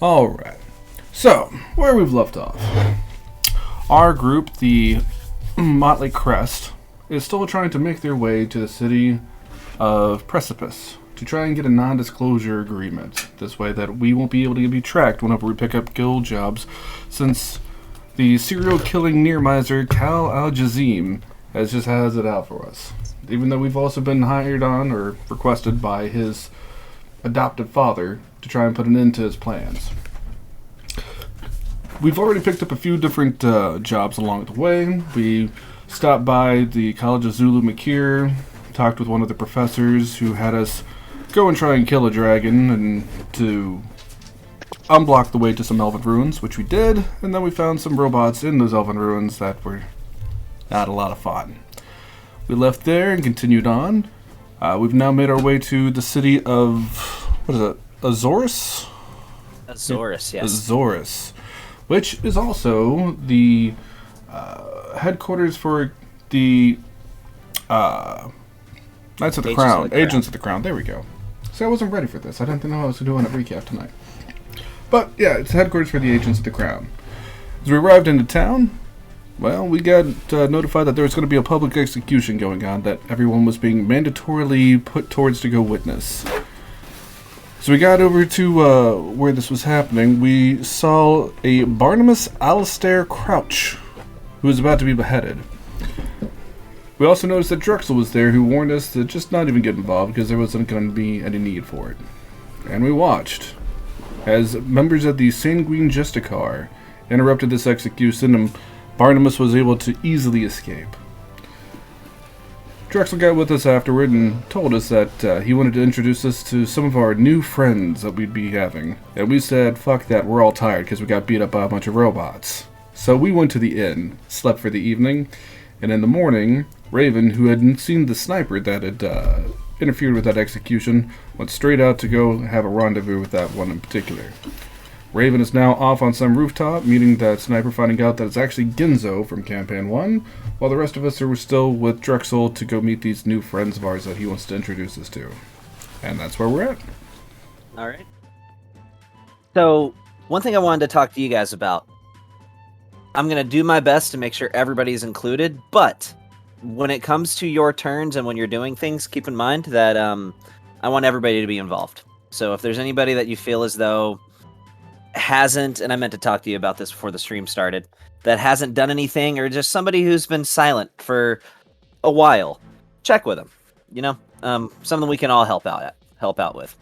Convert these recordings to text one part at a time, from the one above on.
Alright. So, where we've left off. Our group, the Motley Crest, is still trying to make their way to the city of Precipice to try and get a non-disclosure agreement. This way that we won't be able to be tracked whenever we pick up guild jobs, since the serial-killing near-miser Cal Al-Jazim has it out for us. Even though we've also been hired on or requested by his adopted father to try and put an end to his plans. We've already picked up a few different jobs along the way. We stopped by the College of Zulu Makir, talked with one of the professors who had us go and try and kill a dragon and to unblock the way to some elven ruins, which we did, and then we found some robots in those elven ruins that were not a lot of fun. We left there and continued on. We've now made our way to the city of, what is it, Azores? Azores, yes. Azores, which is also the headquarters for the Knights of the Crown. Agents of the Crown, there we go. See, I wasn't ready for this. I didn't know I was doing a recap tonight. But, yeah, it's headquarters for the Agents of the Crown. As we arrived into town, well, we got notified that there was going to be a public execution going on that everyone was being mandatorily put towards to go witness. So we got over to where this was happening. We saw a Barnabas Alistair Crouch, who was about to be beheaded. We also noticed that Drexel was there, who warned us to just not even get involved because there wasn't going to be any need for it. And we watched as members of the Sanguine Justicar interrupted this execution, and Barnabas was able to easily escape. Drexel got with us afterward and told us that he wanted to introduce us to some of our new friends that we'd be having. And we said, fuck that, we're all tired because we got beat up by a bunch of robots. So we went to the inn, slept for the evening, and in the morning, Raven, who had seen the sniper that had interfered with that execution, went straight out to go have a rendezvous with that one in particular. Raven is now off on some rooftop, meeting that sniper, finding out that it's actually Ginzo from Campaign 1, while the rest of us are still with Drexel to go meet these new friends of ours that he wants to introduce us to. And that's where we're at. Alright. So, one thing I wanted to talk to you guys about. I'm going to do my best to make sure everybody's included, but when it comes to your turns and when you're doing things, keep in mind that I want everybody to be involved. So if there's anybody that you feel as though hasn't, and I meant to talk to you about this before the stream started, that hasn't done anything, or just somebody who's been silent for a while, check with them. You know, something we can all help out with.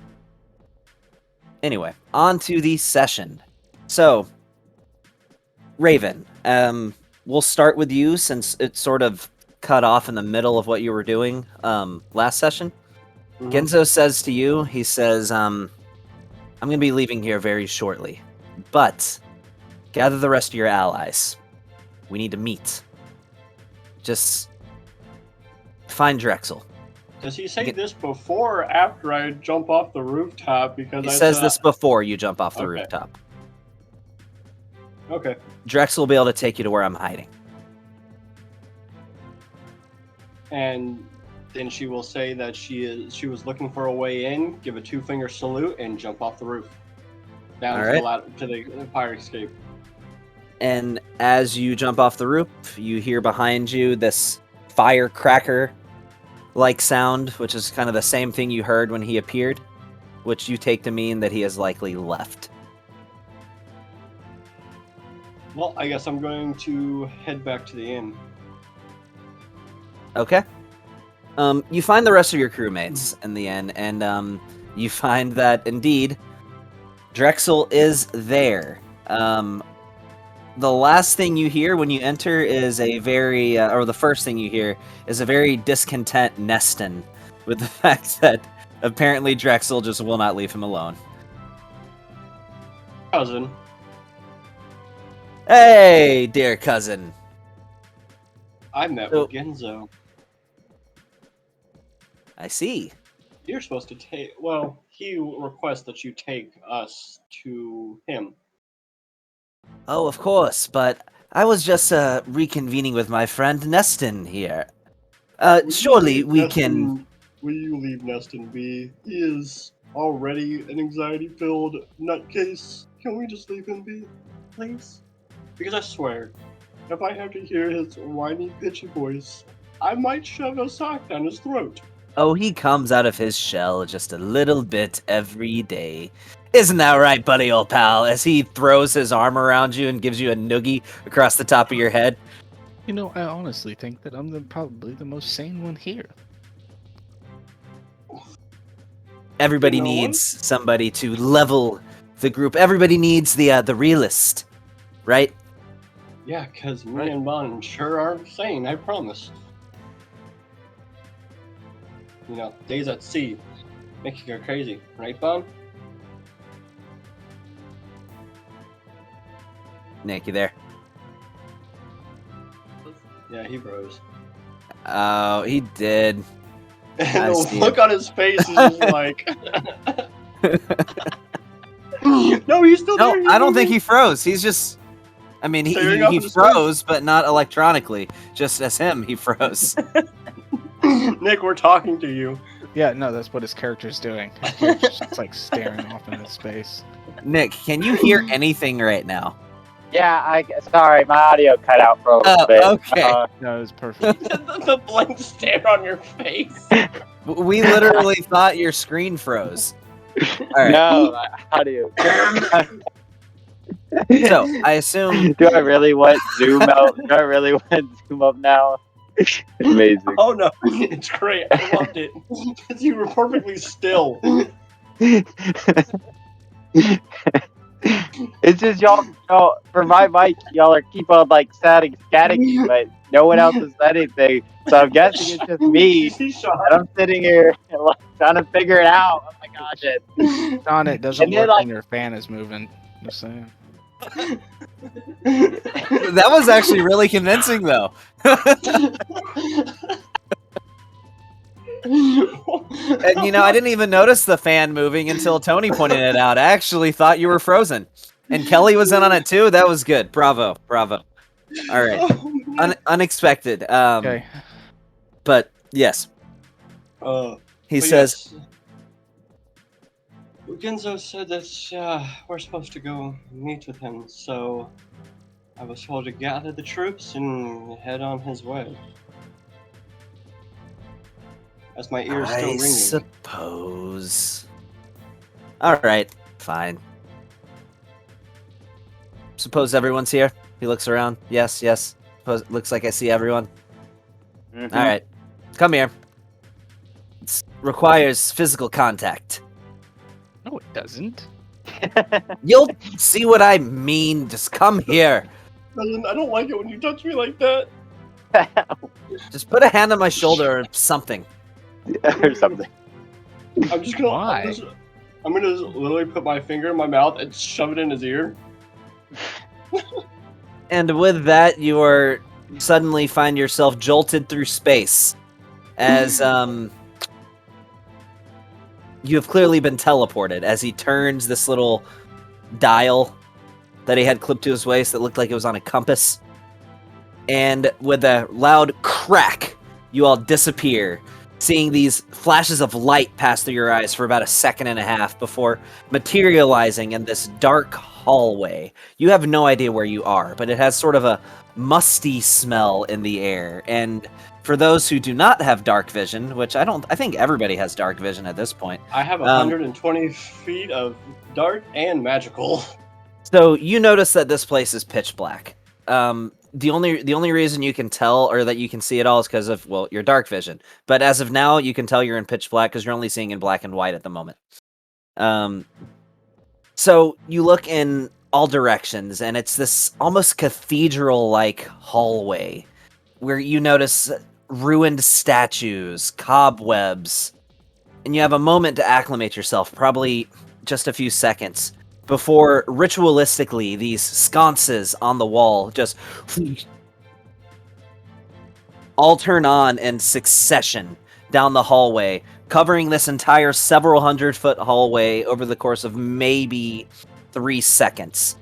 Anyway, on to the session. So, Raven, we'll start with you since it sort of cut off in the middle of what you were doing last session. Mm-hmm. Genzo says to you, he says, I'm going to be leaving here very shortly, but gather the rest of your allies. We need to meet. Just find Drexel. Does he say this before or after I jump off the rooftop? Because he says this before you jump off the rooftop. Okay. Drexel will be able to take you to where I'm hiding. And then she will say that she was looking for a way in, give a 2-finger salute, and jump off the roof. Down to the fire escape. And as you jump off the roof, you hear behind you this firecracker-like sound, which is kind of the same thing you heard when he appeared, which you take to mean that he has likely left. Well, I guess I'm going to head back to the inn. Okay. You find the rest of your crewmates in the inn, and you find that, indeed, Drexel is there. The last thing you hear when you enter is a very, or the first thing you hear is a very discontent Neston with the fact that apparently Drexel just will not leave him alone. Cousin. Hey, dear cousin. I met with Genzo. I see. You're supposed to take... Well, he requests that you take us to him. Oh, of course, but I was just reconvening with my friend Neston here. Surely we can... Will you leave Neston be? He is already an anxiety-filled nutcase can we just leave him be, please? Because I swear, if I have to hear his whiny, bitchy voice, I might shove a sock down his throat. Oh, he comes out of his shell just a little bit every day. Isn't that right, buddy, old pal? As he throws his arm around you and gives you a noogie across the top of your head. You know, I honestly think that I'm probably the most sane one here. Everybody You know needs somebody to level the group. Everybody needs the realist, right? Yeah, because me and Bon sure are sane, I promise. You know, days at sea make you go crazy, right, Bon? Nick, you there? Yeah, he froze. Oh, he did. And I the see look on his face is just like... No, he's still No, there. he's I don't think moving. he froze. He's just... I mean, Staring up he into space. froze, but not electronically. Just as him, he froze. Nick, we're talking to you. Yeah, no, that's what his character's doing. His character's just like staring off into space. Nick, can you hear anything right now? Yeah, sorry, my audio cut out for a little bit. Okay. No, it was perfect. The blank stare on your face. We literally thought your screen froze. All right. No, audio. So, I assume... Do I really want zoom out? Do I really want zoom up now? Amazing. Oh no, it's great. I loved it. Because you were perfectly still. It's just y'all for my mic, y'all are keep on like scatting, but no one else has said anything. So I'm guessing it's just me. And I'm sitting here like, trying to figure it out. Oh my gosh, it. Don, it doesn't And then, work like- when your fan is moving. Just saying. That was actually really convincing, though. And, you know, I didn't even notice the fan moving until Tony pointed it out. I actually thought you were frozen. And Kelly was in on it, too. That was good. Bravo. Bravo. All right. Unexpected. Okay. But, yes. He says... Yes. Genzo said that we're supposed to go meet with him, so I was told to gather the troops and head on his way. As my ears still I ringing. suppose. All right, fine. Suppose everyone's here. He looks around. Yes. Looks like I see everyone. Mhm. All right, come here. It requires physical contact. No, it doesn't. You'll see what I mean. Just come here. I don't like it when you touch me like that. Just put a hand on my shoulder or something. or something. I'm just gonna. Why? I'm gonna just literally put my finger in my mouth and shove it in his ear. And with that, you are suddenly find yourself jolted through space, as you have clearly been teleported. As he turns this little dial that he had clipped to his waist that looked like it was on a compass, and with a loud crack, you all disappear, seeing these flashes of light pass through your eyes for about a second and a half before materializing in this dark hallway. You have no idea where you are, but it has sort of a musty smell in the air. And for those who do not have dark vision, which I think everybody has dark vision at this point. I have 120 feet of dark and magical. So you notice that this place is pitch black. The only reason you can tell or that you can see it all is because of, well, your dark vision. But as of now, you can tell you're in pitch black because you're only seeing in black and white at the moment. So you look in all directions, and it's this almost cathedral-like hallway where you notice ruined statues, cobwebs, and you have a moment to acclimate yourself, probably just a few seconds, before ritualistically these sconces on the wall just all turn on in succession down the hallway, covering this entire several 100-foot hallway over the course of maybe 3 seconds.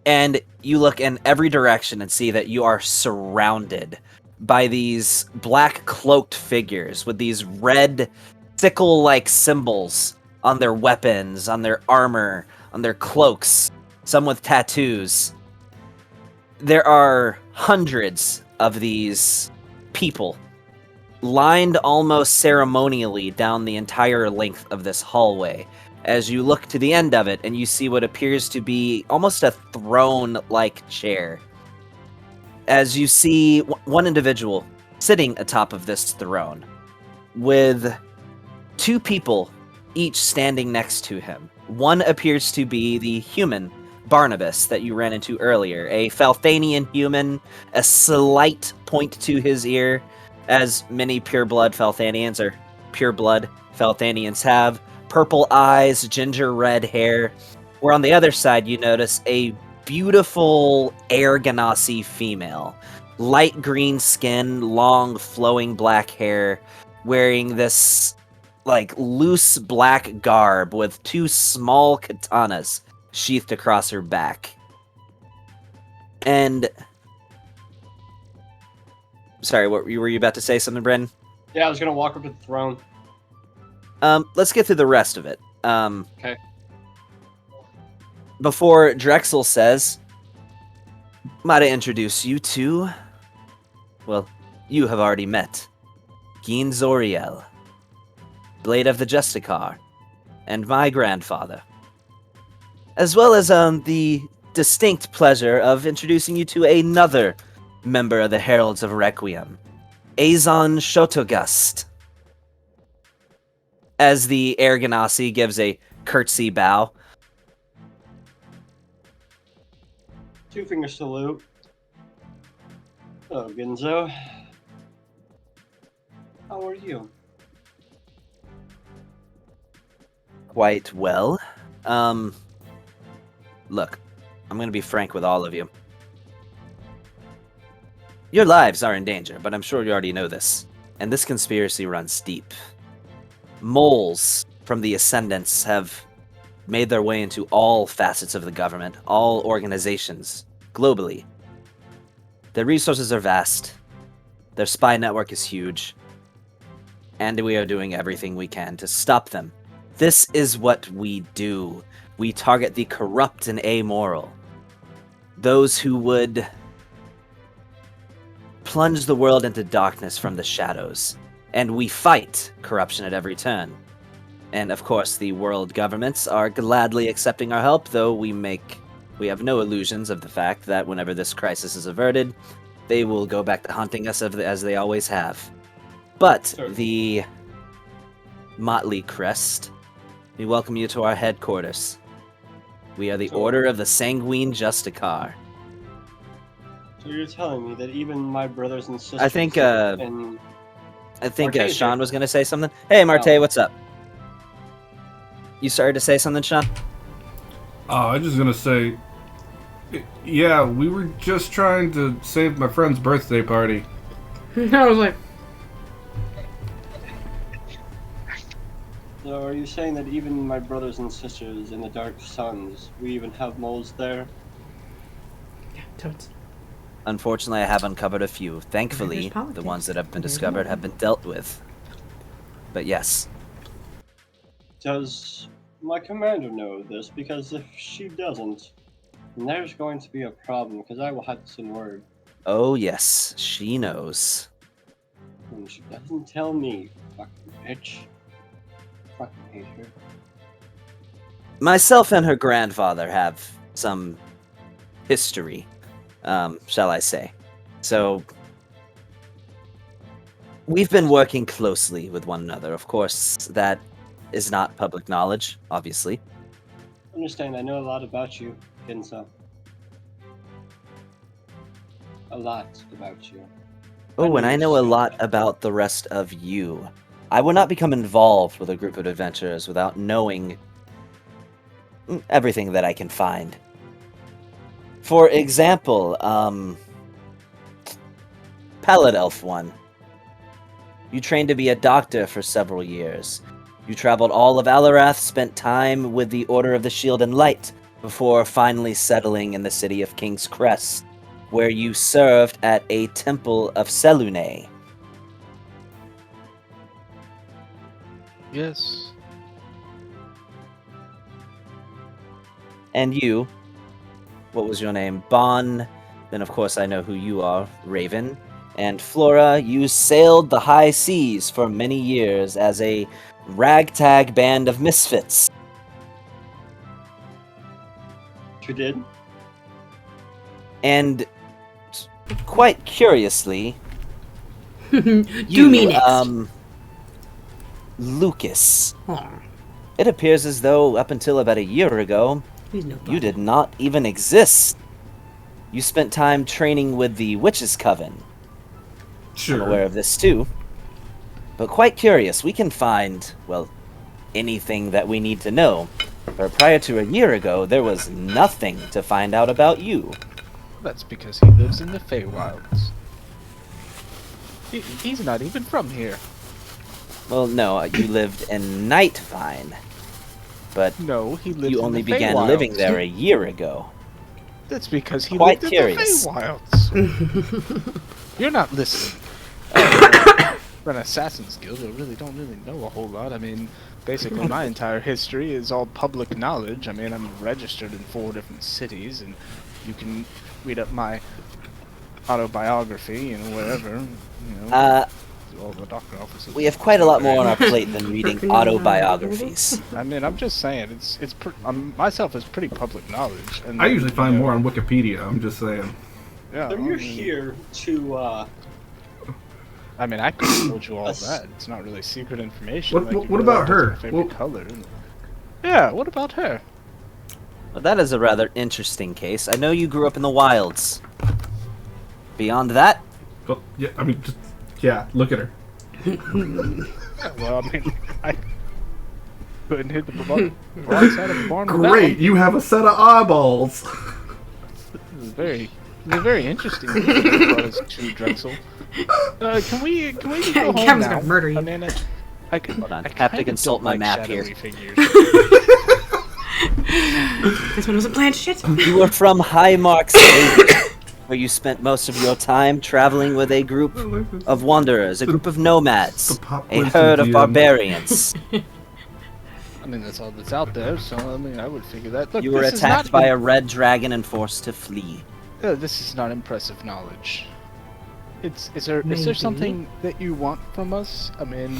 And you look in every direction and see that you are surrounded by these black cloaked figures with these red sickle-like symbols on their weapons, on their armor, on their cloaks, some with tattoos. There are hundreds of these people lined almost ceremonially down the entire length of this hallway. As you look to the end of it and you see what appears to be almost a throne-like chair. As you see one individual sitting atop of this throne with two people each standing next to him. One appears to be the human Barnabas that you ran into earlier, a Falthanian human, a slight point to his ear, as many pure-blood Falthanians or pure-blood Falthanians have, purple eyes, ginger red hair. Where on the other side you notice a beautiful Air Ganassi female, light green skin, long flowing black hair, wearing this like loose black garb with two small katanas sheathed across her back. And sorry, what were you about to say something, Bren? Yeah, I was gonna walk up to the throne. Let's get through the rest of it. Okay. Before Drexel says, might I introduce you to, well, you have already met Geen Zoriel, Blade of the Justicar, and my grandfather. As well as the distinct pleasure of introducing you to another member of the Heralds of Requiem, Azon Shotogust. As the Air Ganassi gives a curtsy bow. Two-finger salute. Hello, Ginzo. How are you? Quite well. Look, I'm gonna be frank with all of you. Your lives are in danger, but I'm sure you already know this. And this conspiracy runs deep. Moles from the Ascendants have made their way into all facets of the government, all organizations, globally. Their resources are vast. Their spy network is huge. And we are doing everything we can to stop them. This is what we do. We target the corrupt and amoral. Those who would plunge the world into darkness from the shadows. And we fight corruption at every turn. And of course, the world governments are gladly accepting our help, though we have no illusions of the fact that whenever this crisis is averted, they will go back to hunting us as they always have. But the Motley Crest, we welcome you to our headquarters. We are the Order of the Sanguine Justicar. So you're telling me that even my brothers and sisters... I think Marte's Sean here. was going to say something. Hey, Marte, what's up? You started to say something, Sean? Oh, I was just gonna say, yeah, we were just trying to save my friend's birthday party. I was like, So are you saying that even my brothers and sisters in the Dark Suns, we even have moles there? yeah, totes. Unfortunately, I have uncovered a few. Thankfully, There's politics. the ones that have been There's discovered more. have been dealt with. But yes. Does my commander know this? Because if she doesn't, then there's going to be a problem, because I will have to send word. Oh yes, she knows. And she doesn't tell me, fucking bitch. Fucking hate her. Myself and her grandfather have some history, shall I say. So, we've been working closely with one another. Of course, that is not public knowledge, obviously. Understand, I know a lot about you, Ginso. A lot about you. Oh, and I know a lot about the rest of you. I would not become involved with a group of adventurers without knowing everything that I can find. For example, Pallet Elf 1. You trained to be a doctor for several years. You traveled all of Alarath, spent time with the Order of the Shield and Light, before finally settling in the city of King's Crest, where you served at a temple of Selune. Yes. And you, what was your name? Bon. Then, of course, I know who you are, Raven. And Flora, you sailed the high seas for many years as a ragtag band of misfits. You did? And quite curiously, Do me next. Lucas. Aw, It appears as though up until about a year ago, he's no you did not even exist. You spent time training with the Witches' Coven. I'm aware of this too. But quite curious, we can find, well, anything that we need to know. But prior to a year ago, there was nothing to find out about you. That's because he lives in the Feywilds. He's not even from here. Well, no, you lived in Nightvine. But No, he lives you in only the began Feywilds. living there a year ago. That's because he Quite lived curious. in the Feywilds. You're not listening. For an Assassin's Guild, I really don't know a whole lot. I mean, basically my entire history is all public knowledge. I mean, I'm registered in 4 different cities, and you can read up my autobiography and whatever. You know, all the doctor offices. We have quite a lot more on our plate than reading autobiographies. I mean, I'm just saying, myself is pretty public knowledge. And I usually find more on Wikipedia. I'm just saying. Yeah, So you're here to, I mean, I could have told you all that. It's not really secret information. What- you what really about liked her? my favorite What- color. Yeah, what about her? Well, that is a rather interesting case. I know you grew up in the wilds. Beyond that, Well, yeah, I mean, just, yeah, look at her. Yeah, well, I mean, I couldn't hit the wrong side of the barn. with that Great, one. you have a set of eyeballs. It was very interesting. You brought us to Drexel. Can we go home Kevin's now? gonna murder you. I mean, Hold on, I have to kinda consult don't my like map here. shadowy figures. This one wasn't planned shit. You were from Highmark City, where you spent most of your time traveling with a group of wanderers, a group of nomads, The pop a quiz herd of DM. barbarians. I mean, that's all that's out there, so I mean, I would figure that. Look, You were this is attacked not by a red dragon and forced to flee. This is not impressive knowledge. Is there Maybe. something that you want from us? I mean,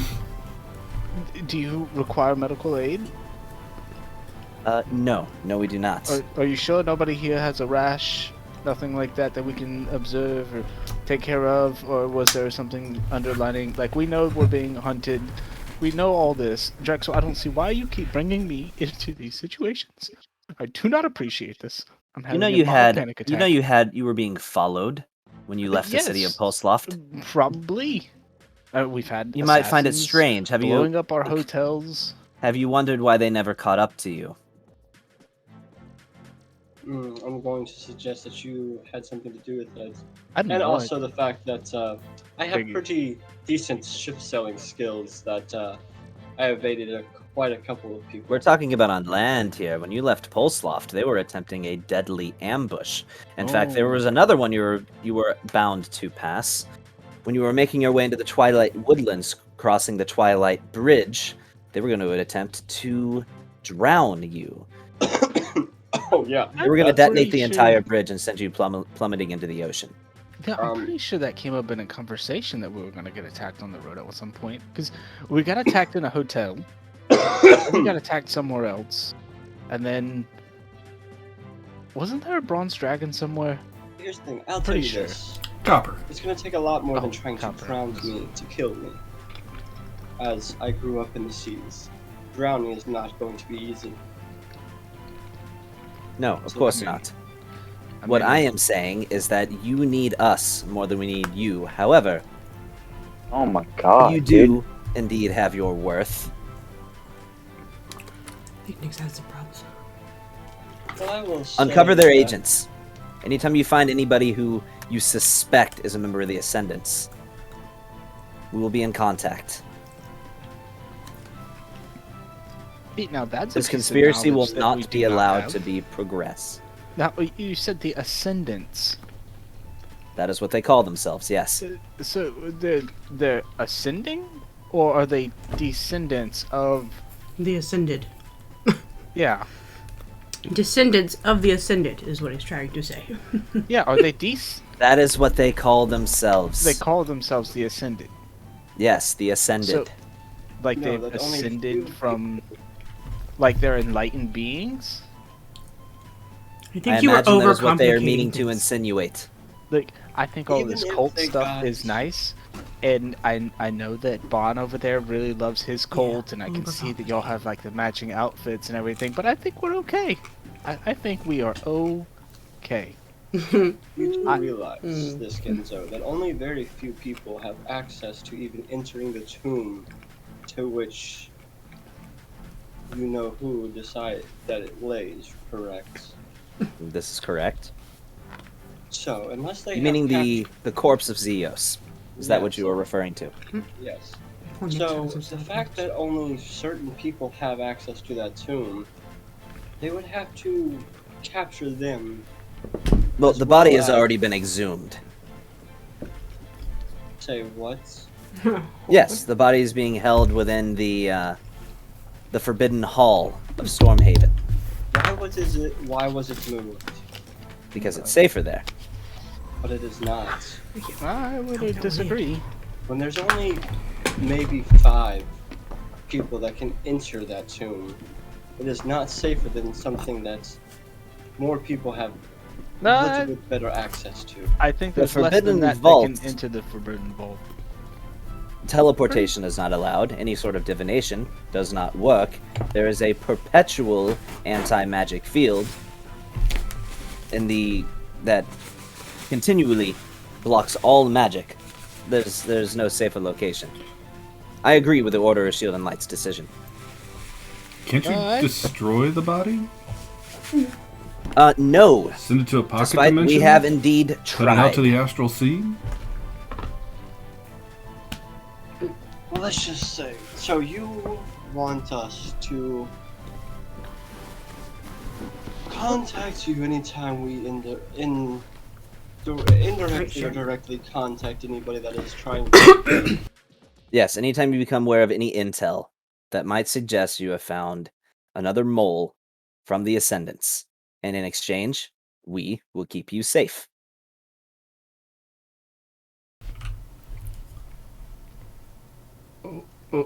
do you require medical aid? No, we do not. Are you sure nobody here has a rash? Nothing like that that we can observe or take care of? Or was there something underlining? Like, we know we're being hunted. We know all this. Drexel, I don't see why you keep bringing me into these situations. I do not appreciate this. I'm having a mild panic attack. You were being followed when you left the city of Yes. Pulsloft. Probably. We've had You might find it assassins strange. blowing up our hotels. Have you wondered why they never caught up to you? I'm going to suggest that you had something to do with it. I don't And know. also the fact that I have Figure. pretty decent ship sailing skills that I evaded quite a couple of people. We're talking about on land here. When you left Pulsloft, they were attempting a deadly ambush. In fact, there Oh. was another one you were bound to pass. When you were making your way into the Twilight Woodlands, crossing the Twilight Bridge, they were going to attempt to drown you. Oh yeah. They were going to I'm detonate pretty the sure- entire bridge and send you plummeting into the ocean. Yeah, I'm Um, pretty sure that came up in a conversation that we were gonna get attacked on the road at some point. Because we got attacked in a hotel, we got attacked somewhere else, and then wasn't there a bronze dragon somewhere? Here's the thing. I'll tell Pretty you sure. this. Copper. It's gonna take a lot more than Oh, trying to copper. drown me to kill me. As I grew up in the seas, drowning is not going to be easy. No, of So, course I mean- not. What mean, I am saying is that you need us more than we need you. However, Oh my god. you dude. do indeed have your worth. I think Nick's had some problems. Well, I will say Uncover their that- agents. Anytime you find anybody who you suspect is a member of the Ascendants, we will be in contact. Now that's a This piece of conspiracy will knowledge that we not do be allowed have. to be progress. Now you said the Ascendants. That is what they call themselves, yes. So they're ascending, or are they descendants of? The Ascended. Yeah. Descendants of the Ascendant is what he's trying to say. Yeah, are they decent? That is what they call themselves. They call themselves the Ascended. Yes, the Ascended. So, like No, they've that's only ascended few from, like they're enlightened beings. I think I you were imagine that is what they are overcomplicating meaning to things. insinuate. Like I think all Even this if cult they stuff got- is nice, and I know that Bon over there really loves his cult, and I can see that y'all have like the matching outfits and everything. But I think we're okay. I think we are okay. You do realize this, Genzo, that only very few people have access to even entering the tomb to which you know who decided that it lays, correct? This is correct. So, unless they You have meaning captured- the corpse of Zeos? Is that what Yes. you were referring to? Yes. Poor Nick So, sounds the so fact that only certain people have access to that tomb, they would have to capture them. Well, As the body well has as- already been exhumed. Say what? Yes, the body is being held within the Forbidden Hall of Stormhaven Why was it moved? because it's safer there. But it is not. I would disagree. When there's only maybe 5 people that can enter that tomb, it is not safer than something that more people have a little bit better access to. I think The there's less Forbidden than that Vault. that can enter the Forbidden Vault. Teleportation is not allowed. Any sort of divination does not work. There is a perpetual anti-magic field that continually blocks all magic. There's no safer location. I agree with the Order of Shield and Light's decision. Can't you destroy the body? No. Send it to a pocket Despite dimension? we have indeed Put it out to tried. the astral sea? Well, let's just say. So you want us to contact you anytime we indirectly or directly contact anybody that is trying to. Yes, anytime you become aware of any intel that might suggest you have found another mole from the Ascendants, and in exchange, we will keep you safe.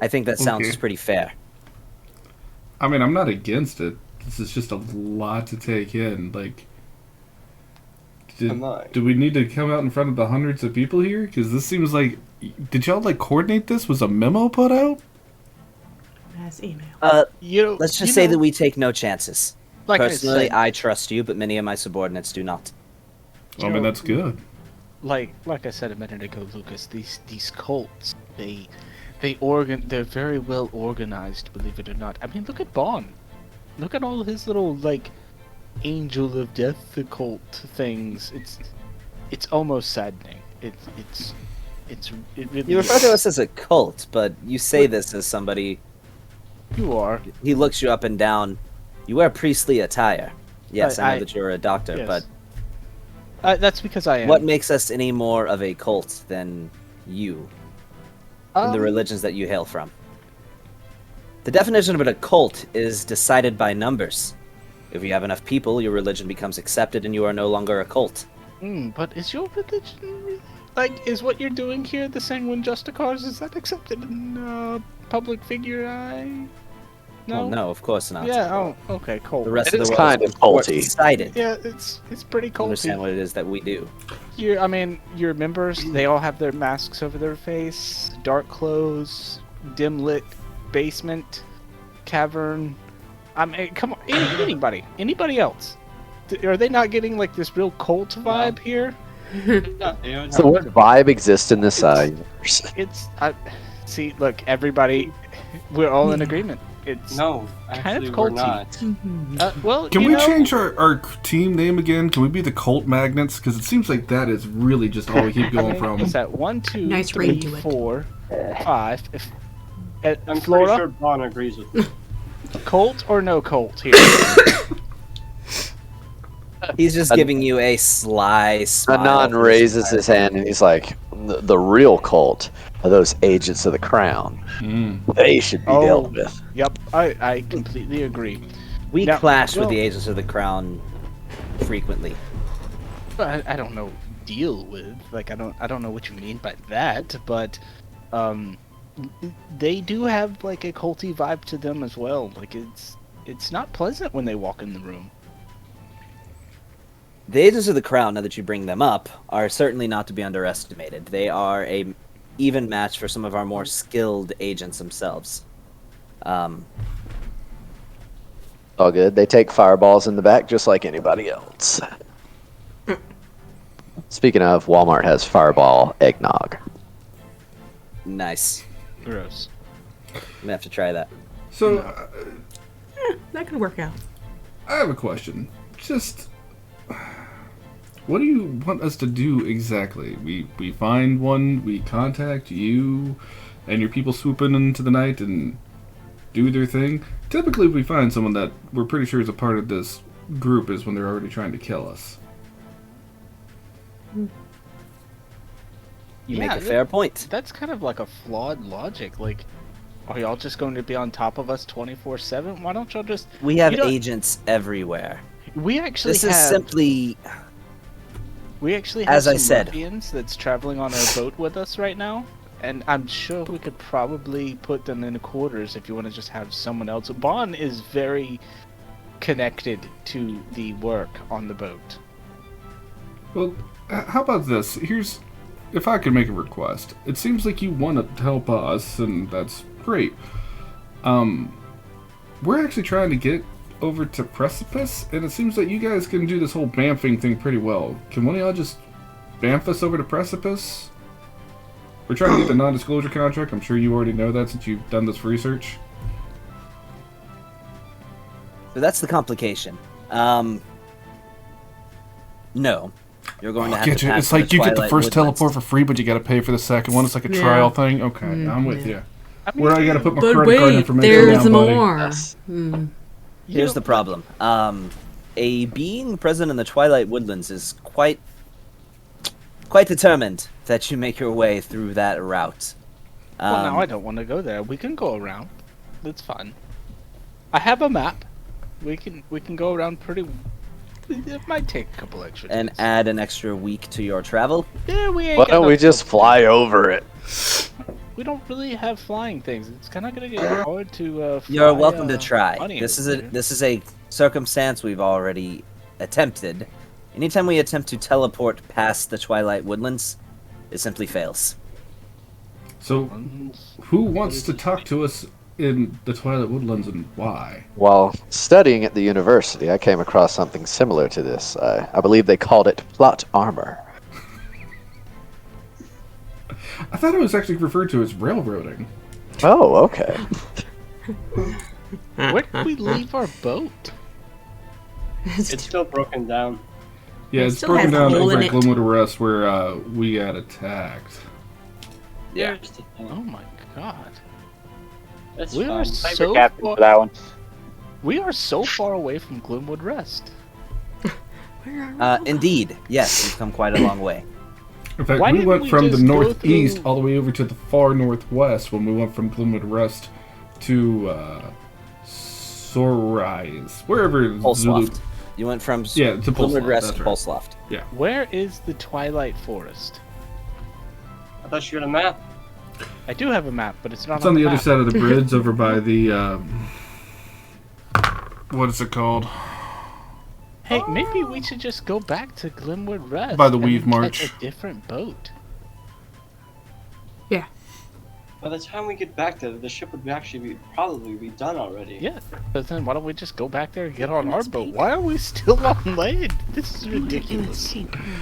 I think that sounds Okay. pretty fair. I mean, I'm not against it. This is just a lot to take in. Like, Am I? do we need to come out in front of the hundreds of people here? Because this seems like, did y'all like coordinate this? Was a memo put out? Mass email. Let's just say that we take no chances. Like Personally, I I trust you, but many of my subordinates do not. I mean, that's good. like I said a minute ago, Lucas, these cults, they're very well organized, believe it or not. I mean, look at Bon. Look at all his little like angel of death occult things. It's almost saddening. It really You refer to is. us as a cult, but you say this as somebody. You are. He looks you up and down. You wear priestly attire. Yes, I know that you're a doctor, yes. but That's because I am. what makes us any more of a cult than you in the Um, religions that you hail from? The definition of a cult is decided by numbers. If you have enough people, your religion becomes accepted and you are no longer a cult. But is your religion really... Like, is what you're doing here, the Sanguine Justicars, is that accepted in public figure eye? No? Well, no, of course not. Yeah, oh, okay, cool. The rest It of is the world kind is of culty. decided Yeah, it's pretty to cool. understand what it is that we do. I mean, your members, they all have their masks over their face, dark clothes, dim lit basement, cavern. I mean, come on, anybody else? Are they not getting like this real cult vibe here? So what vibe exists in this universe? See, look, everybody, we're all in agreement. It's No, kind actually, of we're culty. not. Well, Can you we know, change our team name again? Can we be the Cult Magnets? Because it seems like that is really just all we keep going from. What's that? 1, 2, Nice 3, ring to it. 4, 5. If I'm Flora, pretty sure Bon agrees with me. cult or no cult here? He's just giving you a sly smile. Anon raises his hand and he's like, the real cult are those agents of the crown. Mm. They should be Oh. dealt with. Yep, I completely agree. We Now- clash with well- the agents of the crown frequently. I don't know. Deal with, like, I don't know what you mean by that, but they do have like a culty vibe to them as well. Like it's not pleasant when they walk in the room. The agents of the crown, now that you bring them up, are certainly not to be underestimated. They are a even match for some of our more skilled agents themselves. All good. They take fireballs in the back just like anybody else. Speaking of, Walmart has fireball eggnog. Nice. Gross. I'm gonna have to try that. So, That could work out. I have a question. Just, what do you want us to do exactly? We find one, we contact you, and your people swoop in into the night and do their thing? Typically, if we find someone that we're pretty sure is a part of this group is when they're already trying to kill us. You Yeah, make a fair point. That's kind of like a flawed logic. Like, are y'all just going to be on top of us 24/7? Why don't y'all just? We have You don't- agents everywhere. We actually This have. is simply, We actually have as I some said. ruffians that's traveling on our boat with us right now, and I'm sure we could probably put them in quarters if you want to just have someone else. Bon is very connected to the work on the boat. Well, how about this? If I could make a request. It seems like you want to help us, and that's great. We're actually trying to get over to Precipice, and it seems that you guys can do this whole bamfing thing pretty well. Can one of y'all just bamf us over to Precipice? We're trying to get the non-disclosure contract. I'm sure you already know that since you've done this research. so that's the complication. No. You're going to have to pass It's through like you get the Twilight first Woodlands. teleport for free, but you got to pay for the second one. It's like a Yeah. trial thing. Okay, I'm with yeah. you. I mean, Where I got to put my But credit card wait, information there's down, buddy. more. Yes. Here's the problem. A being present in the Twilight Woodlands is quite determined that you make your way through that route. Well, now I don't want to go there. We can go around. That's fine. I have a map. We can go around pretty. It might take a couple extra days. and add an extra week to your travel. Yeah, we ain't Why got don't we enough- just fly over it? We don't really have flying things. It's kind of gonna get hard to. You're fly, welcome to try. money This is over a there. this is a circumstance we've already attempted. Anytime we attempt to teleport past the Twilight Woodlands, it simply fails. So, who wants to talk to us in the Twilight Woodlands and why? While studying at the university, I came across something similar to this. I believe they called it plot armor. I thought it was actually referred to as railroading. Oh, okay. Where did we leave our boat? It's still broken down. Yeah, It it's still broken has a down hole over in at it. Glenwood Arrest where we got attacked. Yeah. There's the thing. Oh my god. That's We are fine. so Captain far, for that one. we are so far away from Glenwood Rest. Where are we? Indeed, yes, we've come quite a long way. In fact, Why we didn't went we from the just go northeast through- all the way over to the far northwest when we went from Glenwood Arrest to Sorais, wherever Zulu. Pulseloft. You went from Yeah, to Glenwood Pulseloft, Rest that's to right. Pulseloft. Where is the Twilight Forest? I thought you had a map. I do have a map, but it's not It's on the other map. side of the bridge, over by the what is it called? Hey, maybe we should just go back to Glenwood Rest. By the and Weave catch March. a different boat. By the time we get back there, the ship would probably be done already. Yeah, but then why don't we just go back there and get on our boat? Why are we still on land? This is ridiculous.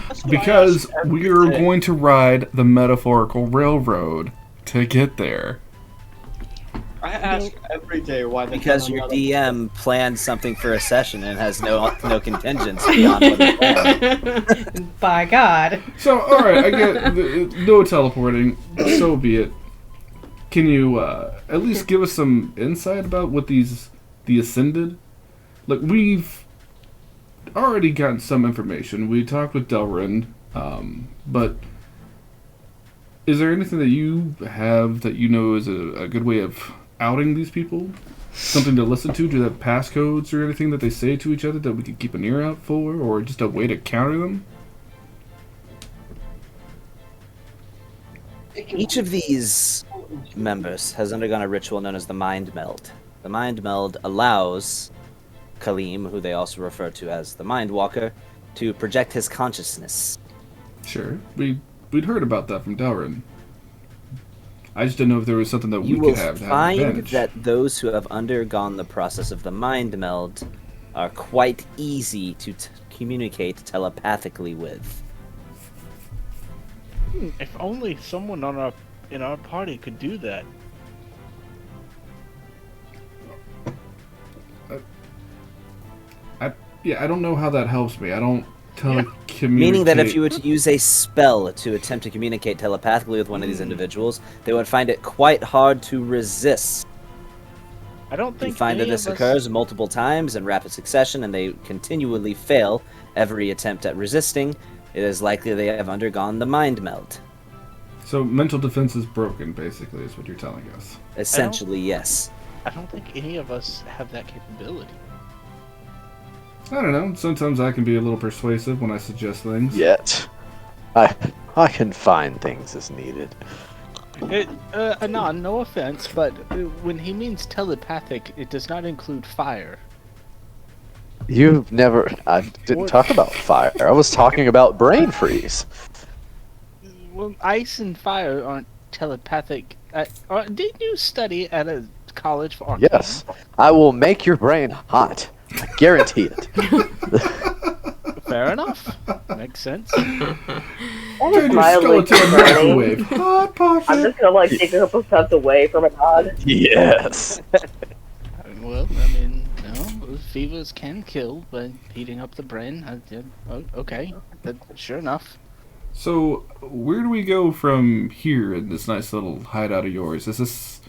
That's what I Because ask every we are day. going to ride the metaphorical railroad to get there. I ask every day why the Because hell your I'm not- DM planned something for a session and has no contingents beyond what it planned. By God. So, alright, I get no teleporting, so be it. Can you at least give us some insight about what the Ascended? Like, we've already gotten some information. We talked with Delrin, but is there anything that you have that you know is a good way of outing these people? something to listen to? Do they have passcodes or anything that they say to each other that we could keep an ear out for, or just a way to counter them? Each of these members has undergone a ritual known as the Mind Meld. The Mind Meld allows Kaleem, who they also refer to as the Mind Walker, to project his consciousness. Sure, we'd heard about that from Delrin. I just didn't know if there was something that You we will could have to have an find advantage. that those who have undergone the process of the Mind Meld are quite easy to communicate telepathically with. If only someone in our party could do that. I don't know how that helps me. I don't telecommunicate. Meaning that if you were to use a spell to attempt to communicate telepathically with one of these individuals, they would find it quite hard to resist. I don't You think find that any this of us- occurs multiple times in rapid succession, and they continually fail every attempt at resisting. It is likely they have undergone the Mind Meld. So mental defense is broken, basically, is what you're telling us. Essentially, yes. I don't think any of us have that capability. I don't know. Sometimes I can be a little persuasive when I suggest things. Yet, I can find things as needed. No offense, but when he means telepathic, it does not include fire. You've never. I didn't talk about fire. I was talking about brain freeze. Well, ice and fire aren't telepathic. Didn't you study at a college for arcane? Yes, I will make your brain hot. I guarantee it. Fair enough. Makes sense. Turn your skull into a microwave. Hot pocket. I'm just gonna like take a couple steps away from a nod. Yes. Well, I mean, no, fevers can kill by heating up the brain. Okay, sure enough. So, where do we go from here in this nice little hideout of yours? Is this...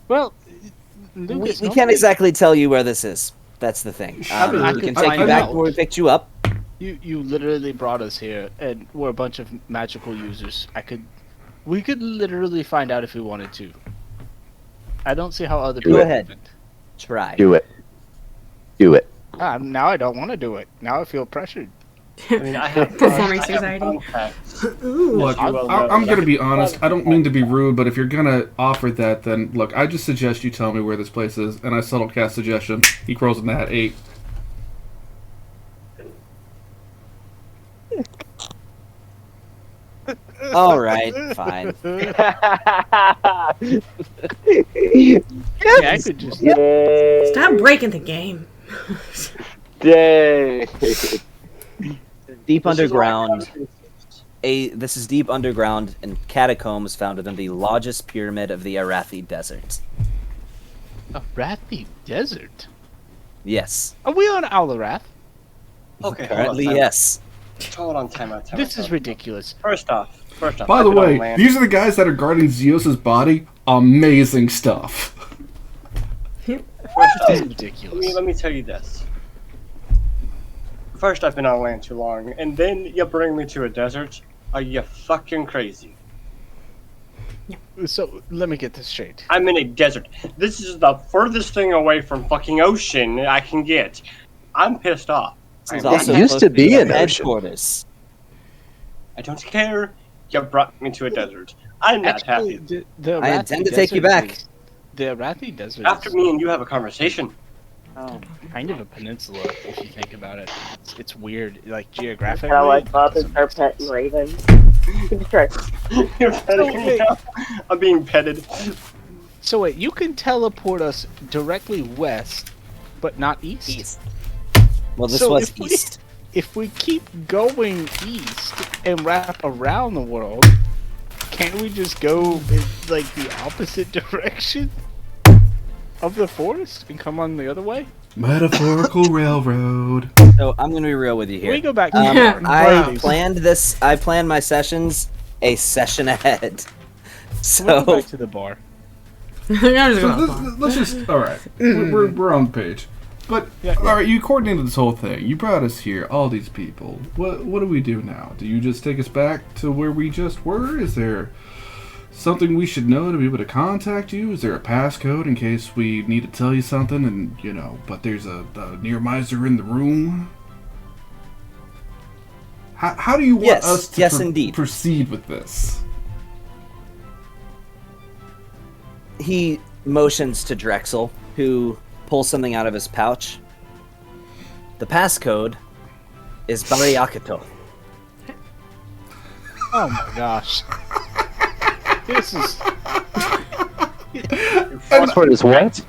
Well, We Lucas, can't exactly tell you where this is. That's the thing. I mean, I We can can take find you back out. to where we picked you up. You literally brought us here, and we're a bunch of magical users. We could literally find out if we wanted to. I don't see how other Do people it. ahead. wouldn't. Try. Do it. Do it. Now I don't want to do it. Now I feel pressured. I mean, I have Performance I have anxiety. contacts. Ooh. Look, you well I'm know. going to be honest. I don't mean to be rude, but if you're going to offer that, then look, I just suggest you tell me where this place is, and I subtle cast suggestion. He rolls in that 8. All right, fine. Yeah, I could just. Stop breaking the game. Dang. Deep This is all underground. contacts. This is deep underground in catacombs found within the largest pyramid of the Arathi Desert. A Rathi desert. Yes. Are we on Alarath? Okay, Currently, hold on, yes. Hold on, time out. This is ridiculous. First off. By the I've been on way, land. these are the guys that are guarding Zeus's body. Amazing stuff. First This is off, ridiculous. let me tell you this. First, I've been on land too long, and then you bring me to a desert. Are you fucking crazy? So let me get this straight. I'm in a desert. This is the furthest thing away from fucking ocean I can get. I'm pissed off. This is I'm- also used to supposed be your an ocean. headquarters. I don't care. You brought me to a desert. I'm not Actually, happy. the I Arathi intend to take you desert back. is- The Arathi desert After is me and you have a conversation. kind of a peninsula, if you think about it. It's weird, like geographically. Kind of like it Bob doesn't and her make pet sense. raven. Just try. You're petting me now. I'm being petted. So wait, you can teleport us directly west, but not east? Well, this So was if we- east. If we keep going east and wrap around the world, can't we just go in like the opposite direction of the forest and come on the other way? Metaphorical railroad. So I'm gonna be real with you here. We go back to Um, the bar. I Bro. planned this. I planned my sessions a session ahead. We go So back to the bar. I'm just So gonna let's just... Alright. We're on the page. But, Yeah. alright, you coordinated this whole thing. You brought us here, all these people. What do we do now? Do you just take us back to where we just were? Is there something we should know to be able to contact you? Is there a passcode in case we need to tell you something and, but there's a near miser in the room? How do you want us to indeed. proceed with this? He motions to Drexel, who pulls something out of his pouch. The passcode is Bariakato. Oh my gosh. This is... Password is what?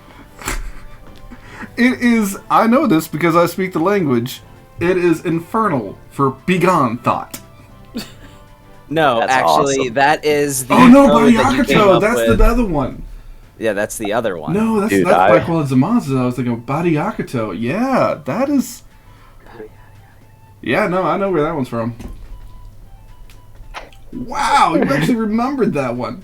It is, I know this because I speak the language, it is infernal for begone thought. No, That's actually, awesome. that is the Oh no, code that you came Bariakato, up that's with. the other one. Yeah, that's the other one. No, that's Dude, by Qualizamanza. I was thinking Bariakato. Yeah, that is... Yeah, no, I know where that one's from. Wow, you actually remembered that one.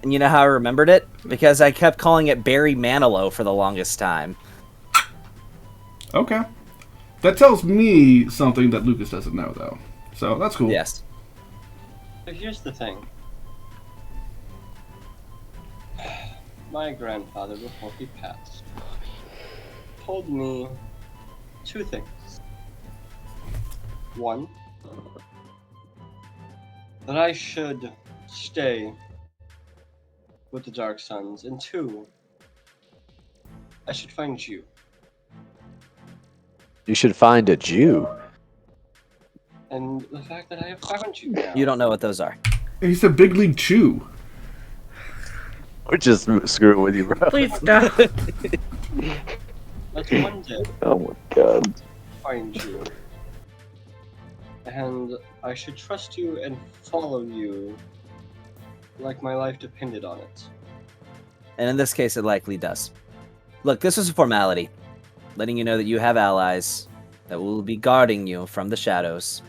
And you know how I remembered it? Because I kept calling it Barry Manilow for the longest time. Okay. That tells me something that Lucas doesn't know, though. So, that's cool. Yes. So here's the thing. My grandfather, before he passed, told me two things. One, that I should stay with the Dark Suns, and two, I should find you. You should find a Jew. And the fact that I have found you now. You don't know what those are. He's a big league chew. We're just screwing with you, bro. Please stop. Let's one day Oh my god. find you. And I should trust you and follow you like my life depended on it. And in this case, it likely does. Look, this is a formality. Letting you know that you have allies that will be guarding you from the shadows.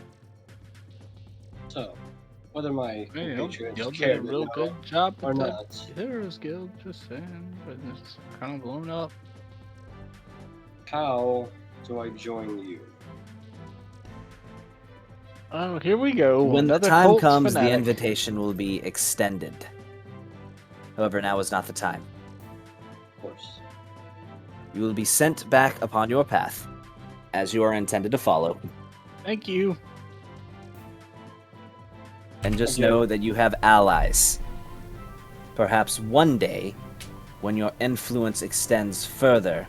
So, whether my You know, compatriots Guild did care a to real know good job or with that not, Heroes Guild, just saying, but it's kind of blown up. how do I join you? Oh, here we go. When the Another time cult comes, the fanatic. invitation will be extended. However, now is not the time. Of course. You will be sent back upon your path, as you are intended to follow. Thank you. And just Again. know that you have allies. Perhaps one day, when your influence extends further,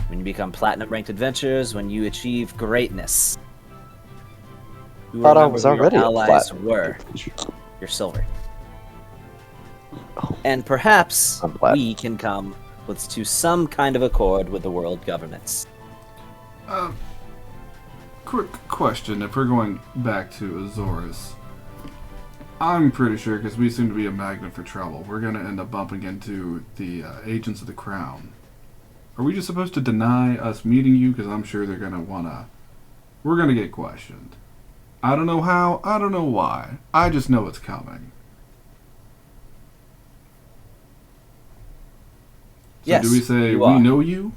when you become platinum ranked adventurers, when you achieve greatness, you will Thought I remember was who your already a allies platinum. were. You're silver. And perhaps I'm platinum. we can come to some kind of accord with the world governments. Quick question, if we're going back to Azores. I'm pretty sure, because we seem to be a magnet for trouble, we're going to end up bumping into the agents of the Crown. Are we just supposed to deny us meeting you? Because I'm sure they're going to want to... We're going to get questioned. I don't know how, I don't know why. I just know it's coming. So Yes, do we say, you we are. know you?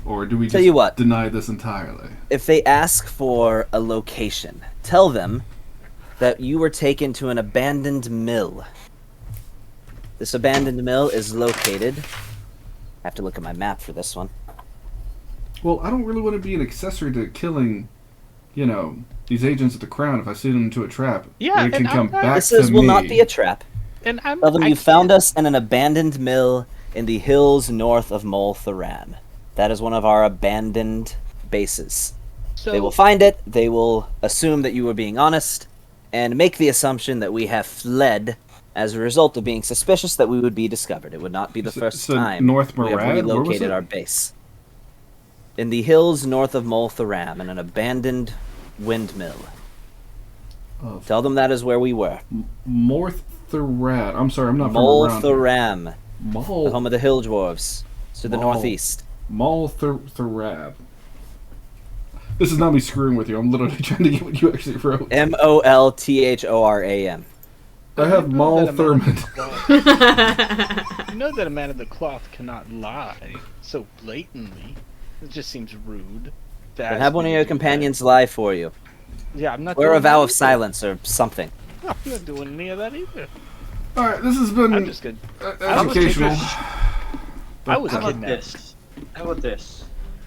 Or do we Tell just you what. deny this entirely? If they ask for a location, tell them that you were taken to an abandoned mill. This abandoned mill is located... I have to look at my map for this one. Well, I don't really want to be an accessory to killing, these agents of the Crown if I send them into a trap. Yeah, They can and come I'm not- back This to will me. not be a trap. And I'm. Tell them I you found can't- us in an abandoned mill in the hills north of Mol Thuran. That is one of our abandoned bases. So, They will find it, they will assume that you were being honest, and make the assumption that we have fled as a result of being suspicious that we would be discovered. It would not be the first So time North we have Morad? Where was relocated it? our base. In the hills north of Mol Thuran, in an abandoned windmill. Of Tell them that is where we were. Mortharad. I'm sorry, I'm not Mol from around here. Thuram, the home Mol of the hill dwarves. It's to the Mol- northeast. Moltharab. This is not me screwing with you. I'm literally trying to get what you actually wrote. Molthoram. I have Mol Thurman. You know that a man of the cloth cannot lie so blatantly. It just seems rude. Then have one of your companions lie for you. Yeah, I'm not. Wear a doing vow that of either. silence or something. I'm not doing any of that either. All right, this has been I'm just good. educational. I was How about kidnapped. this? How about this?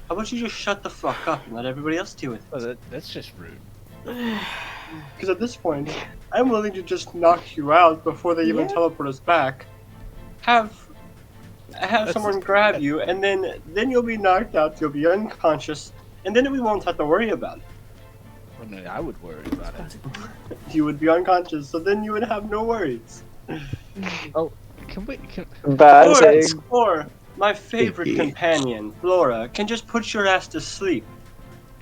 How about you just shut the fuck up and let everybody else deal with it? Oh, that's just rude. Because at this point, I'm willing to just knock you out before they even teleport us back. Have someone grab you, and then you'll be knocked out. You'll be unconscious, and then we won't have to worry about it. I mean, I would worry about it. You would be unconscious, so then you would have no worries. Oh, can we? Bad thing. Or my favorite companion, Flora, can just put your ass to sleep.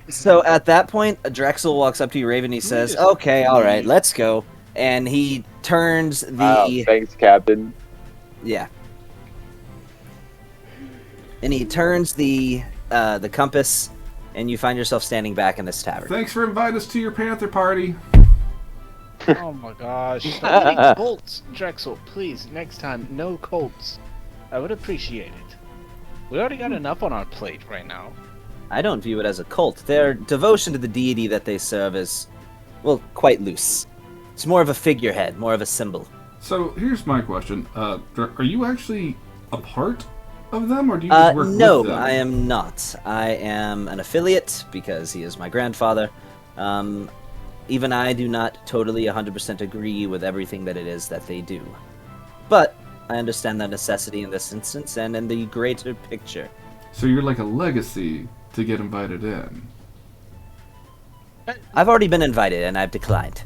So at that point, Drexel walks up to you, Raven. He says, "Okay, all right, let's go." And he turns the Thanks, Captain. yeah, and he turns the compass, and you find yourself standing back in this tavern. Thanks for inviting us to your Panther party. Oh my gosh! So many Colts, Drexel. Please, next time, no Colts. I would appreciate it. We already got enough on our plate right now. I don't view it as a cult. Their devotion to the deity that they serve is, well, quite loose. It's more of a figurehead, more of a symbol. So here's my question: are you actually a part of them, or do you just work No, with them? I am not. I am an affiliate because he is my grandfather. Even I do not totally 100% agree with everything that it is that they do. But I understand the necessity in this instance and in the greater picture. So you're like a legacy to get invited in. I've already been invited and I've declined.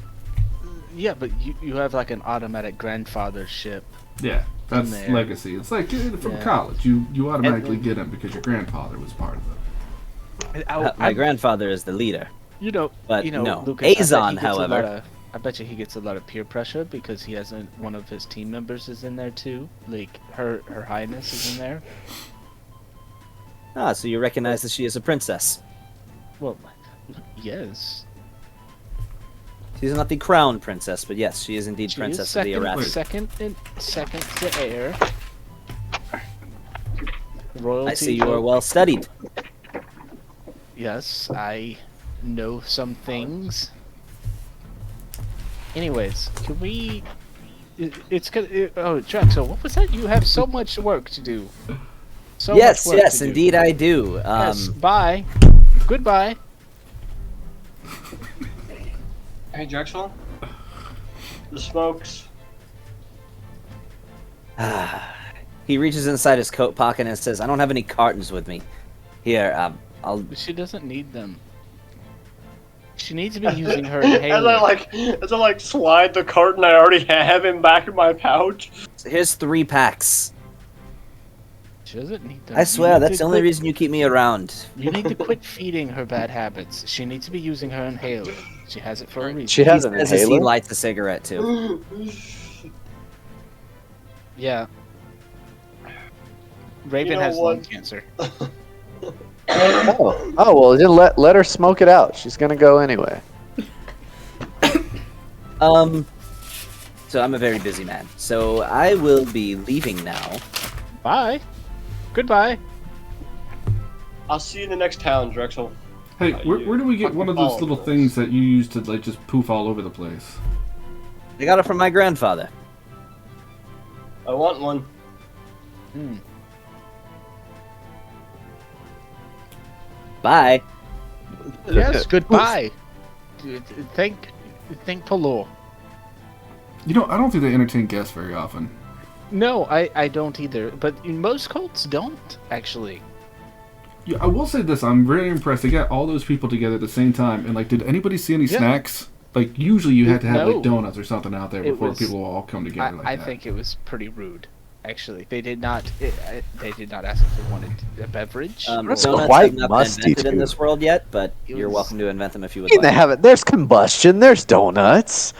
Yeah, but you have like an automatic grandfathership. Yeah, that's there. legacy. It's like from Yeah. college. You automatically get in because your grandfather was part of it. My grandfather is the leader. But no. Lucas, Azon, however. I bet you he gets a lot of peer pressure because he has one of his team members is in there too. Like her highness is in there. Ah, so you recognize that she is a princess. Well, yes. She's not the crown princess, but yes, she is indeed She princess is of the Arathi. second to heir. Royalty. I see you are well studied. Yes, I know some things. Anyways, can we? It's good. Oh, Drexel, what was that? You have so much work to do. So Yes, much work yes, to do. indeed I do. Yes, bye. Goodbye. Hey, Drexel? The smokes. He reaches inside his coat pocket and says, "I don't have any cartons with me. Here, I'll." She doesn't need them. She needs to be using her inhaler. As I slide the carton I already have in back of my pouch. Here's 3 packs. She doesn't need them. I swear, that's the only reason you keep me around. You need to quit feeding her bad habits. She needs to be using her inhaler. She has it for a reason. She has an As he inhaler. lights a cigarette too. Yeah. Raven You know has what? lung cancer. Oh, well, then let her smoke it out. She's gonna go anyway. So I'm a very busy man. So I will be leaving now. Bye. Goodbye. I'll see you in the next town, Drexel. Hey, where do we get one of those little things that you use to like just poof all over the place? I got it from my grandfather. I want one. Bye. Yes, goodbye. Thank Palo. You know, I don't think they entertain guests very often. No, I don't either. But most cults don't, actually. Yeah, I will say this: I'm very impressed. They got all those people together at the same time, and like, did anybody see any snacks? Like, usually you had to have No. like donuts or something out there It before was- people all come together like I that. think it was pretty rude. Actually, they did not. They did not ask if they wanted a beverage. That's Donuts quite have not been musty, invented in too. this world yet, but It you're was- welcome to invent them if you would They like. have it. There's combustion. There's donuts.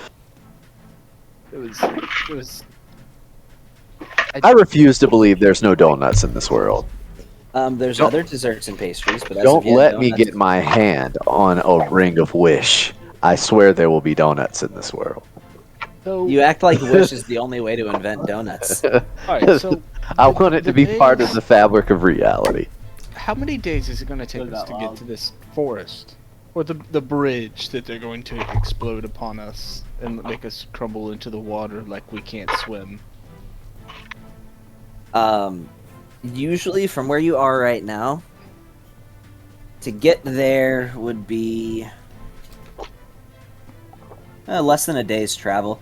It was. I refuse to believe there's no donuts in this world. There's Don't- other desserts and pastries, but as Don't of yet, let me donuts- get my hand on a ring of wish. I swear there will be donuts in this world. So, You act like Wish is the only way to invent donuts. all right, so I want it to be part of the fabric of reality. how many days is it going to take Said us that to get loud. to this forest? Or the bridge that they're going to explode upon us and make us crumble into the water like we can't swim. Usually from where you are right now, to get there would be less than a day's travel.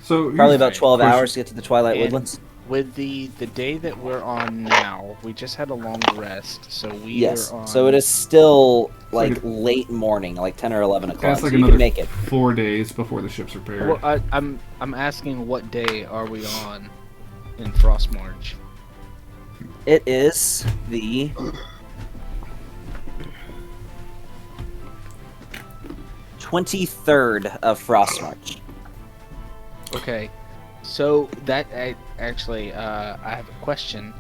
So Probably here's about a 12 question. hours to get to the Twilight And Woodlands. with the day that we're on now, we just had a long rest, so we Yes. are on... So it is still like like late morning, like 10 or 11 o'clock. That's So like you another can make it. 4 days before the ship's repaired. Well, I'm asking what day are we on in Frostmarch? It is the 23rd of Frostmarch. Okay, so that actually, I have a question.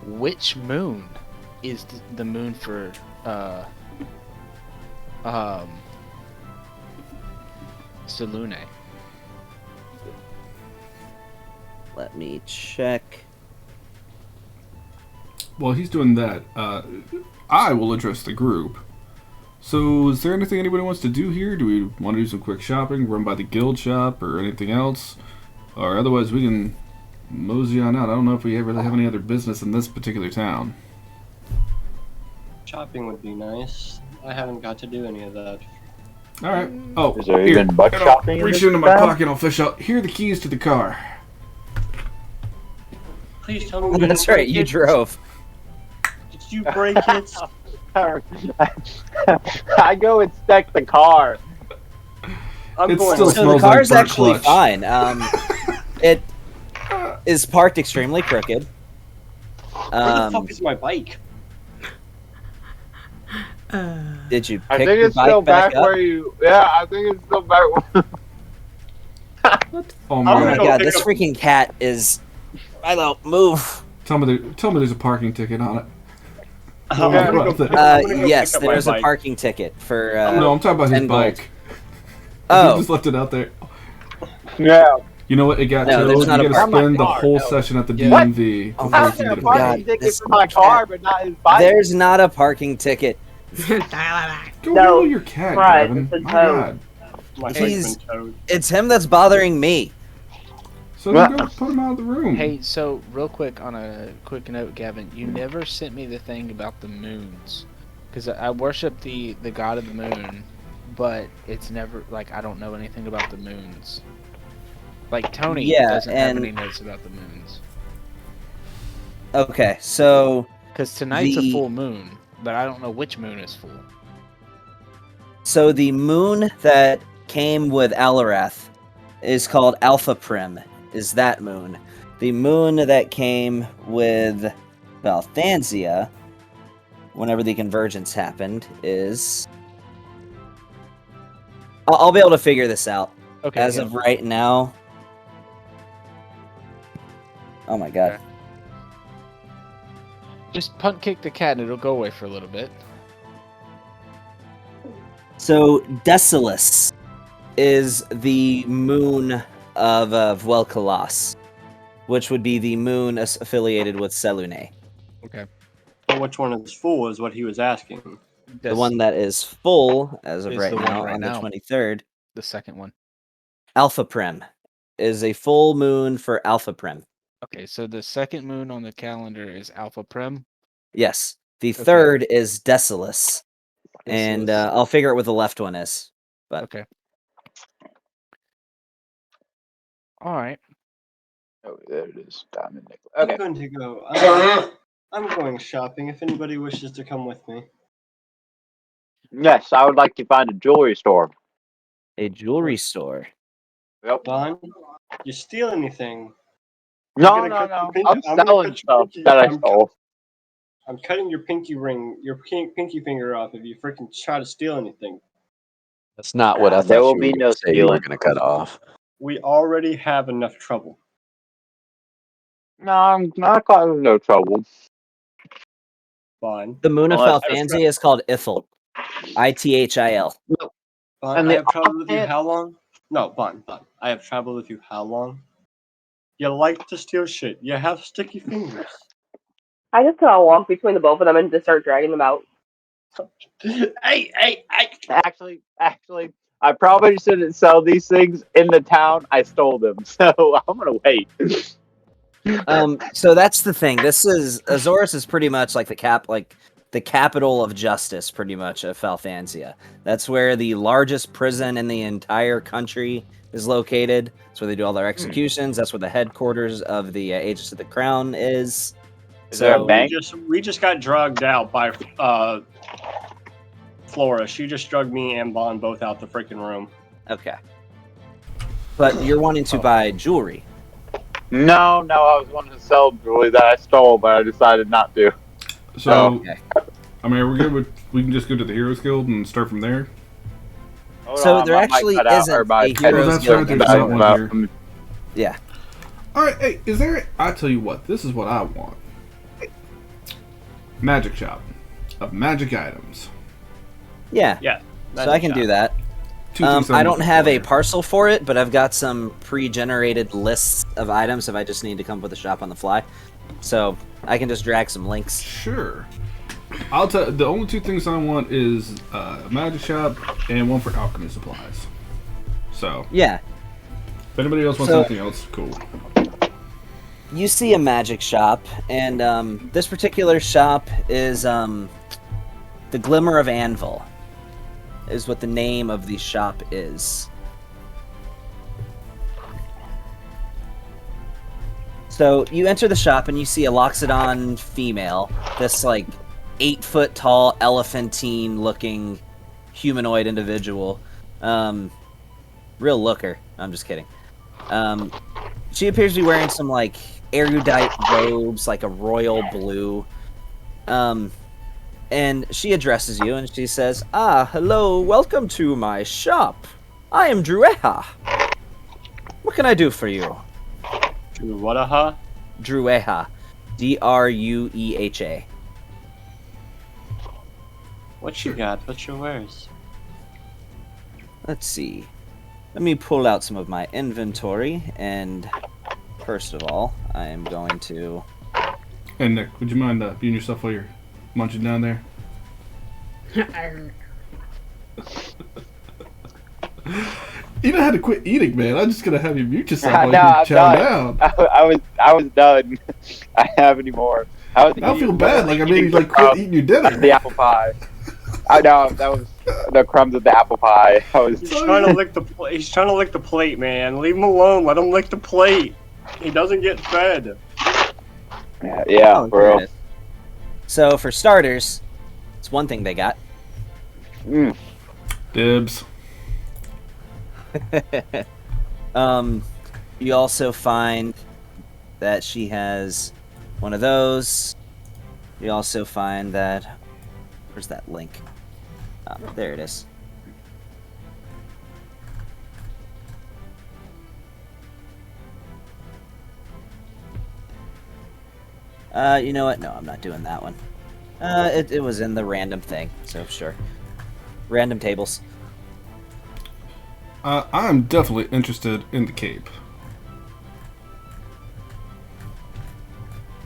Which moon is the moon for Selune? Let me check. While he's doing that, I will address the group. So, is there anything anybody wants to do here? Do we want to do some quick shopping, run by the guild shop, or anything else? Or otherwise, we can mosey on out. I don't know if we really have any other business in this particular town. Shopping would be nice. I haven't got to do any of that. All right. Oh, Is there here. even much And I'll shopping in reach this into my town? pocket and I'll fish out. Here are the keys to the car. Please tell me you That's didn't right, break you it. drove. Did you break it? I go inspect the car. I'm It going. still So the smells car is like burnt actually clutch. fine. It is parked extremely crooked. Where the fuck is my bike? Did you I pick think your it's still bike back back up? where you. Yeah, I think it's still back. Oh Oh my my gonna god. go god, pick this up- freaking cat is... I don't move. Tell me there's a parking ticket on it. I'm Yeah, gonna go I'm pick- gonna I'm gonna go Yes, pick up my there's a bike. parking ticket for... No, I'm talking about his 10 gold. bike. He Oh, just left it out there. Yeah. You know what? It got No, towed. there's You not a gotta parking- spend the Car, whole no. session at the Yeah. DMV Oh before my you can get it God. back. Parking ticket this for my car, but not his bike. there's not a parking ticket. Go No, handle your cat, right, Gavin. it's a My toad. god. My He's- bike's been towed. It's him that's bothering me. So then go put him out of the room. Hey, so real quick on a quick note, Gavin, you never sent me the thing about the moons, because I worship the god of the moon, but it's never like I don't know anything about the moons. Like Tony Yeah, doesn't have and- any notes about the moons, Okay, so... because tonight's a The- full moon, but I don't know which moon is full. So the moon that came with Alarath is called Alpha Prim, is that moon. The moon that came with Valthansia, whenever the convergence happened, is... I'll be able to figure this out. Okay. As yeah. of right now... Oh my god. Okay. Just punt kick the cat and it'll go away for a little bit. So Desolus is the moon of Vuelkalas, which would be the moon affiliated with Selune. Okay. But which one is full is what he was asking. The one that is full as of Is right the one now right on now. the 23rd. the second one. Alpha Prim is a full moon for Alpha Prim. Okay, so the second moon on the calendar is Alpha Prim. Yes. The third is Desolus. And Desolus. I'll figure out what the left one is. But Okay. All right. Oh, there it is. Diamond nickel. I'm Okay. going to go. I'm going shopping. If anybody wishes to come with me. Yes, I would like to find a jewelry store. a jewelry store. Yep. Don, you steal anything? No, gonna no, cut no. the pink- I'm I'm gonna selling cut stuff your that I pinky. stole. I'm cutting your pinky ring, your pinky finger off if you freaking try to steal anything. That's not what I thought There will you be were no going to say you were stealing. going to cut off. We already have enough trouble. No, I'm not causing no trouble. Fine. The moon of Unless- Falfansia is called Ithil. Ithil. Bon, And I the have traveled with you offhand- how long? No, Bon. I have traveled with you how long? You like to steal shit. You have sticky fingers. I just walk between the both of them and just start dragging them out. Hey! Actually, I probably shouldn't sell these things in the town. I stole them, so I'm gonna wait. So that's the thing. This is Azorus is pretty much like the capital of justice, pretty much, of Falthansia. That's where the largest prison in the entire country is located. That's where they do all their executions. That's where the headquarters of the Agents of the Crown is. Is there a bank? We just got drugged out by Flora. She just drugged me and Bond both out the freaking room. Okay. But you're wanting to buy jewelry. No, I was wanting to sell jewelry that I stole, but I decided not to. So, Okay. I mean, we're good with. We can just go to the Heroes Guild and start from there. So there actually isn't a Heroes that's Guild. right, there's not one here. Yeah. All right, hey, is there? I tell you what, this is what I want. Magic shop of magic items. Yeah. Yeah. So I can do that. Two things I I'm don't looking have for a here. parcel for it, but I've got some pre-generated lists of items if I just need to come up with a shop on the fly. So I can just drag some links. Sure. I'll tell. The only two things I want is a magic shop and one for alchemy supplies. So Yeah. if anybody else wants So- something else, cool. You see a magic shop, and this particular shop is the Glimmer of Anvil, is what the name of the shop is. So you enter the shop and you see a Loxodon female, this like 8-foot tall, elephantine looking humanoid individual. Real looker. I'm just kidding. She appears to be wearing some like erudite robes, like a royal blue. And she addresses you and she says, "Ah, hello, welcome to my shop. I am Drueha. What can I do for you?" What Drueha. Drueha. What you got? What's your wares? Let's see. Let me pull out some of my inventory, and first of all, I am going to... Hey Nick, would you mind being yourself while you're munching down there? You don't have to quit eating, man. I'm just gonna have you mute yourself while No, you I'm chow done. down. I was done. I don't have any more. I feel bad, like I made you like quit eating your dinner. The apple pie. I know that was the crumbs of the apple pie. He's trying to lick the plate. He's trying to lick the plate, man. Leave him alone. Let him lick the plate. He doesn't get fed. Yeah, Oh, for there real. it is. So, for starters, it's one thing they got. Dibs. You also find that she has one of those. You also find that... Where's that link? Oh, there it is. You know what? No, I'm not doing that one. It was in the random thing, so sure. Random tables. I'm definitely interested in the cape.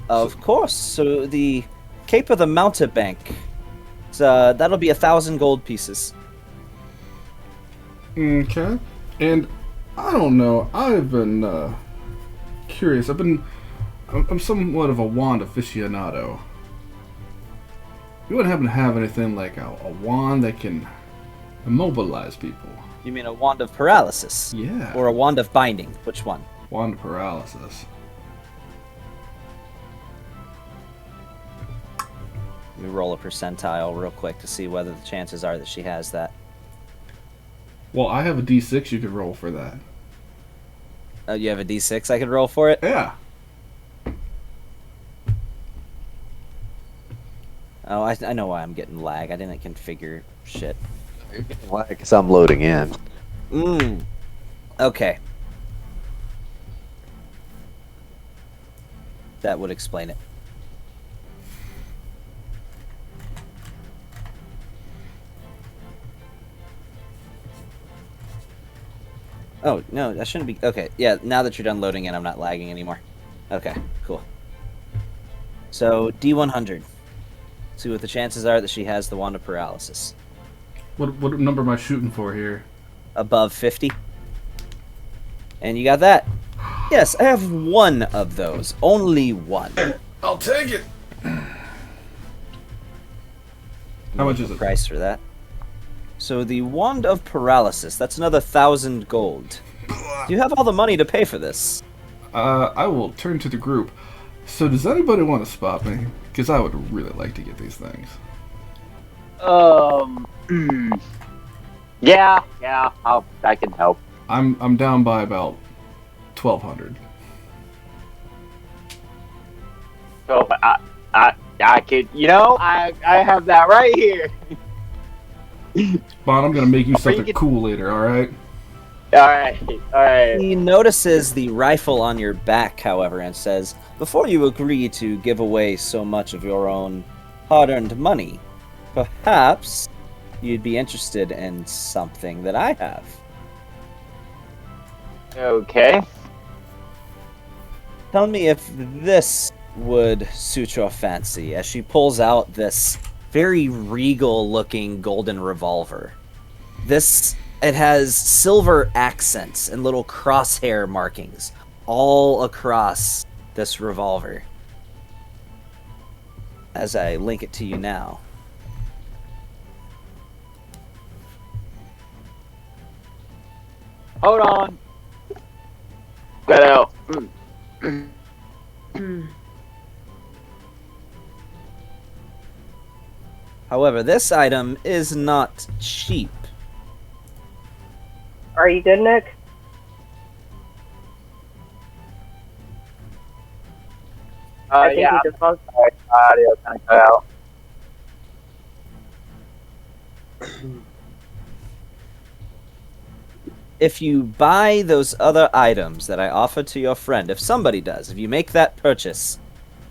Of course. So the Cape of the Mountebank. That'll be 1,000 gold pieces. Okay. And I don't know. I've been curious. I'm somewhat of a wand aficionado. You wouldn't happen to have anything like a wand that can immobilize people? You mean a wand of paralysis? Yeah. Or a wand of binding? Which one? Wand of paralysis. Let me roll a percentile real quick to see whether the chances are that she has that. Well, I have a D6 you could roll for that. You have a D6 I could roll for it? Yeah. Oh, I know why I'm getting lag. I didn't configure shit. Why? Because I'm loading in. Okay. That would explain it. Oh, no, that shouldn't be... Okay, yeah, now that you're done loading in, I'm not lagging anymore. Okay, cool. So, D100. See what the chances are that she has the Wand of Paralysis. What number am I shooting for here? Above 50. And you got that. Yes, I have one of those. Only one. I'll take it. How much is it? Price for that. So the Wand of Paralysis, that's another 1,000 gold. Do you have all the money to pay for this? I will turn to the group. So does anybody want to spot me? Because I would really like to get these things. Yeah, I can help. I'm down by about 1,200. So I could, I have that right here. Bon, I'm gonna make you something cool later. All right. All right. He notices the rifle on your back, however, and says, "Before you agree to give away so much of your own hard-earned money, perhaps you'd be interested in something that I have." Okay. Tell me if this would suit your fancy, as she pulls out this very regal-looking golden revolver. It has silver accents and little crosshair markings all across this revolver. As I link it to you now. Hold on. Got out. However, this item is not cheap. Are you good, Nick? I think Yeah. he just lost. Audio kind of cut out. If you buy those other items that I offered to your friend, if somebody does, if you make that purchase,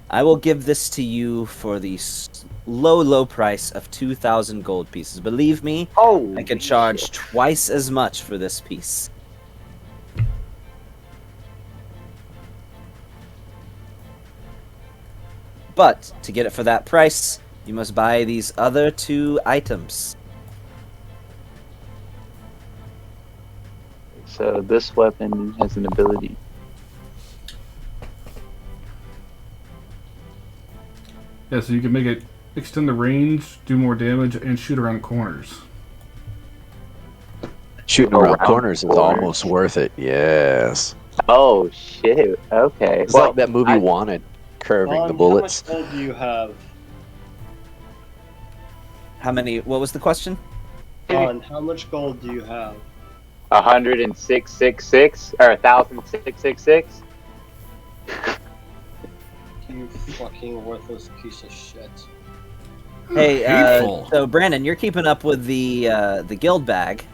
I will give this to you for the low price of 2,000 gold pieces. Believe me, I can charge twice as much for this piece. But to get it for that price, you must buy these other two items. So this weapon has an ability. Yeah, so you can make it extend the range, do more damage, and shoot around corners. Shooting around corners is almost worth it. Yes. Oh shit. Okay. It's like that movie Wanted, curving the bullets. How much gold do you have? How many? What was the question? How much gold do you have? 10666 or 1,666. You fucking worthless piece of shit. Hey, Hateful. so Brandon, you're keeping up with the guild bag.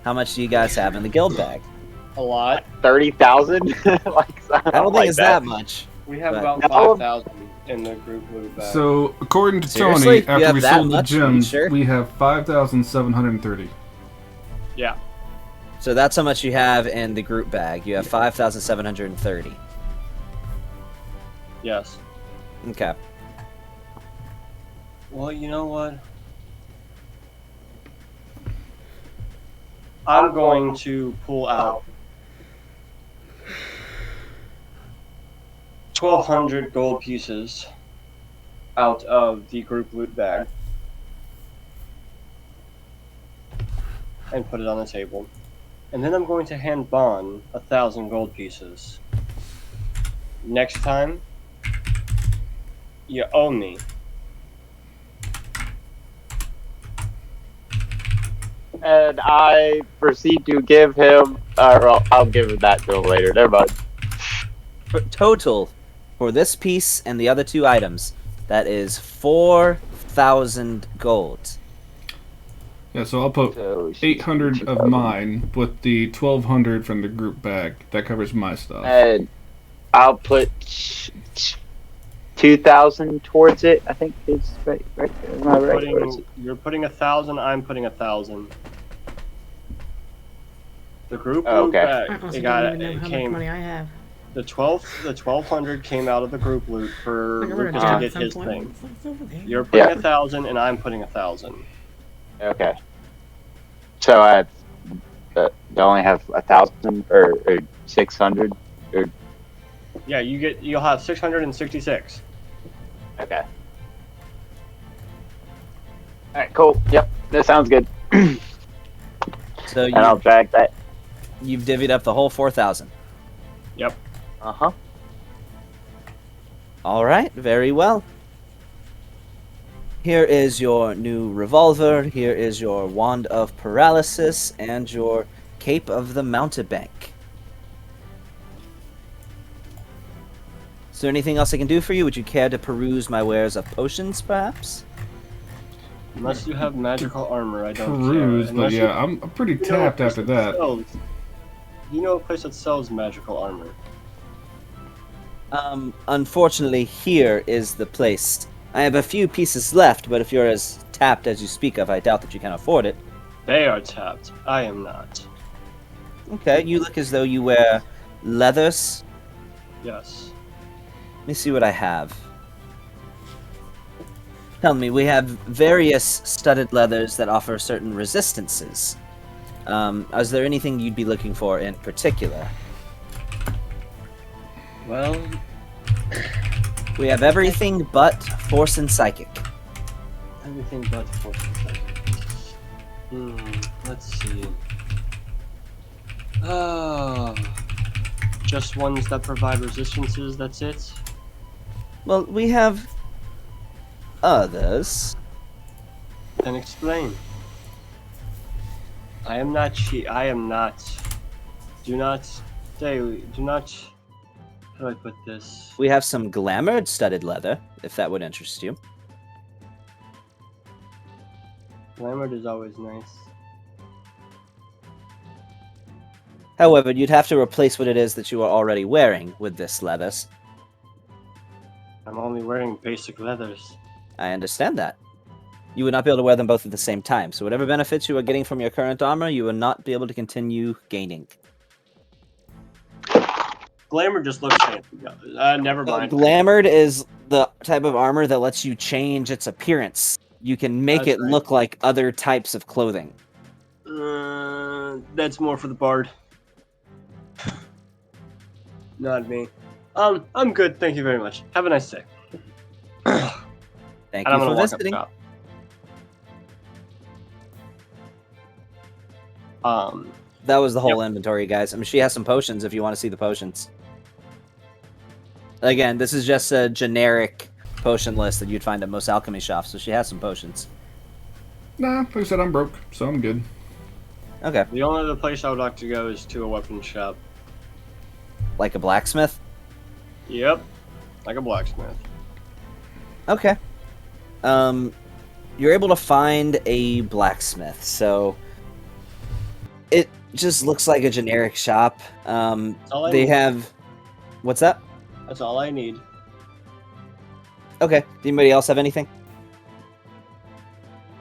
How much do you guys have in the guild bag? A lot. 30,000. Like, I don't think it's that much. We have But- about 5,000 in the group loot bag. So according to Seriously? Tony, You after have we that sold the much? Are you gems, sure? we have 5,730. Yeah. So that's how much you have in the group bag. You have 5,730. Yes. Okay. Well, you know what? I'm going to pull out 1,200 gold pieces out of the group loot bag and put it on the table. And then I'm going to hand Bon 1,000 gold pieces. Next time, you owe me. And I proceed to give him. I'll give him that to him later. Never mind. Total for this piece and the other two items, that is 4,000 gold. Yeah, so I'll put So 800 of mine with the 1,200 from the group bag. That covers my stuff. And I'll put 2,000 towards it. I think it's right. Am I right? Or is it- You're putting 1,000. I'm putting 1,000. The group Oh, loot okay. bag. I also It don't got even know it how much came. money I have. The 1200 came out of the group loot for Like, we're Lucas gonna to die get at his some point. thing. It's like, it's over there. You're putting Yeah. 1,000, and I'm putting 1,000. Okay. So I only have 1,000 or 600 or Yeah, you'll have 666. okay. All right, cool. Yep, that sounds good. So And I'll drag that. you've divvied up the whole 4,000. Yep. Uh-huh. All right, very well. Here is your new revolver, here is your wand of paralysis, and your cape of the mountebank. Is there anything else I can do for you? Would you care to peruse my wares of potions, perhaps? Unless you have magical armor, I don't Peruse, care. but Unless yeah, I'm pretty you know a tapped place after that. You know a place that sells magical armor. Unfortunately, here is the place. I have a few pieces left, but if you're as tapped as you speak of, I doubt that you can afford it. They are tapped. I am not. Okay, you look as though you wear leathers. Yes. Let me see what I have. Tell me, we have various studded leathers that offer certain resistances. Is there anything you'd be looking for in particular? Well, We have everything but force and psychic. everything but force and psychic. Let's see. Just ones that provide resistances, that's it? Well, we have others. Then explain. I am not I am not. Do not how do I put this? We have some glamored studded leather, if that would interest you. Glamored is always nice. However, you'd have to replace what it is that you are already wearing with this leathers. I'm only wearing basic leathers. I understand that. You would not be able to wear them both at the same time, so whatever benefits you are getting from your current armor, you will not be able to continue gaining. Glamour just looks fancy. Never mind. Glamored is the type of armor that lets you change its appearance. You can make That's it right. look like other types of clothing. That's more for the bard. Not me. I'm good. Thank you very much. Have a nice day. Thank And you I'm for gonna walk visiting. up shop. That was the whole inventory, guys. I mean, she has some potions if you want to see the potions. Again, this is just a generic potion list that you'd find at most alchemy shops, so she has some potions. Nah, like I said, I'm broke, so I'm good. Okay. The only other place I would like to go is to a weapon shop. Like a blacksmith? Yep, like a blacksmith. Okay. You're able to find a blacksmith, so it just looks like a generic shop. That's all I They need. have... What's that? That's all I need. Okay. Does anybody else have anything?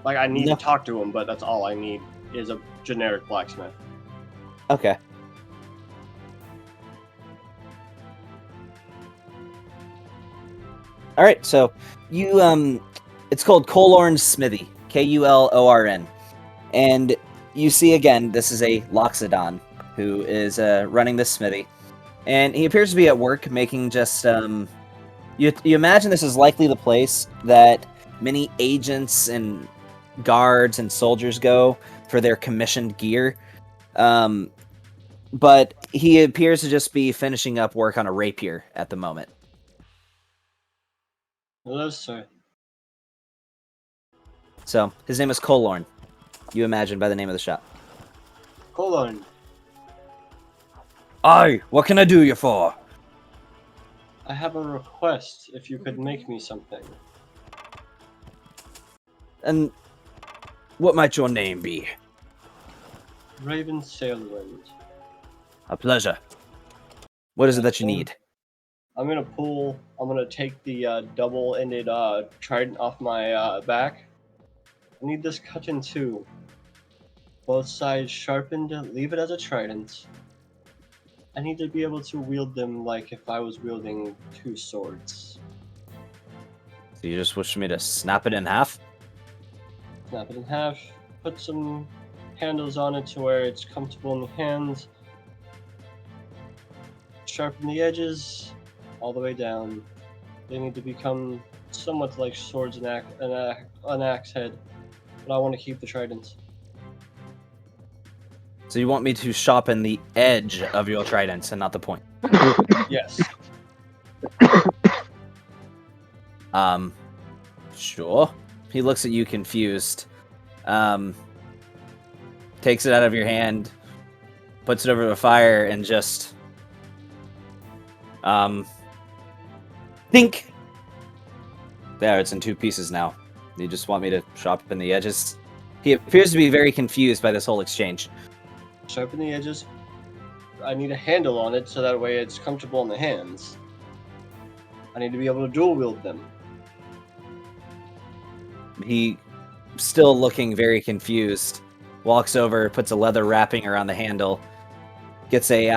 Like, I need No. to talk to him, but that's all I need is a generic blacksmith. Okay. All right, so you it's called Kulorn's Smithy, Kulorn, and you see again this is a Loxodon who is running this smithy, and he appears to be at work making just you imagine this is likely the place that many agents and guards and soldiers go for their commissioned gear. But he appears to just be finishing up work on a rapier at the moment. Hello, sir. So, his name is Kulorn. You imagine by the name of the shop. Hold on. Aye, what can I do you for? I have a request if you could make me something. And what might your name be? Raven Sailwind. A pleasure. What is it that you need? I'm gonna take the double-ended trident off my back. I need this cut in two. Both sides sharpened, leave it as a trident. I need to be able to wield them like if I was wielding 2 swords. So you just wish me to snap it in half? Snap it in half, put some handles on it to where it's comfortable in the hands, sharpen the edges all the way down. They need to become somewhat like swords and an axe head, but I want to keep the tridents. So you want me to sharpen the edge of your tridents and not the point? Yes. Sure. He looks at you confused. Takes it out of your hand, puts it over the fire, and just think. There, it's in 2 pieces now. You just want me to sharpen the edges? He appears to be very confused by this whole exchange. Sharpen the edges. I need a handle on it so that way it's comfortable in the hands. I need to be able to dual wield them. He, still looking very confused, walks over, puts a leather wrapping around the handle, gets a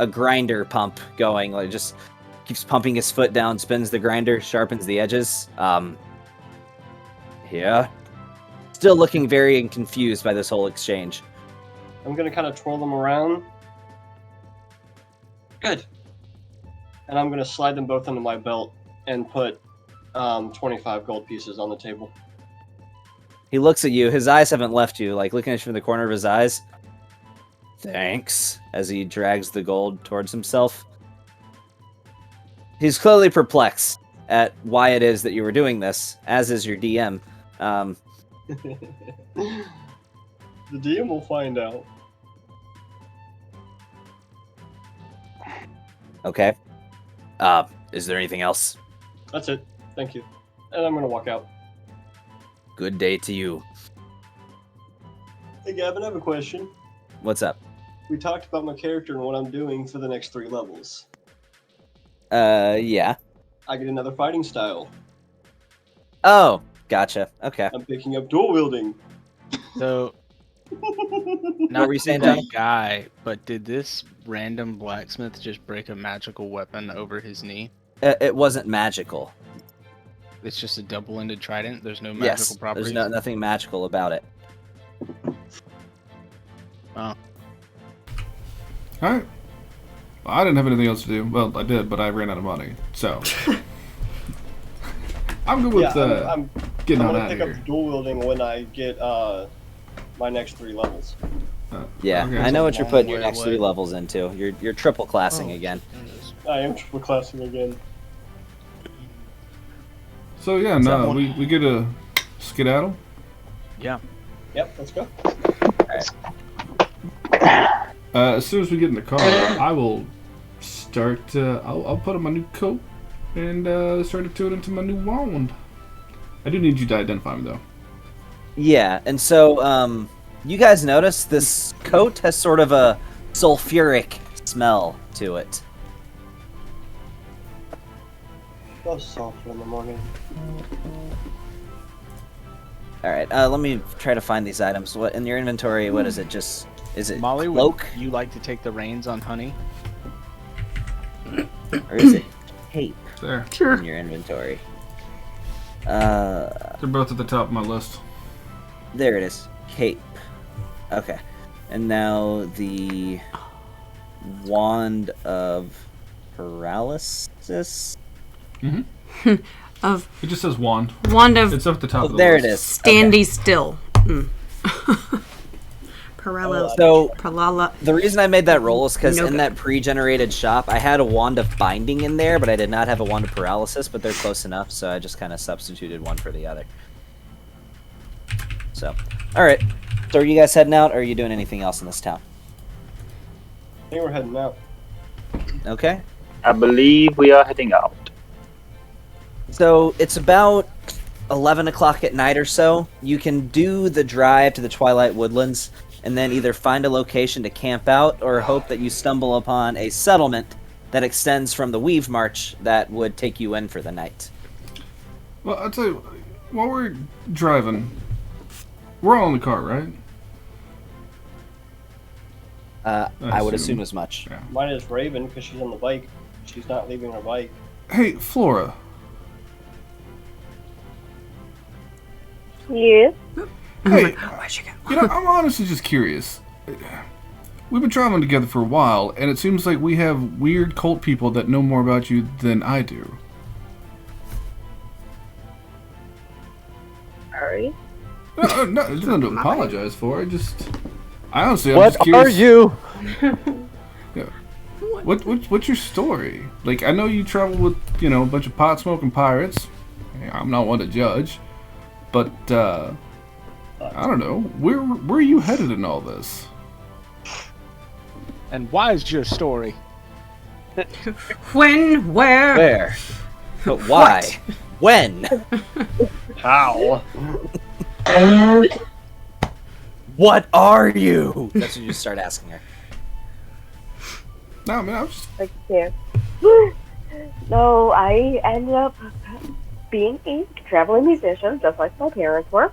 grinder pump going, like just keeps pumping his foot down, spins the grinder, sharpens the edges. Yeah. Still looking very confused by this whole exchange. I'm gonna kind of twirl them around. Good. And I'm gonna slide them both into my belt and put 25 gold pieces on the table. He looks at you. His eyes haven't left you, like looking at you from the corner of his eyes. Thanks, as he drags the gold towards himself. He's clearly perplexed at why it is that you were doing this, as is your DM. The DM will find out. Okay. Is there anything else? That's it. Thank you. And I'm gonna walk out. Good day to you. Hey Gavin, I have a question. What's up? We talked about my character and what I'm doing for the next 3 levels. Yeah. I get another fighting style. Oh, gotcha. Okay. I'm picking up dual wielding. So, What not were you saying, that Johnny? guy, but did this random blacksmith just break a magical weapon over his knee? It wasn't magical. It's just a double-ended trident. There's no magical Yes, properties. there's nothing magical about it. Oh, Alright. Well, I didn't have anything else to do. Well, I did, but I ran out of money. So. I'm good with I'm getting on gonna out of pick here. up dual wielding when I get my next 3 levels. Yeah, Okay. I know what you're Long putting your way next away. 3 levels into. You're triple classing Oh. again. there it is. I am triple classing again. So yeah, no, we get a skedaddle. Yeah. Yep, let's go. As soon as we get in the car, I will start. I'll put on my new coat and start to tune into my new wand. I do need you to identify me though. Yeah, and so you guys notice this coat has sort of a sulfuric smell to it. Go softer in the morning. All right, let me try to find these items. What in your inventory? What is it? Just is it Molly, cloak would you like to take the reins on Honey? or is it cape There, in your inventory? they're both at the top of my list. There it is, cape. Okay, and now the wand of paralysis. Of It just says wand. wand of It's up at the top Oh, of the there it list. is. standy still. Paralysis. So Palala. the reason I made that roll is because No in go. that pre-generated shop, I had a wand of binding in there, but I did not have a wand of paralysis. But they're close enough, so I just kind of substituted one for the other. So, all right. So, are you guys heading out, or are you doing anything else in this town? I think we're heading out. Okay. I believe we are heading out. So it's about 11 o'clock at night or so. You can do the drive to the Twilight Woodlands and then either find a location to camp out or hope that you stumble upon a settlement that extends from the Weave March that would take you in for the night. Well, I'll tell you, while we're driving, we're all in the car, right? I would assume as much. Yeah. Mine is Raven because she's on the bike. She's not leaving her bike. Hey, Flora. Yes. Hey, Where'd she go? you know, I'm honestly just curious. We've been traveling together for a while, and it seems like we have weird cult people that know more about you than I do. Sorry. No, it's nothing to apologize for. I'm honestly, I'm What just curious. are you? Yeah. What's your story? Like, I know you travel with, a bunch of pot smoking pirates. Yeah, I'm not one to judge, but I don't know. Where are you headed in all this? And why is your story? When? Where? Where? But why? When? How? What are you? That's when you start asking her. No, I mean, I'm just... I can't. No, I ended up being a traveling musician, just like my parents were.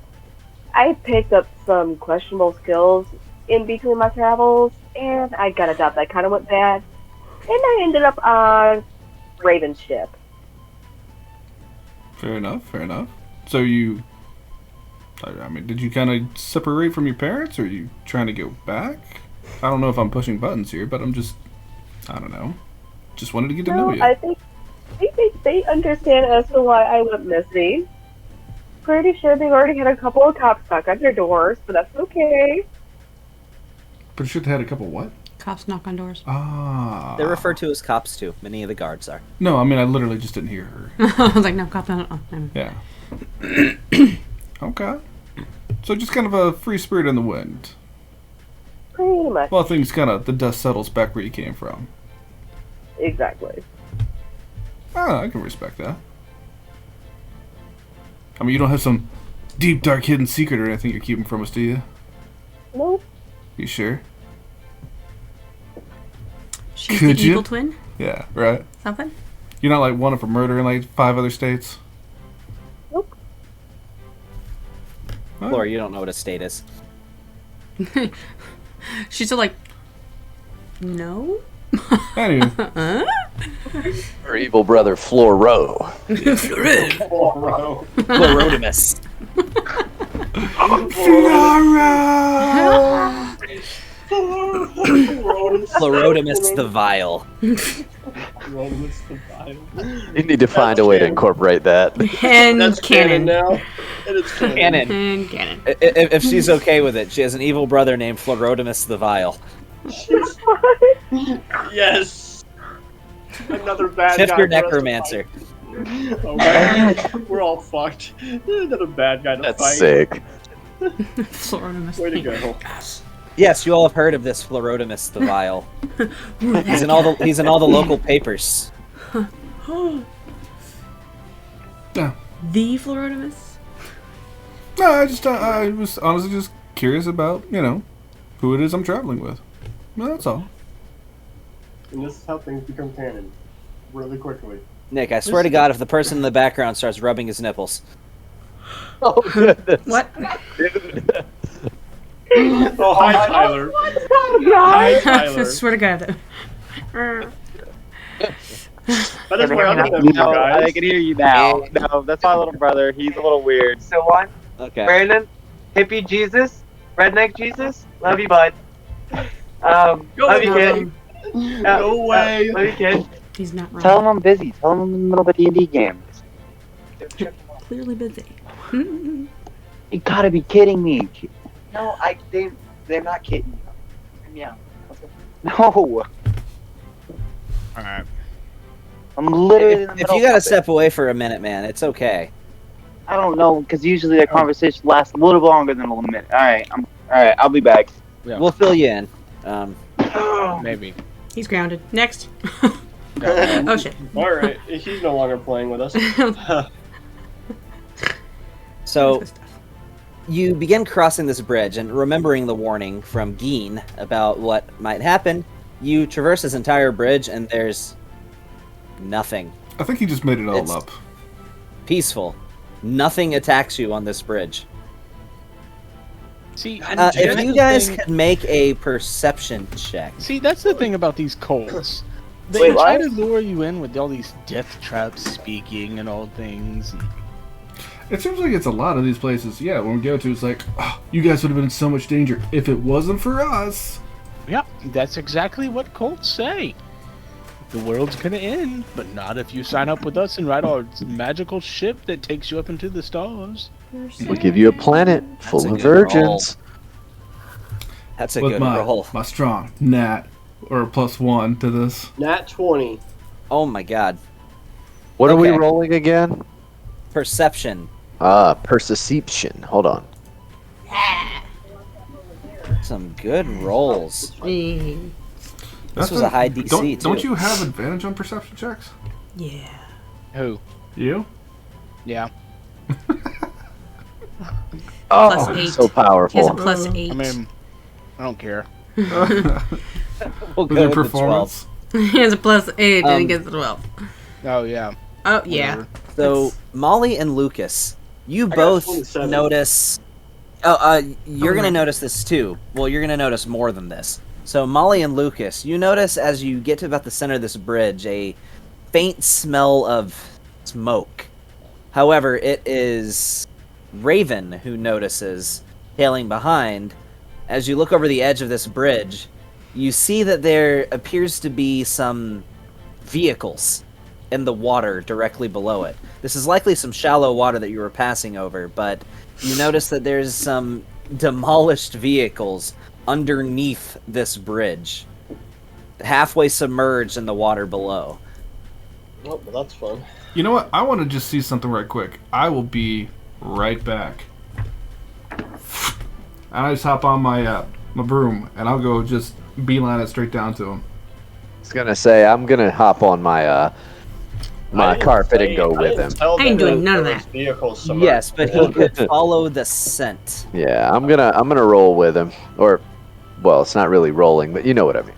I picked up some questionable skills in between my travels, and I got a job that kind of went bad. And I ended up on Raven's ship. Fair enough. So I mean, did you kind of separate from your parents, or are you trying to go back? I don't know if I'm pushing buttons here, but I don't know. Just wanted to get to know you. I think they understand as to why I went missing. Pretty sure they've already had a couple of cops knock on their doors, but that's okay. Pretty sure they had a couple what? Cops knock on doors. Ah. They're referred to as cops too. Many of the guards are. No, I mean, I literally just didn't hear her. I was like, no, cop. No. Yeah. Okay. So just kind of a free spirit in the wind. Pretty much. Well, the dust settles back where you came from. Exactly. Ah, I can respect that. I mean, you don't have some deep, dark, hidden secret or anything you're keeping from us, do you? Nope. You sure? She's Could the you? evil twin? Yeah, right. Something? You're not like wanted for murder in like 5 other states? Nope. Huh? Laura, you don't know what a state is. She's still like, no? Anyway. Her evil brother, Floro. Florotimus. Florotimus the Vile. You need to find a way to incorporate that. And That's canon. now. And it's canon. Canon. And canon. If she's okay with it, she has an evil brother named Florotimus the Vile. Yes. Another bad Shift guy. your for us to necromancer. fight. Okay. We're all fucked. Another bad guy to That's fight. sick. Floridimus. Way to go. Yes, you all have heard of this Florotimus the Vile. He's in all the local papers. Yeah. The Floridimus? No, I was honestly just curious about, who it is I'm traveling with. No, that's all. And this is how things become canon. Really quickly. Nick, I swear to God, if the person in the background starts rubbing his nipples. Oh, goodness. What? Oh, hi, Tyler. Guys. Hi, Tyler. I swear to God. That is my other No, nephew, guys. I can hear you now. No, that's my little brother. He's a little weird. So what? Okay. Brandon, hippie Jesus, redneck Jesus, love you, bud. Love you, kid. No way. Love you, kid. He's not wrong. Tell him I'm busy. Tell him I'm in the middle of a D&D game. Clearly busy. You gotta be kidding me. No, they're not kidding you. Yeah. No. Alright. I'm literally in the If middle you gotta of something. step away for a minute, man, it's okay. I don't know, because usually their conversation lasts a little longer than a minute. Alright, I'll be back. Yeah. We'll fill you in. Maybe. He's grounded. Next. Oh, shit. Alright, he's no longer playing with us. So, you begin crossing this bridge, and remembering the warning from Geen about what might happen, you traverse this entire bridge, and there's nothing. I think he just made it all It's- up. Peaceful. Nothing attacks you on this bridge. See, if you guys could make a perception check. See, that's the thing about these cults. They Wait, try what? to lure you in with all these death traps speaking and all things. It seems like it's a lot of these places. Yeah, when we go to, it's like, oh, you guys would have been in so much danger if it wasn't for us. Yeah, that's exactly what cults say. The world's gonna end, but not if you sign up with us and ride our magical ship that takes you up into the stars. We'll give you a planet full a of good virgins. That's a With good my, roll. my strong nat, or +1 to this. Nat 20. Oh my god. What are we Okay. rolling again? Perception. Perception. Hold on. Some good rolls. Mm, This was a high DC, Don't too. you have advantage on perception checks? yeah. Who? You? Yeah. Oh, Plus 8. so He has a powerful. +8. I mean, I don't care. We'll With go your with the performance? He has a +8 and he gets a 12. Oh yeah. Oh, yeah. Whatever. So, Molly and Lucas, you got both 27. notice... you're going to notice this, too. Well, you're going to notice more than this. So, Molly and Lucas, you notice as you get to about the center of this bridge, a faint smell of smoke. However, it is Raven who notices, tailing behind. As you look over the edge of this bridge, you see that there appears to be some vehicles in the water directly below it. This is likely some shallow water that you were passing over, but you notice that there's some demolished vehicles underneath this bridge, halfway submerged in the water below. Oh, well, that's fun. You know what? I want to just see something right quick. I will be right back. And I just hop on my my broom, and I'll go just beeline it straight down to him. I was gonna say I'm gonna hop on my my I didn't carpet and say- go I with didn't him. tell I ain't them doing none of there was that. Vehicles somewhere. Yes, but he could follow the scent. Yeah, I'm gonna roll with him. Or, well, it's not really rolling, but you know what I mean.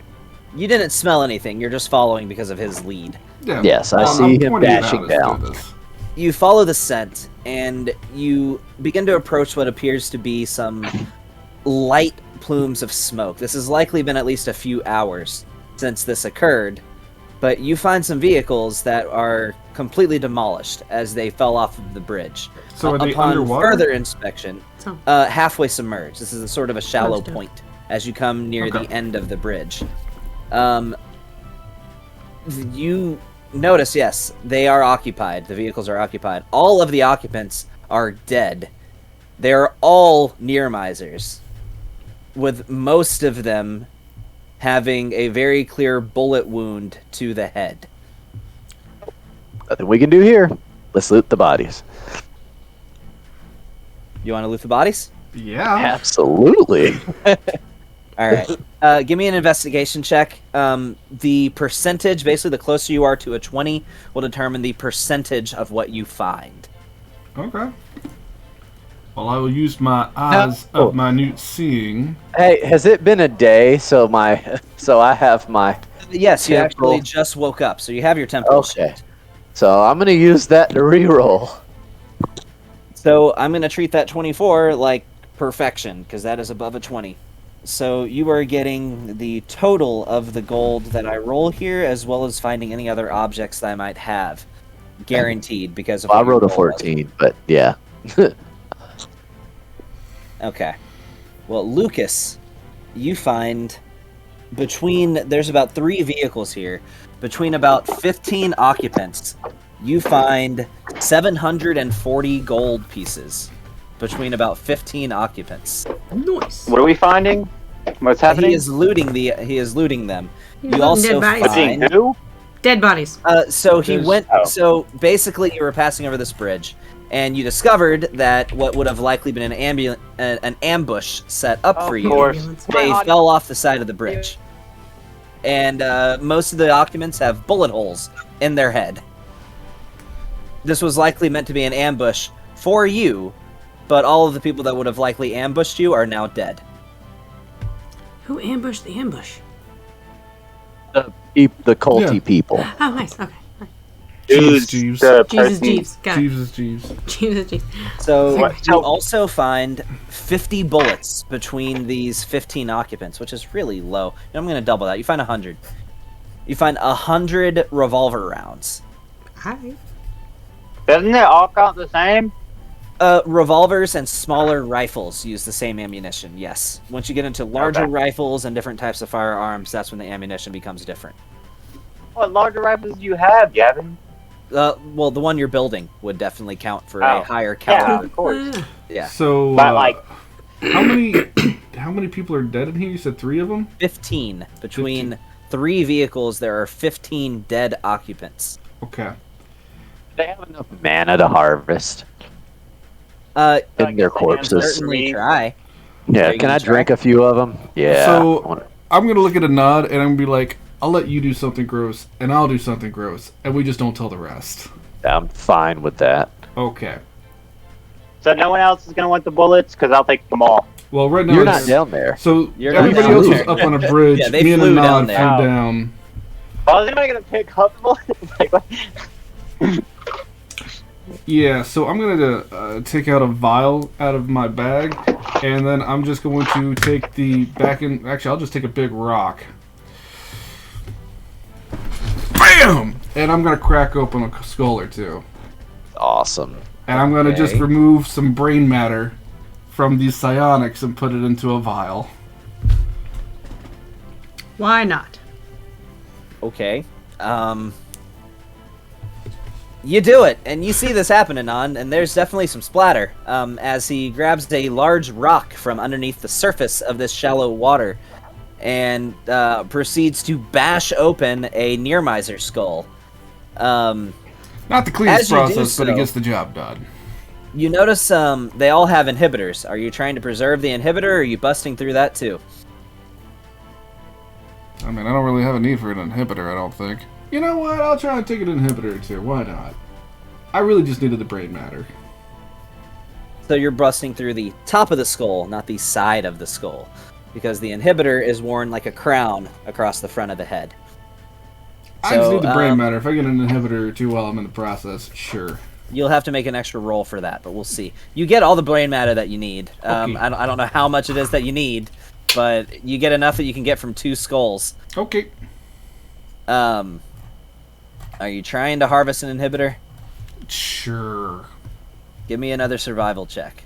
You didn't smell anything, you're just following because of his lead. Yeah. Yes, I I'm see him pointing it dashing out as to down. this. You follow the scent, and you begin to approach what appears to be some light plumes of smoke. This has likely been at least a few hours since this occurred, but you find some vehicles that are completely demolished as they fell off of the bridge. So are they Upon underwater? further inspection, So, halfway submerged. This is a sort of a shallow Understood. point as you come near Okay. the end of the bridge. You notice, yes, they are occupied. The vehicles are occupied. All of the occupants are dead. They're all near misers, with most of them having a very clear bullet wound to the head. Nothing we can do here. Let's loot the bodies. You want to loot the bodies? Yeah. Absolutely. All right. Give me an investigation check. The percentage, basically, the closer you are to a 20, will determine the percentage of what you find. Okay. Well, I will use my eyes of minute seeing. Hey, has it been a day? So I have my. Yes, you Temporal. actually just woke up, so you have your temporal Okay. shift. So I'm gonna use that to re-roll. So I'm going to treat that 24 like perfection, because that is above a 20. So you are getting the total of the gold that I roll here, as well as finding any other objects that I might have. Guaranteed, because of Well, I what your rolled a roll was. 14, but yeah. Okay. Well, Lucas, you find there's about 3 vehicles here. Between about 15 occupants, you find 740 gold pieces. Between about 15 occupants. nice. What are we finding? What's happening? He is looting them. He's You looting also dead bodies. What's seeing find who? Dead bodies. so he There's- went oh. so basically you were passing over this bridge and you discovered that what would have likely been an ambush set up for Of you. course. Ambulance. They fell off the side of the bridge. And most of the occupants have bullet holes in their head. This was likely meant to be an ambush for you, but all of the people that would have likely ambushed you are now dead. Who ambushed the ambush? The culty Yeah. people. Oh, nice. Okay. Jeeves, Jeeves. the Jeeves is person. Jeeves. Got it. Jeeves is Jeeves. Jeeves is Jeeves. So What? you also find 50 bullets between these 15 occupants, which is really low. I'm going to double that. You find 100. You find 100 revolver rounds. Alright. Doesn't it all count the same? Revolvers and smaller rifles use the same ammunition, yes. Once you get into larger Okay. rifles and different types of firearms, that's when the ammunition becomes different. What larger rifles do you have, Gavin? Well, the one you're building would definitely count for Oh. a higher Yeah, caliber. of course. Yeah. So, But, like- how many people are dead in here? You said 3 of them? 15. Between 3 vehicles, there are 15 dead occupants. Okay. They have enough. Mana to harvest in their corpses. Certainly try. Yeah, you can gonna I drink a few of them? Yeah. So- I'm gonna look at a nod and I'm gonna be like, I'll let you do something gross and I'll do something gross and we just don't tell the rest. I'm fine with that. Okay. So no one else is gonna want the bullets because I'll take them all. Well, right now You're it's- not down there. So You're not everybody down else was there. up on a bridge. Yeah, they Me and a flew nod down flew there. down. Oh, is anybody gonna pick up the bullets? Like, what? Yeah, so I'm gonna take out a vial out of my bag, and then I'm just going to take the back in. Actually, I'll just take a big rock. Bam! And I'm gonna crack open a skull or two, Awesome. and I'm gonna just Okay. remove some brain matter from these psionics and put it into a vial. Why not? Okay. You do it, and you see this happening and there's definitely some splatter as he grabs a large rock from underneath the surface of this shallow water and proceeds to bash open a near miser skull. Not the cleanest As you do process, but it so- gets the job done. You notice they all have inhibitors. Are you trying to preserve the inhibitor, or are you busting through that too? I mean, I don't really have a need for an inhibitor, I don't think. You know what? I'll try and take an inhibitor or two. Why not? I really just needed the brain matter. So you're busting through the top of the skull, not the side of the skull, because the inhibitor is worn like a crown across the front of the head. I just So, need the brain matter. If I get an inhibitor or two while I'm in the process, sure. You'll have to make an extra roll for that, but we'll see. You get all the brain matter that you need. Okay. I don't know how much it is that you need, but you get enough that you can get from 2 skulls. Okay. Are you trying to harvest an inhibitor? Sure. Give me another survival check.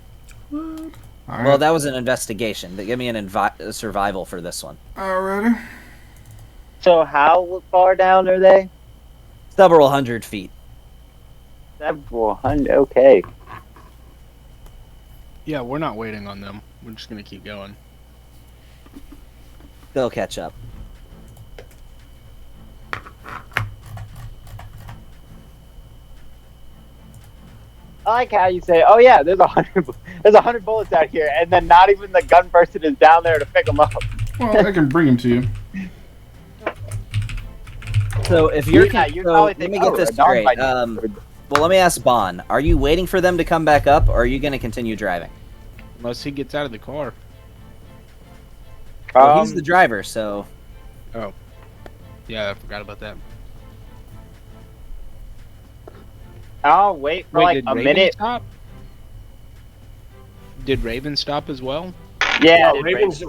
Alright. Well, that was an investigation. Give me a survival for this one. Alrighty. So how far down are they? Several hundred feet. Several hundred. Okay. Yeah, we're not waiting on them. We're just gonna keep going. They'll catch up. I like how you say, "Oh yeah, there's 100 bullets out here," and then not even the gun person is down there to pick them up. Well, I can bring him to you. So if you're, Yeah, you're so probably let me thinking, get "Oh, this a dog straight. might-" Well, let me ask Bon. Are you waiting for them to come back up, or are you going to continue driving? Unless he gets out of the car. Well, he's the driver, so Yeah, I forgot about that. I'll wait for like did a Raven minute. stop? Did Raven stop as well? Yeah, No, Raven's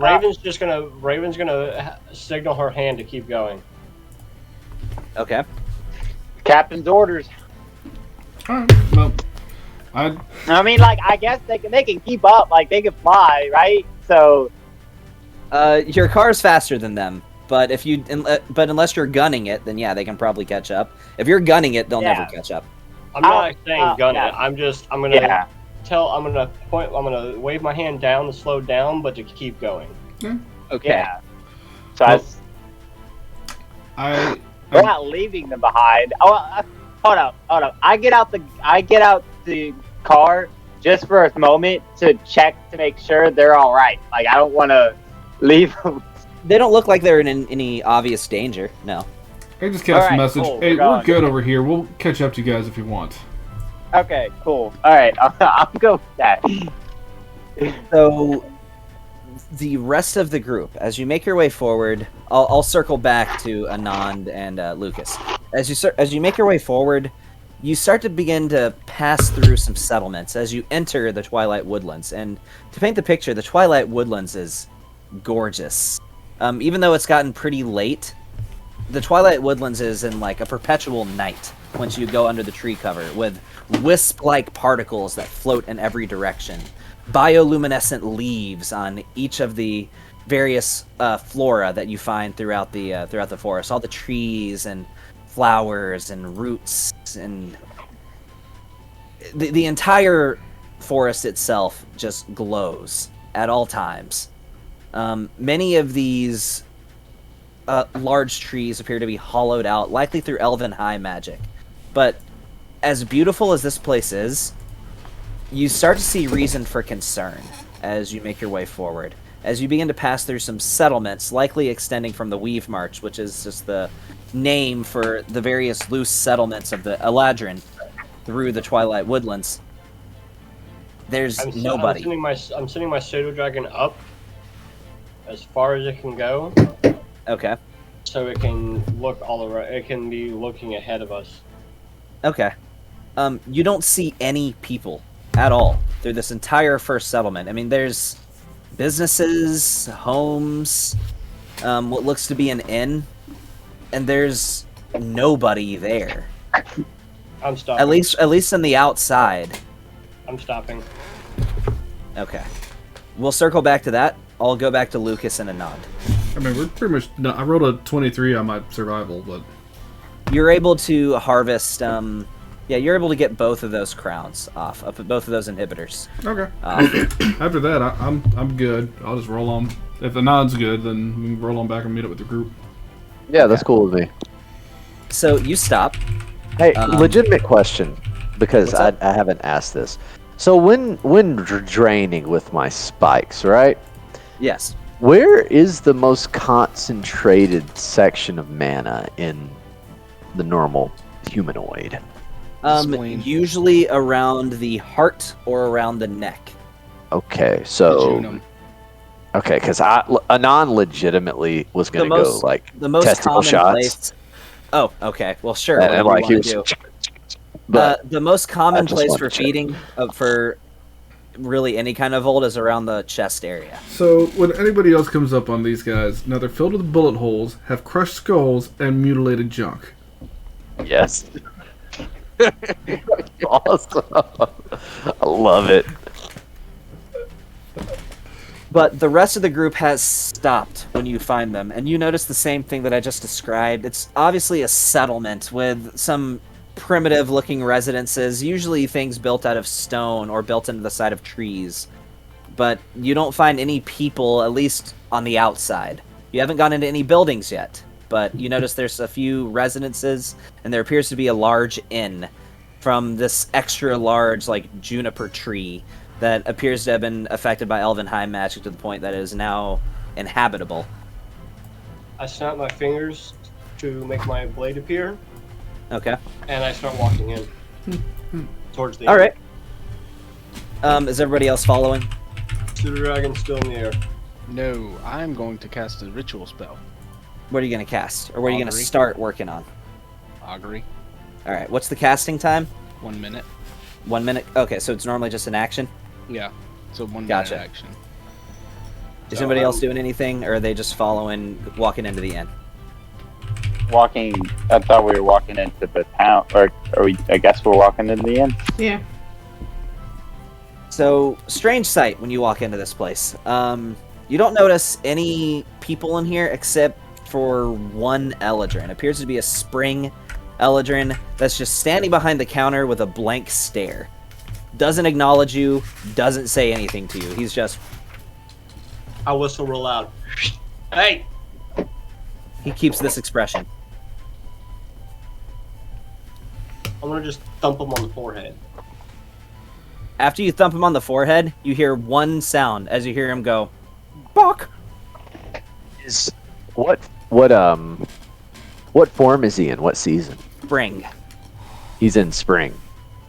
gonna signal her hand to keep going. okay. Captain's orders. Alright. Well, I mean, like, I guess they can keep up, like they can fly, right? So Your car's faster than them, but but unless you're gunning it, then yeah, they can probably catch up. If you're gunning it, they'll never catch up. I'm not saying gun yeah. it. I'm gonna I'm gonna wave my hand down to slow down, but to keep going. Okay. yeah. So I we're not leaving them behind. Oh, hold up. I get out the car just for a moment to check to make sure they're all right. Like I don't want to leave them. They don't look like they're in any obvious danger. No. I just cast a Alright, message. cool, Hey, we're we're going. good over here. We'll catch up to you guys if you want. Okay, cool. All right, I'll go with that. So the rest of the group, as you make your way forward, I'll circle back to Anand and Lucas. As you make your way forward, you start to begin to pass through some settlements as you enter the Twilight Woodlands. And to paint the picture, the Twilight Woodlands is gorgeous. Even though it's gotten pretty late, the Twilight Woodlands is in like a perpetual night once you go under the tree cover, with wisp-like particles that float in every direction, bioluminescent leaves on each of the various flora that you find throughout the forest, all the trees and flowers and roots, and the entire forest itself just glows at all times. Many of these large trees appear to be hollowed out, likely through elven high magic. But as beautiful as this place is, you start to see reason for concern as you make your way forward. As you begin to pass through some settlements, likely extending from the Weave March, which is just the name for the various loose settlements of the Eladrin through the Twilight Woodlands. There's nobody. I'm sending my pseudo dragon up as far as it can go. Okay. So it can look all around. It can be looking ahead of us. Okay. You don't see any people at all through this entire first settlement. I mean, there's businesses, homes, what looks to be an inn, and there's nobody there. I'm stopping. At least on the outside. I'm stopping. Okay. We'll circle back to that. I'll go back to Lucas and Anand. I mean, we're pretty much. No, I rolled a 23 on my survival, but You're able to harvest. You're able to get both of those crowns off of both of those inhibitors. okay. Off. After that, I'm good. I'll just roll on. If the nod's good, then we can roll on back and meet up with the group. Yeah, that's cool with me. So you stop. Hey, legitimate question, because What's I up? haven't asked this. So when draining with my spikes, right? Yes. Where is the most concentrated section of mana in the normal humanoid? Spleen. Usually around the heart or around the neck. Okay, so Jejunum. okay, because Anon legitimately was gonna go like the most testicle common shots, place. Oh, okay. Well, sure. and whatever like you he wanna was. do. But The most common I just place wanted for to check. feeding for really any kind of volt is around the chest area. So when anybody else comes up on these guys, now they're filled with bullet holes, have crushed skulls, and mutilated junk. yes, awesome. I love it. But the rest of the group has stopped when you find them, and you notice the same thing that I just described. It's obviously a settlement with some primitive-looking residences, usually things built out of stone or built into the side of trees. But you don't find any people, at least on the outside. You haven't gone into any buildings yet, but you notice there's a few residences, and there appears to be a large inn from this extra large, like, juniper tree that appears to have been affected by elven high magic to the point that it is now inhabitable. I snap my fingers to make my blade appear, Okay. and I start walking in towards the. All right. Is everybody else following? Pseudo dragon still in the air. No, I'm going to cast a ritual spell. What are you going to cast? Or what are you going to Augury. start working on? Augury. All right. What's the casting time? 1 minute. 1 minute? Okay, so it's normally just an action? Yeah. So 1 Gotcha. minute action. Is So, anybody else doing anything, or are they just following, walking into the inn? Walking. I thought we were walking into the town, or I guess we're walking into the inn. Yeah. So, strange sight when you walk into this place. You don't notice any people in here except for one Eladrin. Appears to be a spring Eladrin that's just standing behind the counter with a blank stare. Doesn't acknowledge you, doesn't say anything to you. He's just... I whistle real loud. Hey! He keeps this expression. I'm gonna just thump him on the forehead. After you thump him on the forehead, you hear one sound as you hear him go, "Bok!" Is what form is he in? What season? Spring. He's in spring.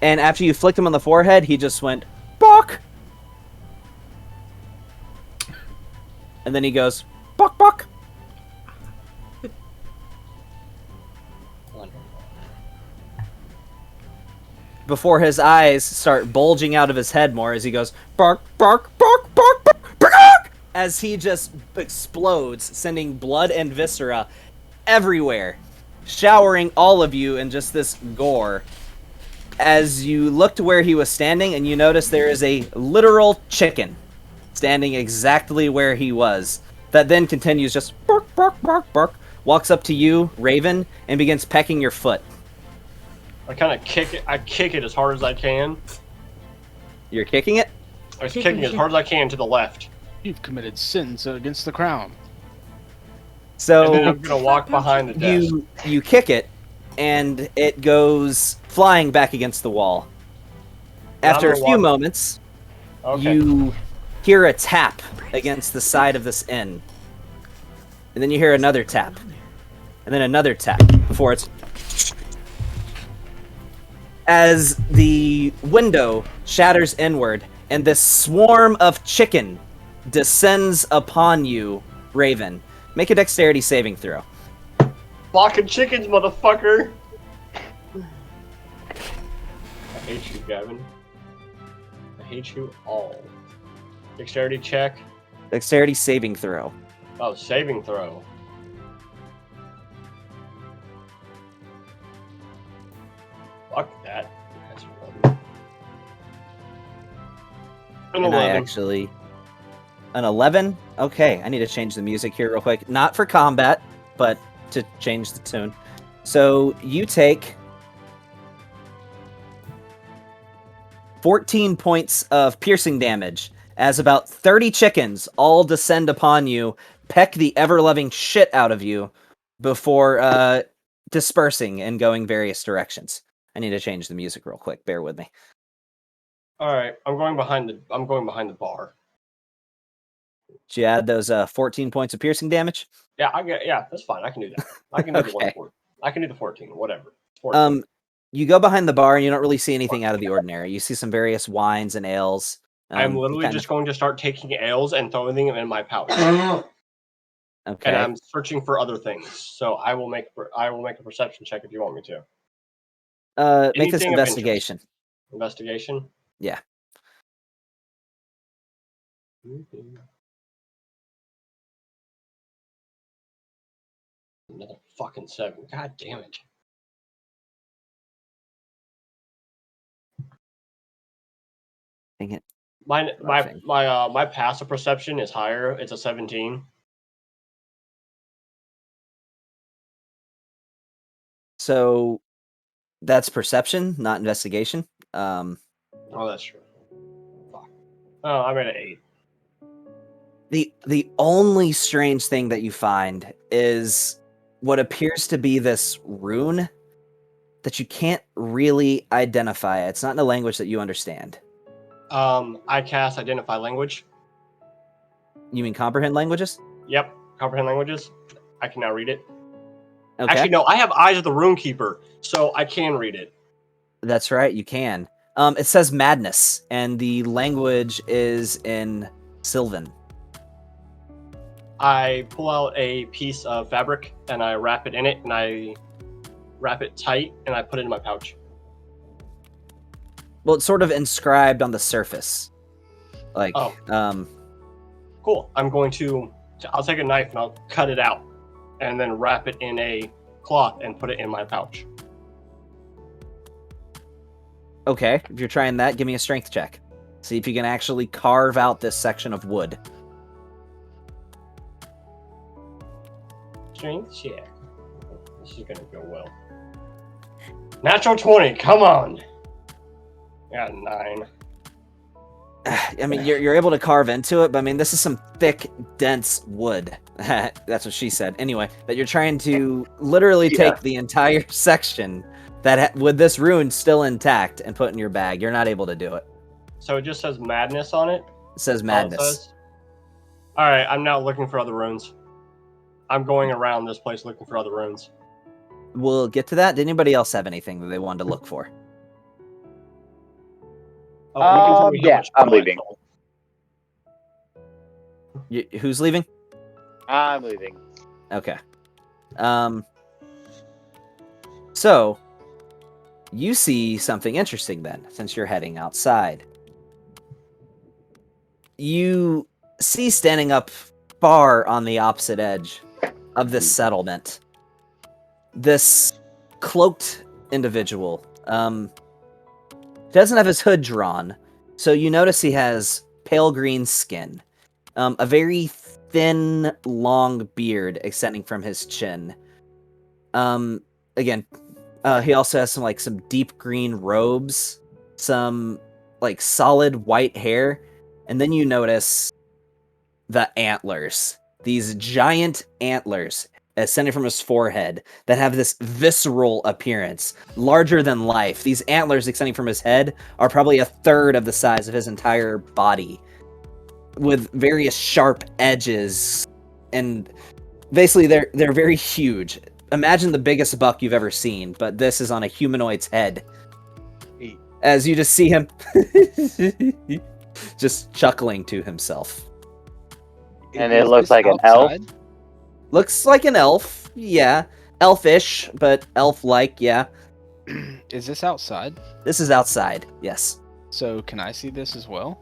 And after you flicked him on the forehead, he just went, "Bok!" And then he goes, "Bok, bok!" before his eyes start bulging out of his head more as he goes bark, bark, bark, bark, bark, bark, as he just explodes, sending blood and viscera everywhere, showering all of you in just this gore. As you look to where he was standing, and you notice there is a literal chicken standing exactly where he was, that then continues just bark, bark, bark, bark, walks up to you, Raven, and begins pecking your foot. I kind of kick it. I kick it as hard as I can. You're kicking it? I was kicking as hard as I can to the left. You've committed sins against the crown. So And then I'm gonna walk behind the desk. you kick it, and it goes flying back against the wall. After a few moments, you hear a tap against the side of this inn. And then you hear another tap. And then another tap before it's... As the window shatters inward, and this swarm of chicken descends upon you, Raven. Make a dexterity saving throw. Flocking chickens, motherfucker! I hate you, Gavin. I hate you all. Dexterity check. Dexterity saving throw. Oh, saving throw. Fuck that. That's 11. An And I 11. actually... An 11? Okay, I need to change the music here real quick. Not for combat, but to change the tune. So you take 14 points of piercing damage as about 30 chickens all descend upon you, peck the ever-loving shit out of you before dispersing and going various directions. I need to change the music real quick. Bear with me. All right, I'm going behind the bar. Did you add those 14 points of piercing damage? Yeah, that's fine. I can do that. I can do the Okay. 1 I can do the 14, whatever. 14. You go behind the bar and you don't really see anything out of the ordinary. You see some various wines and ales. I'm you literally kind just of- going to start taking ales and throwing them in my pouch. Okay. And I'm searching for other things. So I will make a perception check if you want me to. Make this anything of investigation. Investigation? Yeah. Another fucking 7. God damn it. Dang it. My passive perception is higher. It's a 17. So that's perception, not investigation. Oh, that's true. Fuck. Oh, I'm at an 8. The only strange thing that you find is what appears to be this rune that you can't really identify. It's not in a language that you understand. I cast Identify Language. You mean comprehend languages? Yep, Comprehend Languages. I can now read it. Okay. Actually, no, I have Eyes of the Runekeeper, so I can read it. That's right, you can. It says madness, and the language is in Sylvan. I pull out a piece of fabric, and I wrap it in it, and I wrap it tight, and I put it in my pouch. Well, it's sort of inscribed on the surface. Like, Cool. I'll take a knife, and I'll cut it out, and then wrap it in a cloth, and put it in my pouch. Okay, if you're trying that, give me a strength check. See if you can actually carve out this section of wood. Strength check. This is gonna go well. Natural 20, come on! Got 9. I mean, you're able to carve into it, but I mean, this is some thick, dense wood. That's what she said. Anyway, that you're trying to literally take the entire section that with this rune still intact and put in your bag. You're not able to do it. So it just says madness on it? It says madness. Alright, I'm now looking for other runes. I'm going around this place looking for other runes. We'll get to that. Did anybody else have anything that they wanted to look for? Oh, you can tell me how Yeah, much I'm gold I leaving. stole. Who's leaving? I'm leaving. Okay. So you see something interesting then, since you're heading outside. You see standing up far on the opposite edge of this settlement, this cloaked individual. Doesn't have his hood drawn, so you notice he has pale green skin, a very thin, long beard extending from his chin. Again, he also has some deep green robes, some like solid white hair, and then you notice the antlers. These giant antlers ascending from his forehead that have this visceral appearance, larger than life. These antlers extending from his head are probably a third of the size of his entire body, with various sharp edges, and basically they're very huge. Imagine the biggest buck you've ever seen, but this is on a humanoid's head. As you just see him just chuckling to himself. And it looks like an elf. Looks like an elf, yeah. Elfish, but elf-like, yeah. Is this outside? This is outside, yes. So can I see this as well?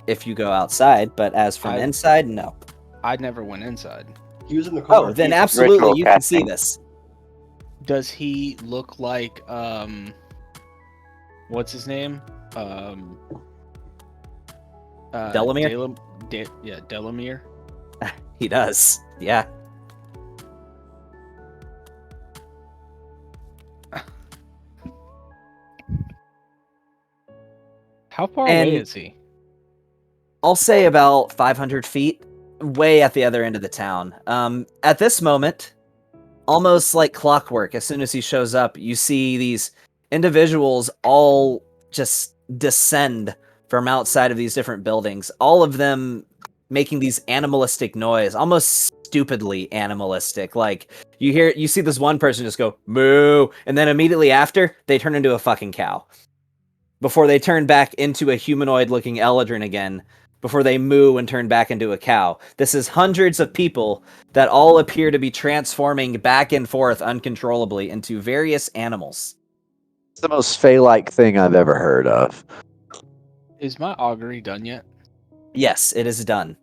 If you go outside, but as from inside, no. I never went inside. He was in the corner. Oh, then absolutely you can see this. Does he look like what's his name? Delamere? Delamere. He does, yeah. How far away is he? I'll say about 500 feet, way at the other end of the town. At this moment, almost like clockwork, as soon as he shows up, you see these individuals all just descend from outside of these different buildings, all of them making these animalistic noise, almost stupidly animalistic. Like, you see this one person just go, moo, and then immediately after, they turn into a fucking cow. Before they turn back into a humanoid-looking Eladrin again, before they moo and turn back into a cow. This is hundreds of people that all appear to be transforming back and forth uncontrollably into various animals. It's the most Fey-like thing I've ever heard of. Is my augury done yet? Yes, it is done.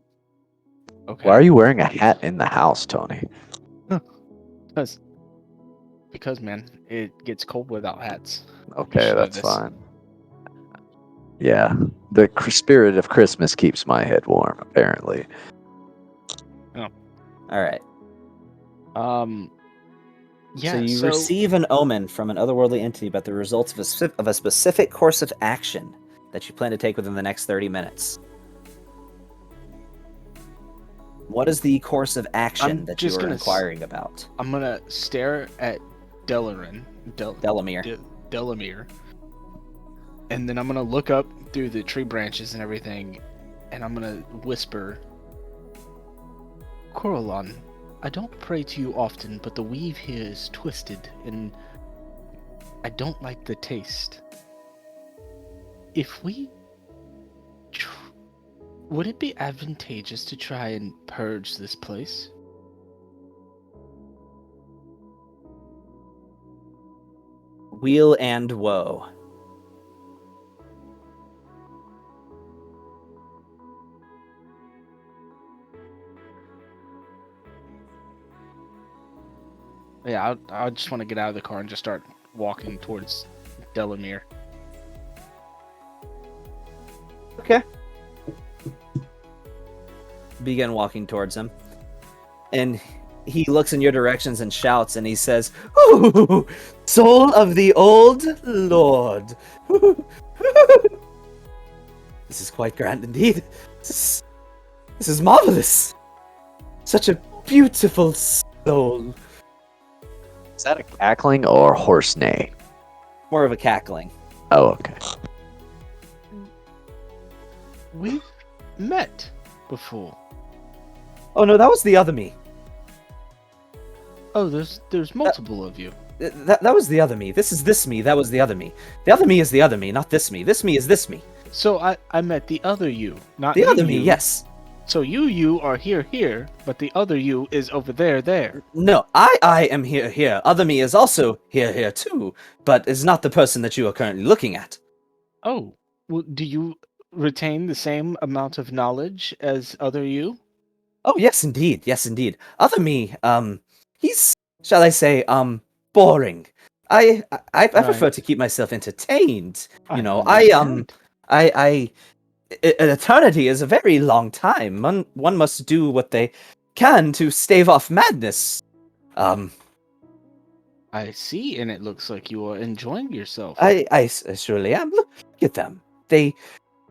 Okay. Why are you wearing a hat in the house, Tony? Because, man, it gets cold without hats. Okay, that's fine. Yeah, the spirit of Christmas keeps my head warm, apparently. Oh. All right. Yeah, so you receive an omen from an otherworldly entity about the results of a specific course of action that you plan to take within the next 30 minutes. What is the course of action that you are inquiring about? I'm gonna stare at Delamere. And then I'm gonna look up through the tree branches and everything, and I'm gonna whisper, Coralon, I don't pray to you often, but the weave here is twisted, and I don't like the taste. If we... would it be advantageous to try and purge this place? Weal and woe. Yeah, I just want to get out of the car and just start walking towards Delamere. Okay. Begin walking towards him. And he looks in your directions and shouts, and he says, "Ooh, soul of the old lord. This is quite grand indeed. This is marvelous. Such a beautiful soul." Is that a cackling or horse neigh? More of a cackling. Oh, okay. We've met before. Oh no, that was the other me. Oh, there's multiple of you. That was the other me. This is this me. That was the other me. The other me is the other me, not this me. This me is this me. So I met the other you, not the other you. me. Yes. So you are here, but the other you is over there. No, I am here. Other me is also here too, but is not the person that you are currently looking at. Oh, well, do you retain the same amount of knowledge as other you? Oh, yes, indeed. Other me, he's, shall I say, boring. I prefer to keep myself entertained. You know, understand. an eternity is a very long time. One must do what they can to stave off madness. I see, and it looks like you are enjoying yourself. I surely am. Look at them.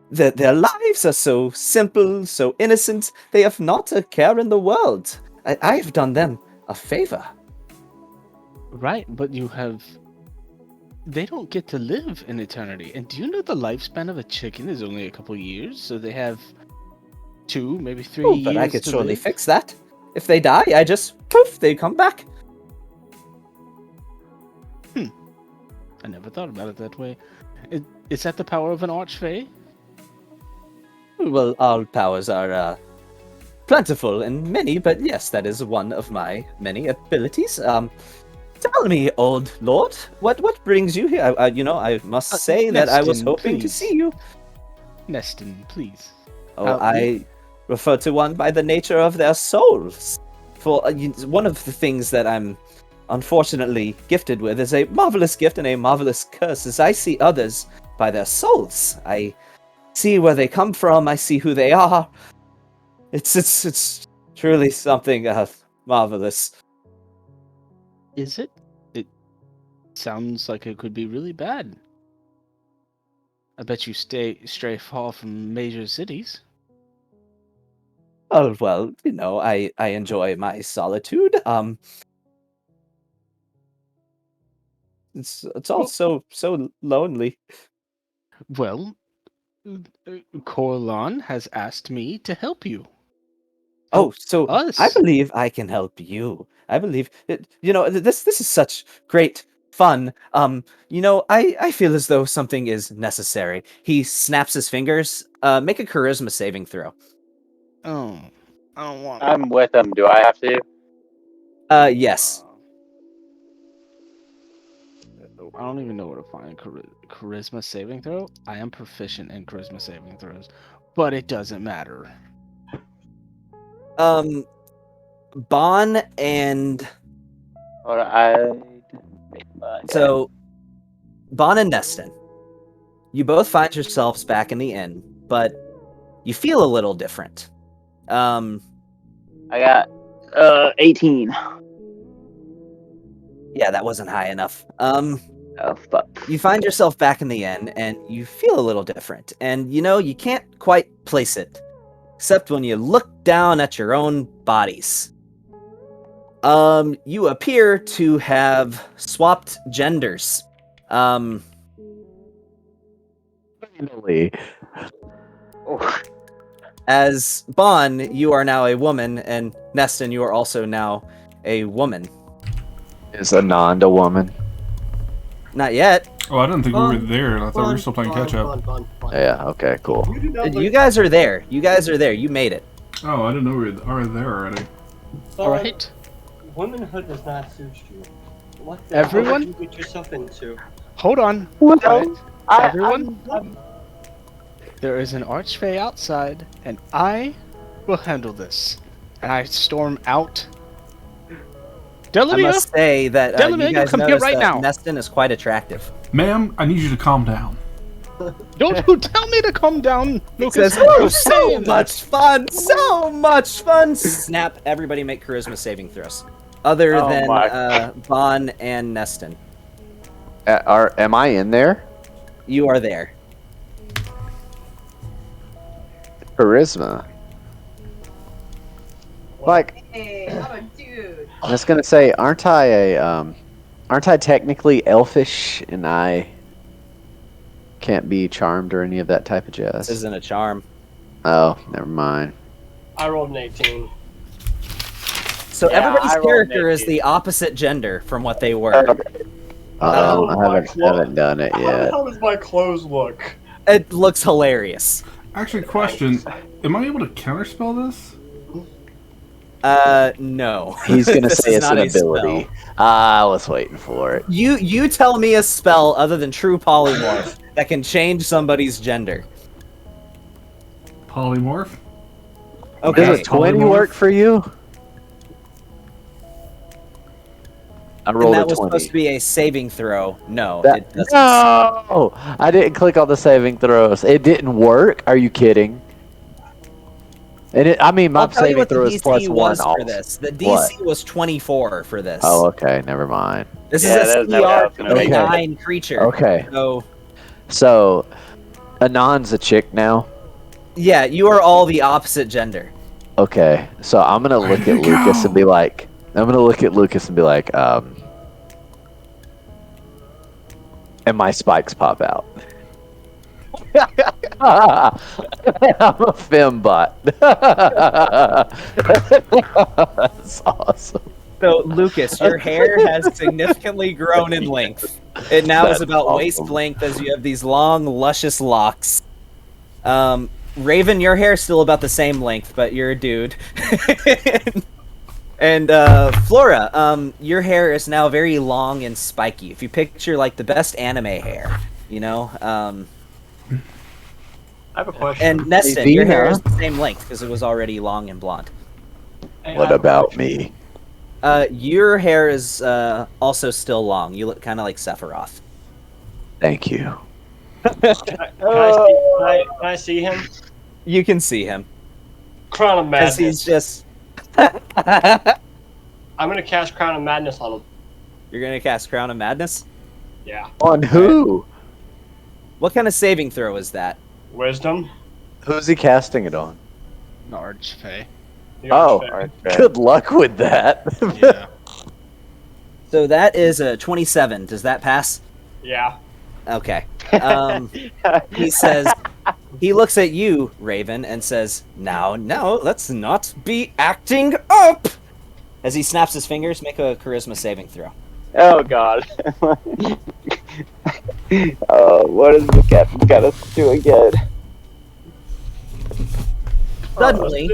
Their lives are so simple, so innocent. They have not a care in the world. I have done them a favor. Right, but they don't get to live in eternity. And do you know the lifespan of a chicken is only a couple years? So they have 2, maybe 3 years. But I could to surely live? fix that. If they die, I just poof, they come back. I never thought about it that way. Is that the power of an archfey? Well, all powers are plentiful and many, but yes, that is one of my many abilities. Tell me, old lord, what brings you here? I must say that I was Neston, hoping to please. see you. Neston, please. Oh, I refer to one by the nature of their souls. For one of the things that I'm unfortunately gifted with is a marvelous gift and a marvelous curse, as I see others by their souls. I see where they come from. I see who they are. It's truly something marvelous. Is it? It sounds like it could be really bad. I bet you stray far from major cities. Oh well, I enjoy my solitude. It's all so lonely. Well, Corlan has asked me to help you. Oh, so us. I believe I can help you. I believe this is such great fun. I feel as though something is necessary. He snaps his fingers. Make a charisma saving throw. Oh, I don't want. I'm with him. Do I have to? Yes. I don't even know where to find charisma saving throw. I am proficient in charisma saving throws, but it doesn't matter. Bon and so Bon and Neston, you both find yourselves back in the inn, but you feel a little different. I got 18. Yeah, that wasn't high enough. Oh fuck. You find yourself back in the inn, and you feel a little different. And you can't quite place it, except when you look down at your own bodies. You appear to have swapped genders. Finally. As Bon, you are now a woman, and Neston, you are also now a woman. Is Ananda a woman? Not yet. Oh, I didn't think we Fun, were there. I thought we were still playing catch up. Fun. Yeah, okay, cool. You do not You guys are there. You made it. Oh, I didn't know we were there already. All right. Womanhood does not suit you. What the Everyone? hell did you get yourself into? Hold on. What? Right. I- Everyone, I'm- there is an archfey outside, and I will handle this. And I storm out. I Delamere, must say that Delamere, you guys come here notice right that now. Neston is quite attractive. Ma'am, I need you to calm down. don't you tell me to calm down, He Lucas. says, "Oh, so much fun! So much fun!" Snap! Everybody make charisma saving throws. Other Oh than my. Bon and Neston, Am I in there? you are there. Charisma. Like, Hey, I'm a dude. I was gonna say, aren't I technically elfish, and I can't be charmed or any of that type of This jazz? isn't a charm. Oh, never mind. I rolled an 18. So Yeah, everybody's I rolled character is naked. the opposite gender from what they were. Oh I my haven't done it How the yet. hell does my clothes look? It looks hilarious. Actually, question: am I able to counterspell this? No. He's gonna This say is it's not an a spell. ability. I was waiting for it. You tell me a spell other than true polymorph that can change somebody's gender. Polymorph. Okay. Does a 20 Polymorph? work for you? I And rolled that a was 20. supposed to be a saving throw. No, That- it doesn't. no! I didn't click on the saving throws. It didn't work? Are you kidding? And my I'll tell you saving what the throw is DC plus was 1 for also. this. The DC What? was 24 for this. Oh, okay. Never mind. This Yeah, is a that's not what I was CR gonna make. 29 creature. Okay. So, So, Anon's a chick now? yeah, you are all the opposite gender. Okay. So I'm going to look at Lucas and be like... and my spikes pop out. I'm a fembot. That's awesome. So, Lucas, your hair has significantly grown in length. It now is That's about waist awesome. length as you have these long, luscious locks. Raven, your hair is still about the same length, but you're a dude. And Flora, your hair is now very long and spiky. If you picture like the best anime hair, you know. I have a question. And Neston, your hair Vina. is the same length because it was already long and blonde. Hey, I What have a about question. me? Your hair is also still long. You look kind of like Sephiroth. Thank you. Can I see him? You can see him Crown of because Madness. he's just. I'm gonna cast Crown of Madness on him. You're gonna cast Crown of Madness. Yeah. On who? What kind of saving throw is that? Wisdom. Who's he casting it on? Archfey. The Oh, Archfey. good luck with that. Yeah. So that is a 27. Does that pass? Yeah. Okay. He says, he looks at you, Raven, and says, now, let's not be acting up! As he snaps his fingers, make a charisma saving throw. Oh god. Oh, what is the captain got us do again? Suddenly,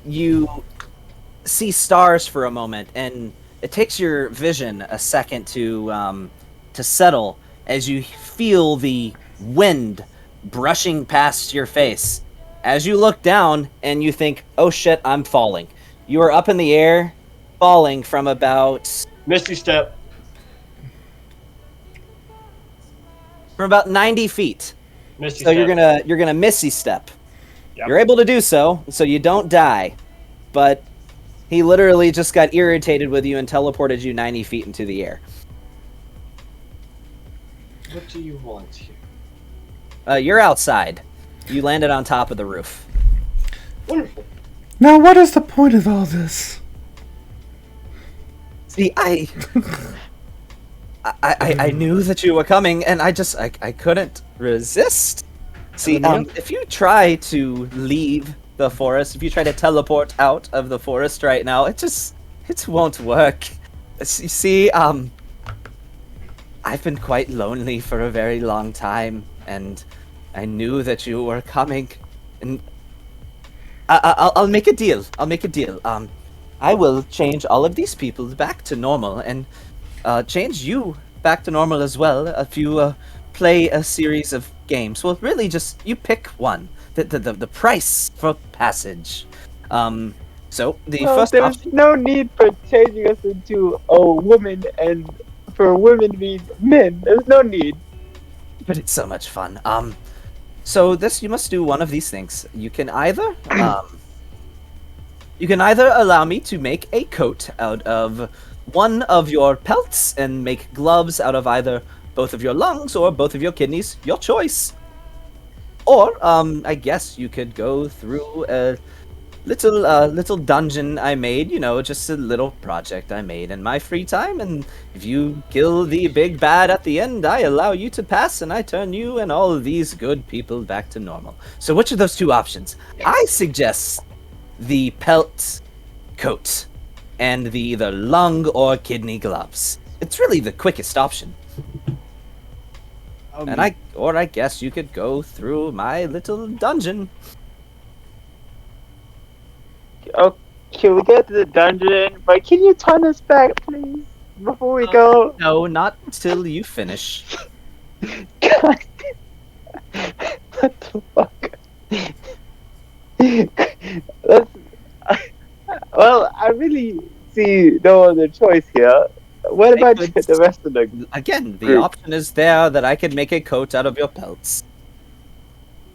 you see stars for a moment, and it takes your vision a second to settle as you feel the wind brushing past your face. As you look down and you think, oh shit, I'm falling. You are up in the air, falling from about Misty Step. 90 feet. Misty So Step. you're gonna Misty Step. Yep. You're able to do so you don't die. But he literally just got irritated with you and teleported you 90 feet into the air. What do you want here? You're outside. You landed on top of the roof. Wonderful. Now, what is the point of all this? See, I knew that you were coming, and I couldn't resist. See, if you try to leave the forest, if you try to teleport out of the forest right now, it won't work. You see, I've been quite lonely for a very long time, and I knew that you were coming, and I'll make a deal. I will change all of these people back to normal, and change you back to normal as well if you play a series of games. Well, really, just you pick one. The price for passage. So the first there's option. no need for changing us into a woman and for women to be men. There's no need. But it's so much fun. So this you must do one of these things. You can either allow me to make a coat out of one of your pelts and make gloves out of either both of your lungs or both of your kidneys, your choice. Or I guess you could go through a little dungeon I made, just a little project I made in my free time, and if you kill the big bad at the end, I allow you to pass, and I turn you and all of these good people back to normal. So which of those two options? I suggest the pelt coat and the either lung or kidney gloves. It's really the quickest option. And I guess you could go through my little dungeon. Oh, can we go to the dungeon? But can you turn us back, please, before we go? No, not until you finish. God. What the fuck? Well, I really see no other choice here. What about the rest of the Again, the group? option is there that I could make a coat out of your pelts.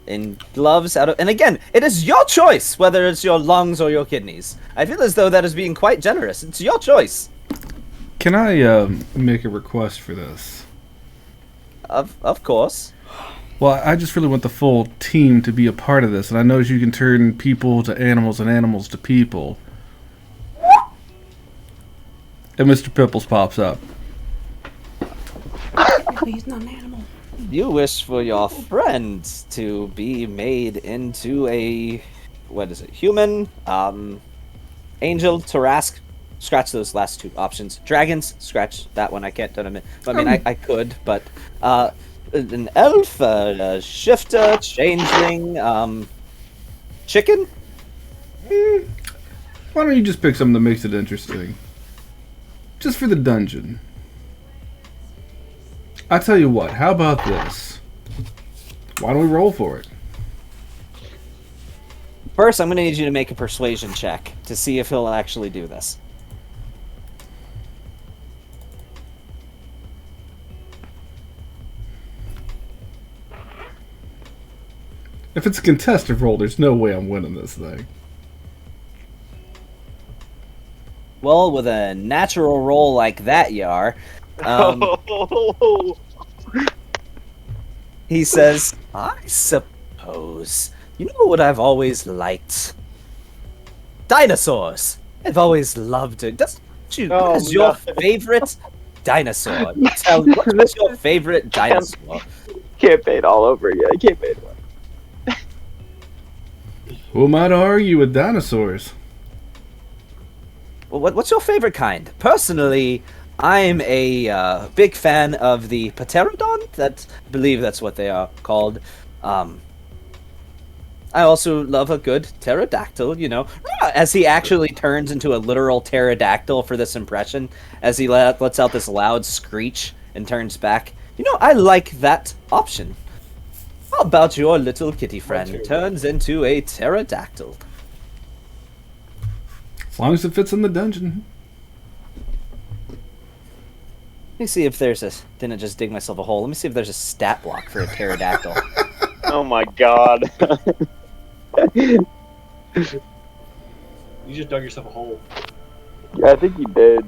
And gloves out of... And again, it is your choice whether it's your lungs or your kidneys. I feel as though that is being quite generous. It's your choice. Can I make a request for this? Of course. Well, I just really want the full team to be a part of this, and I know you can turn people to animals and animals to people. And Mr. Pipples pops up. He's not an animal. You wish for your friend to be made into a... What is it? Human, angel, Tarask. Scratch those last two options. Dragons, scratch that one. I can't do it. I mean, I could, but... an elf, a shifter, changeling, chicken? Why don't you just pick something that makes it interesting? Just for the dungeon. I tell you what, how about this? Why don't we roll for it? First, I'm going to need you to make a persuasion check to see if he'll actually do this. If it's a contested roll, there's no way I'm winning this thing. Well, with a natural roll like that, you are. He says, I suppose. You know what I've always liked? Dinosaurs. I've always loved it. What is your favorite dinosaur? Tell me, what's your favorite dinosaur? Campaign all over again. Campaign one. Who am I to argue with dinosaurs? Well, what's your favorite kind? Personally, I'm a big fan of the Pterodon. I believe that's what they are called. I also love a good pterodactyl, you know, as he actually turns into a literal pterodactyl for this impression, as he lets out this loud screech and turns back. You know, I like that option. How about your little kitty friend turns into a pterodactyl? As long as it fits in the dungeon. Let me see if there's a... Didn't just dig myself a hole. Let me see if there's a stat block for a pterodactyl. Oh my god. You just dug yourself a hole. Yeah, I think you did.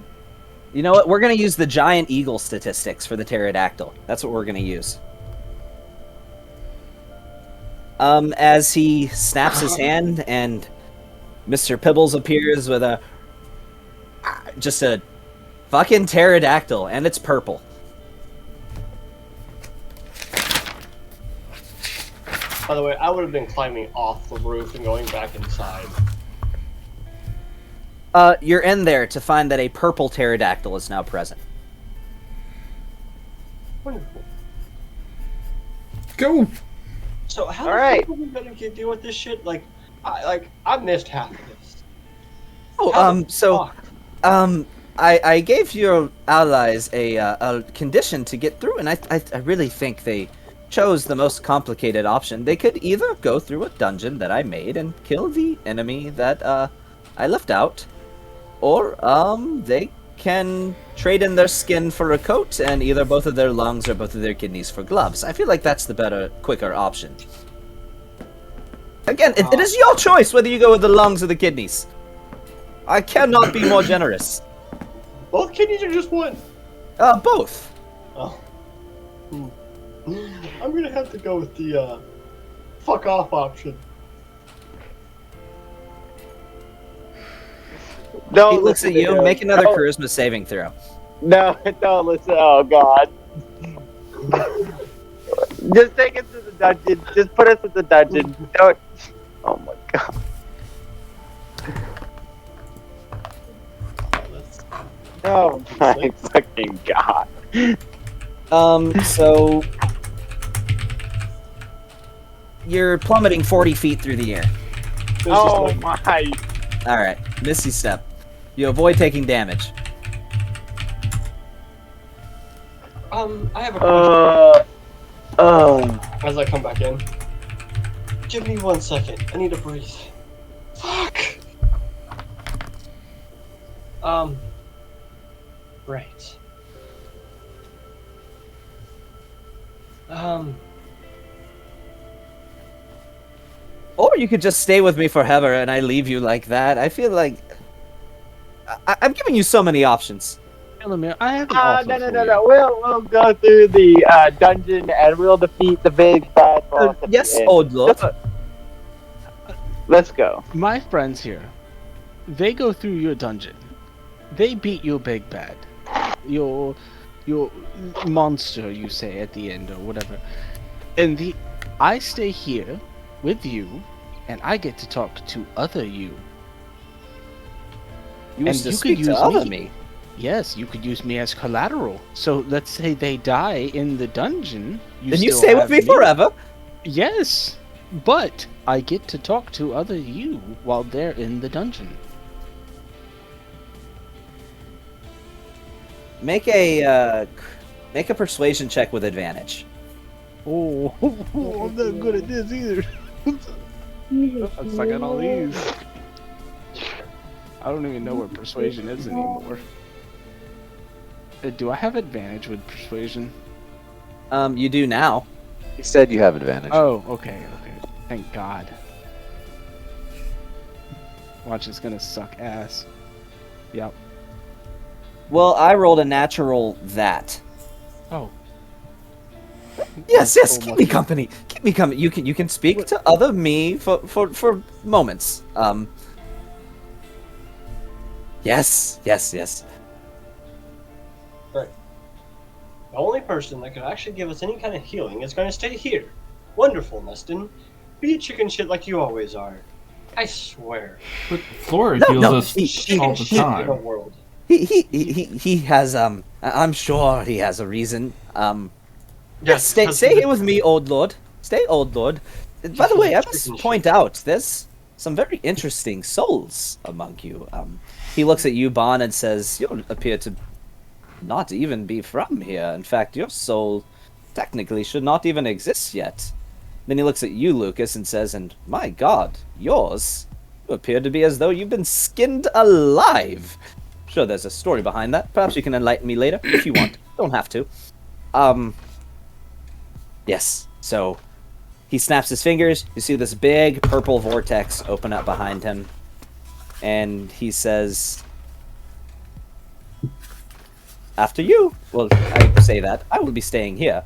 You know what? We're going to use the giant eagle statistics for the pterodactyl. That's what we're going to use. As he snaps his hand and Mr. Pibbles appears with just a fucking pterodactyl, and it's purple. By the way, I would have been climbing off the roof and going back inside. You're in there to find that a purple pterodactyl is now present. Wonderful. Go! So how All the right. fuck are we gonna deal with this shit? I missed half of this. I gave your allies a condition to get through, and I really think they chose the most complicated option. They could either go through a dungeon that I made and kill the enemy that I left out, or they can trade in their skin for a coat and either both of their lungs or both of their kidneys for gloves. I feel like that's the better, quicker option. Again, it is your choice whether you go with the lungs or the kidneys. I cannot be more generous. Both kidneys or just one? Both. Oh. I'm gonna have to go with the fuck off option. No, He looks at you. Make another charisma saving throw. No, don't listen. Oh god. Just take us to the dungeon. Just put us in the dungeon. Don't. Oh my god. Oh my fucking god. So You're plummeting 40 feet through the air. Oh my! All right, Misty Step. You avoid taking damage. I have a question. As I come back in. Give me 1 second. I need to breathe. Fuck! Right. Or you could just stay with me forever and I leave you like that. I feel like I'm giving you so many options. Elamir, I have an offer for you. No. We'll go through the dungeon and we'll defeat the big bad boss. at the Yes, end. old lord. Let's go. My friends here, they go through your dungeon. They beat your big bad. Your monster, you say, at the end or whatever. And I stay here with you, and I get to talk to other you. You wish to speak to other me. Yes, you could use me as collateral. So let's say they die in the dungeon. Then you still stay with have me forever. Yes, but I get to talk to other you while they're in the dungeon. Make a persuasion check with advantage. Oh, I'm not good at this either. I'm stuck at all these. I don't even know where persuasion is anymore. Do I have advantage with persuasion? You do now. You said you have advantage. Oh, okay. Thank God. Watch, it's gonna suck ass. Yep. Well, I rolled a natural that. Oh. Yes, keep me company. Keep me company. You can speak to other me for moments. Yes. Right. The only person that could actually give us any kind of healing is going to stay here. Wonderful, Neston. Be chicken shit like you always are. I swear. But Flora heals us all the time. In the world. He has I'm sure he has a reason. Yes, stay here with me, old lord. Stay, old lord. By the way, I must point out there's some very interesting souls among you. He looks at you, Bon, and says, "You appear to not even be from here. In fact, your soul technically should not even exist yet." Then he looks at you, Lucas, and says, "And my God, yours, you appear to be as though you've been skinned alive." Sure, there's a story behind that. Perhaps you can enlighten me later, if you want. Don't have to. Yes, so he snaps his fingers. You see this big purple vortex open up behind him. And he says, "After you." Well, I say that. I will be staying here.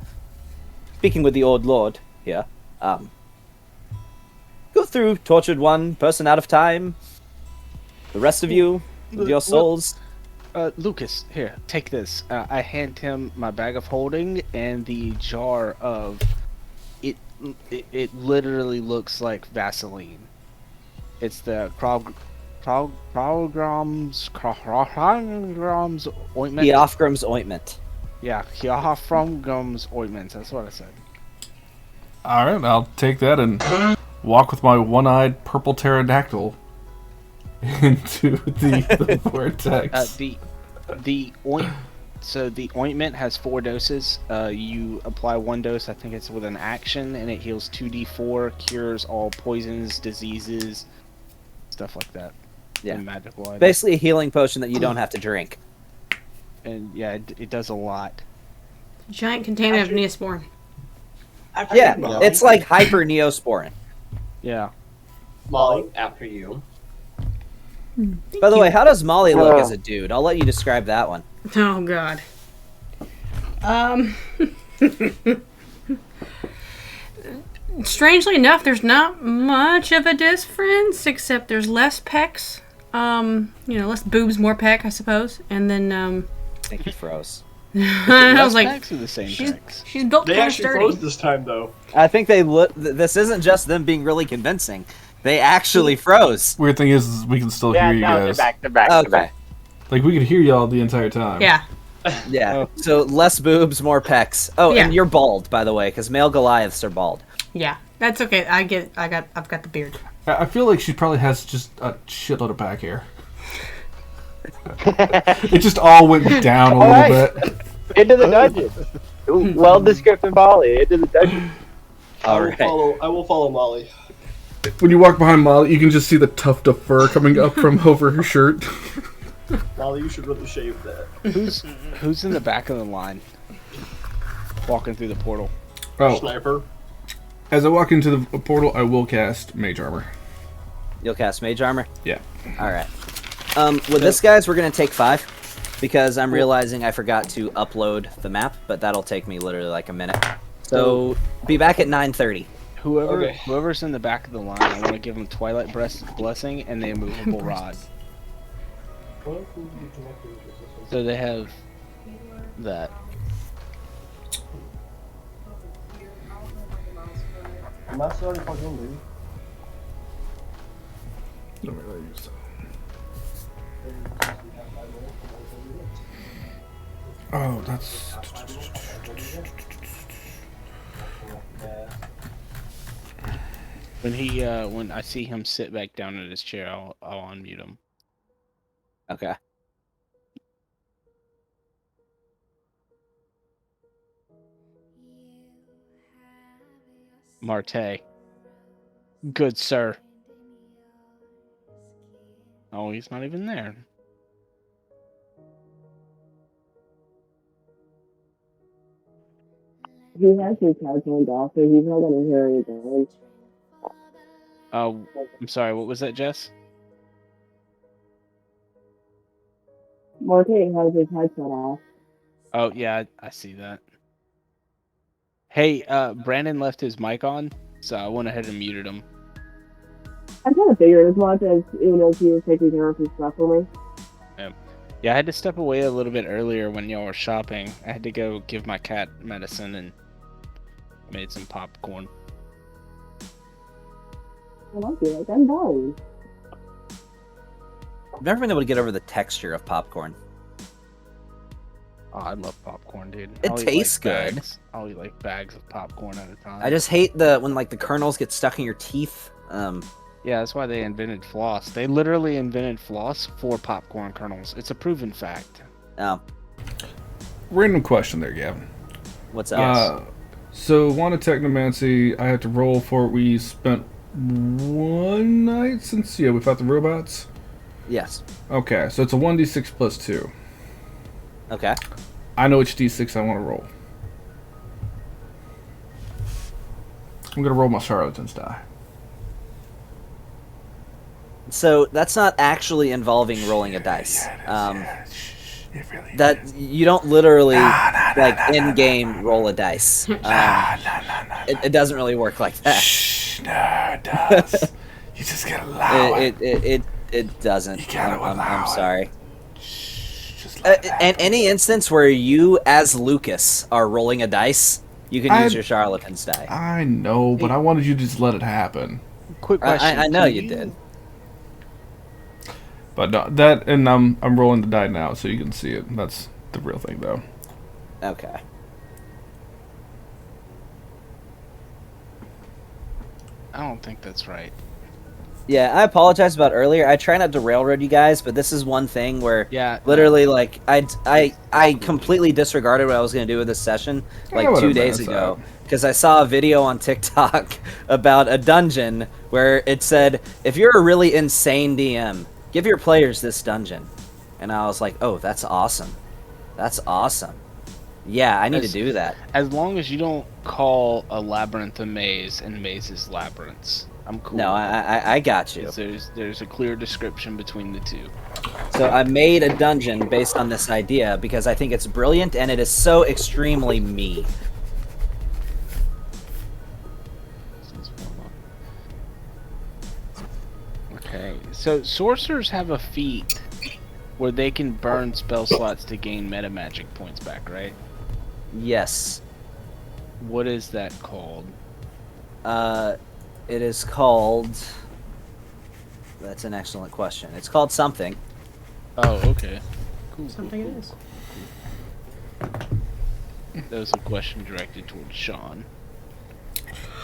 Speaking with the old lord here. Go through, tortured one, person out of time. The rest of you, with your souls. Lucas, here, take this. I hand him my bag of holding and the jar of it. It literally looks like Vaseline. It's the Krogram's ointment. Theophram's ointment. Yeah, Theophram's ointment. That's what I said. All right, I'll take that and walk with my one-eyed purple pterodactyl into the vortex. So the ointment has 4 doses. You apply 1 dose, I think it's with an action, and it heals 2d4, cures all poisons, diseases, stuff like that. Yeah. And magical items. Basically a healing potion that you don't have to drink. And yeah, it does a lot. Giant container of Neosporin. Yeah, it's like hyper Neosporin. Yeah. Molly, after you. By the way, how does Molly look as a dude? I'll let you describe that one. Oh God. Strangely enough, there's not much of a difference, except there's less pecs. Less boobs, more pec, I suppose. And then I think he froze. I was like, Pecs are the same pecs. she's built They kind of actually sturdy. froze this time, though. I think they look. This isn't just them being really convincing. They actually froze. Weird thing is we can still hear you guys. They're back. Okay. Like we could hear y'all the entire time. Yeah. Yeah. So less boobs, more pecs. Oh, Yeah. and you're bald, by the way, because male Goliaths are bald. Yeah. That's okay. I've got the beard. I feel like she probably has just a shitload of back hair. It just all went down a little bit. Into the dungeon. Well descriptive Molly. Into the dungeon. All right. I will follow Molly. When you walk behind Molly, you can just see the tuft of fur coming up from over her shirt. Molly, you should really shave that. Who's in the back of the line? Walking through the portal. Oh, Sniper. as I walk into the portal, I will cast Mage Armor. You'll cast Mage Armor? Yeah. All right. With this, guys, we're going to take 5 because I'm realizing I forgot to upload the map, but that'll take me literally like a minute. So be back at 9:30. Whoever's in the back of the line, I want to give them Twilight Blessing and the immovable rod. So they have that. Oh, that's... When I see him sit back down in his chair, I'll unmute him. Okay. Marte. Good sir. Oh, he's not even there. He has his headphones off, so he's not gonna hear anything. Oh, I'm sorry. What was that, Jess? Martin has his headset off. Oh, yeah, I see that. Hey, Brandon left his mic on, so I went ahead and muted him. I kind of figured as much, as even as he was taking care of his stuff for me. Yeah, I had to step away a little bit earlier when y'all were shopping. I had to go give my cat medicine and made some popcorn. I like you, like I'm dying. I've never been able to get over the texture of popcorn. Oh, I love popcorn, dude. It tastes good. I'll eat like bags of popcorn at a time. I just hate when like the kernels get stuck in your teeth. Yeah, that's why they invented floss. They literally invented floss for popcorn kernels. It's a proven fact. Oh. Random question there, Gavin. What's up? So, Wanda Technomancy, I had to roll for it. We spent one night since, we fought the robots? Yes. Okay, so it's a 1d6 plus 2. Okay. I know which d6 I want to roll. I'm going to roll my Charlatan's die. So that's not actually involving rolling a dice. It really that is. You don't literally in game roll a dice. It doesn't really work like that. Shh, no, it does. You just gotta allow it. It doesn't. You gotta allow I'm sorry. Shh, just let it In any instance where you, as Lucas, are rolling a dice, you can use your Charlatan's die. I know, but I wanted you to just let it happen. Quick question. I know you did. But no, that, and I'm rolling the die now, so you can see it. That's the real thing, though. Okay. I don't think that's right. Yeah, I apologize about earlier. I try not to railroad you guys, but this is one thing where literally, like, I completely disregarded what I was going to do with this session, like 2 days ago. Because I saw a video on TikTok about a dungeon where it said, if you're a really insane DM, give your players this dungeon. And I was like, oh, that's awesome. That's awesome. Yeah, I need to do that. As long as you don't call a labyrinth a maze and mazes labyrinths, I'm cool. No, I got you. There's a clear description between the two. So I made a dungeon based on this idea because I think it's brilliant and it is so extremely me. Okay, so sorcerers have a feat where they can burn spell slots to gain meta magic points back, right? Yes. What is that called? It is called... That's an excellent question. It's called something. Oh, okay. Cool. Something it is. That was a question directed towards Sean.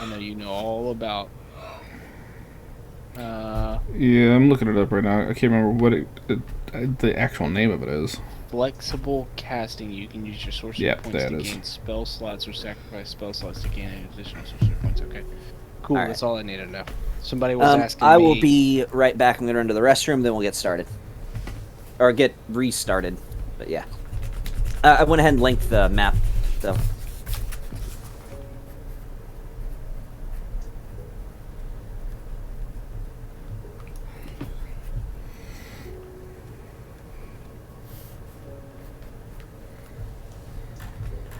I know you know all about. Yeah, I'm looking it up right now. I can't remember what the actual name of it is. Flexible casting. You can use your sorcery Yep, points that to is. gain spell slots or sacrifice spell slots to gain additional sorcery points. Okay. Cool. All That's all I need to know. Somebody was asking I me. will be right back. I'm going to run to the restroom, then we'll get started. Or get restarted. But yeah. I went ahead and linked the map, though.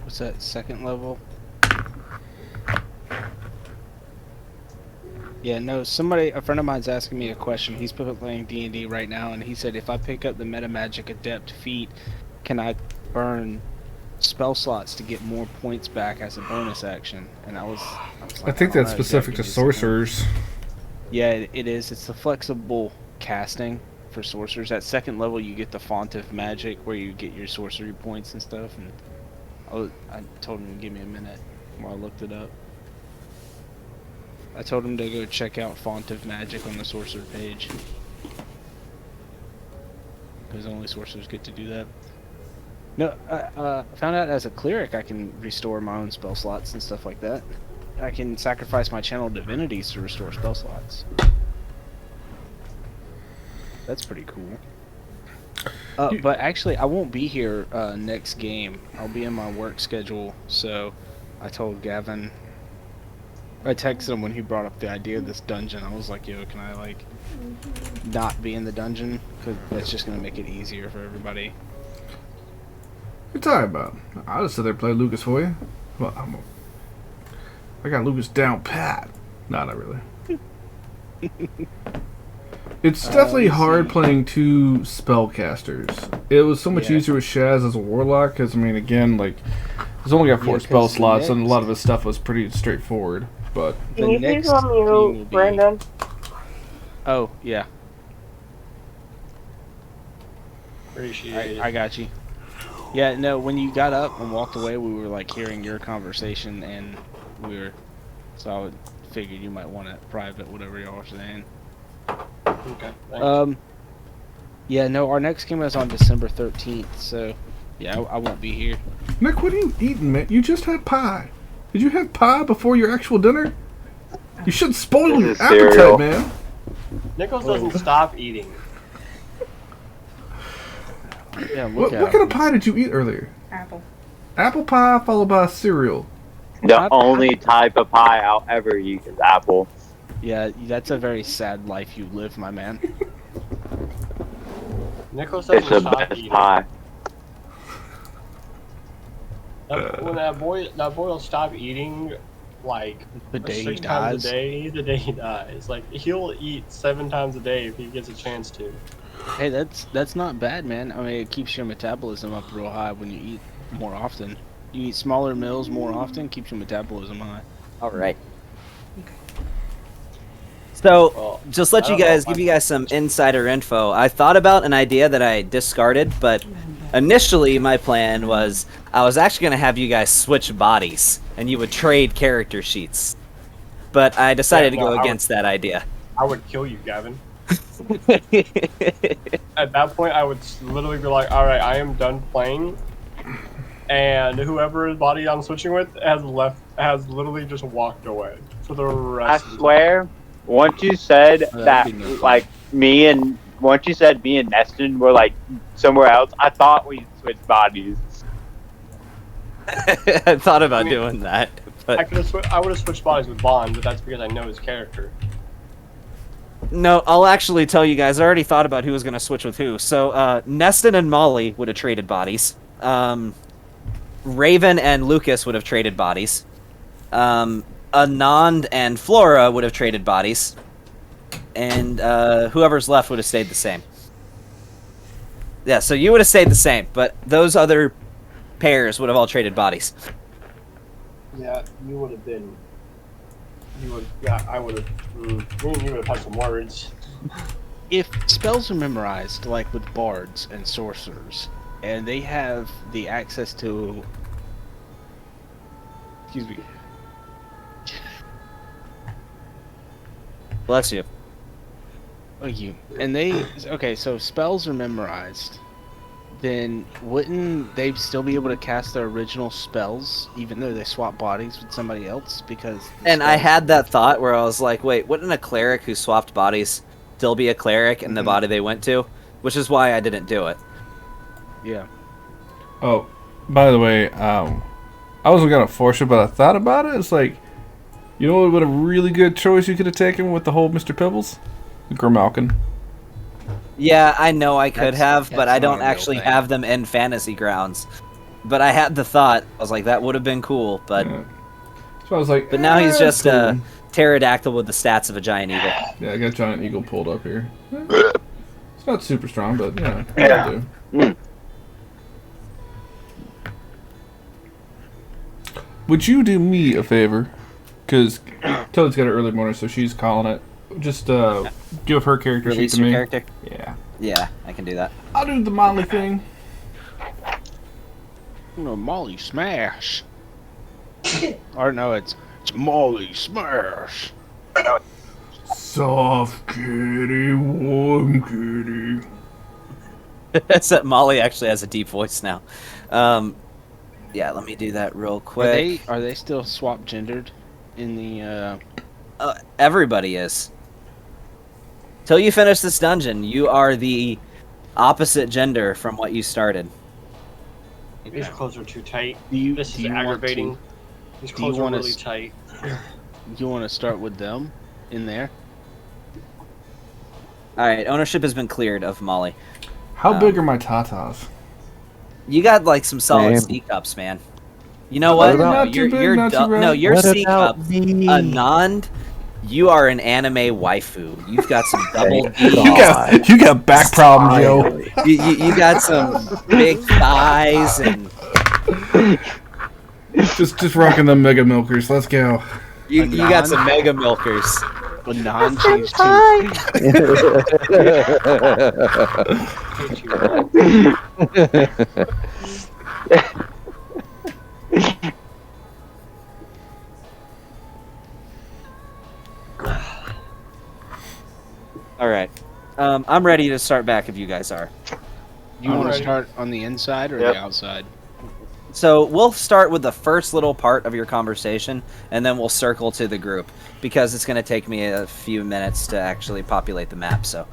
What's that? Second level. Yeah, no, a friend of mine's asking me a question. He's playing D&D right now, and he said if I pick up the Metamagic Adept feat, can I burn spell slots to get more points back as a bonus action? And I was like, I think don't that's know, specific to gotta give me some- sorcerers. Yeah, it is. It's the flexible casting for sorcerers. At second level, you get the Font of Magic, where you get your sorcery points and stuff. And I told him to give me a minute while I looked it up. I told him to go check out Font of Magic on the sorcerer page. Because only sorcerers get to do that. No, I found out as a cleric I can restore my own spell slots and stuff like that. I can sacrifice my channel divinities to restore spell slots. That's pretty cool. But actually, I won't be here next game. I'll be in my work schedule, so I told Gavin. I texted him when he brought up the idea of this dungeon. I was like, yo, can I, like, not be in the dungeon? Because that's just going to make it easier for everybody. What you talking about? I'll just sit there and play Lucas for you. Well, I got Lucas down pat. No, not really. It's definitely hard playing two spellcasters. It was so much easier with Shaz as a warlock, because, I mean, again, like, he's only got 4 spell slots, and a lot of his stuff was pretty straightforward, but... Can you please unmute Brandon? Oh, yeah. Appreciate it. I got you. Yeah, no, when you got up and walked away, we were, like, hearing your conversation, and so I figured you might want to private whatever y'all were saying. Okay, thanks. Yeah, no, our next game is on December 13th, so, yeah, I won't be here. Nick, what are you eating, man? You just had pie. Did you have pie before your actual dinner? You shouldn't spoil your appetite, man. Nichols doesn't stop eating. Yeah, What kind of pie did you eat earlier? Apple. Apple pie followed by cereal. The only type of pie I'll ever eat is apple. Yeah, that's a very sad life you live, my man. Nichols It's doesn't the stop best eating. pie. When that boy will stop eating, like, The day he 6 times dies. a day, the day he dies. Like, he'll eat 7 times a day if he gets a chance to. Hey, that's not bad, man. I mean, it keeps your metabolism up real high when you eat more often. You eat smaller meals more often, keeps your metabolism high. All right. So, Well, just let I you don't know guys if give I- you guys some insider info. I thought about an idea that I discarded, but initially my plan was I was actually going to have you guys switch bodies and you would trade character sheets. But I decided Yeah, to no, go I against that idea. I would kill you, Gavin. At that point, I would literally be like, alright, I am done playing. And whoever body I'm switching with has literally just walked away for the I rest of the swear, once you said Oh, that, that'd be no fun. like, once you said me and Neston were, like, somewhere else, I thought we switched bodies. I thought about I mean, doing that, but I would have switched bodies with Bond, but that's because I know his character. no, I'll actually tell you guys. I already thought about who was going to switch with who. So, Neston and Molly would have traded bodies. Raven and Lucas would have traded bodies. Anand and Flora would have traded bodies. And whoever's left would have stayed the same. Yeah, so you would have stayed the same, but those other pairs would have all traded bodies. Yeah, you would have been. I would have. Me and you would have had some words. If spells are memorized, like with bards and sorcerers, and they have the access to... Excuse me. Bless you. Oh, you. And they. Okay, so spells are memorized. Then wouldn't they still be able to cast their original spells, even though they swap bodies with somebody else? Because. And I had that thought where I was like, wait, wouldn't a cleric who swapped bodies still be a cleric in the body they went to? Which is why I didn't do it. Yeah. Oh, by the way, I wasn't gonna force it, but I thought about it. It's like, you know what a really good choice you could have taken with the whole Mr. Pebbles? Grimalkin. Yeah, I know I could have, but that's I not don't a real actually thing. have them in Fantasy Grounds. But I had the thought. I was like, that would have been cool, but Yeah. So I was like, but now he's just cool. a pterodactyl with the stats of a giant eagle. Yeah, I got Giant Eagle pulled up here. It's not super strong, but yeah, it'll do. Would you do me a favor? Because Toad's got her early morning, so she's calling it. Just give her character sheet Release to your me. character. Yeah. Yeah, I can do that. I'll do the Molly thing. Molly Smash. Or no, it's Molly Smash. Soft kitty, warm kitty. Except Molly actually has a deep voice now. Yeah, let me do that real quick. Are they still swap gendered in the Everybody is. Till you finish this dungeon, you are the opposite gender from what you started. These clothes are too tight. This do is you want aggravating. to- These do you clothes are wanna really s- tight. you want to start with them in there? Alright, ownership has been cleared of Molly. How big are my tatas? You got like some solid Same. C cups, man. You know what? about- No, Not too big, not too no, rough. your What C about cup. me? Anand, you are an anime waifu. You've got some double Thank D. God. You got back problems, yo. Finally. You got some big thighs and Just rocking them mega milkers. Let's go. you got some mega milkers. But non-cheese too. All right, I'm ready to start back if you guys are. You I'm want to ready. start on the inside or Yep. the outside? So we'll start with the first little part of your conversation, and then we'll circle to the group because it's going to take me a few minutes to actually populate the map. So,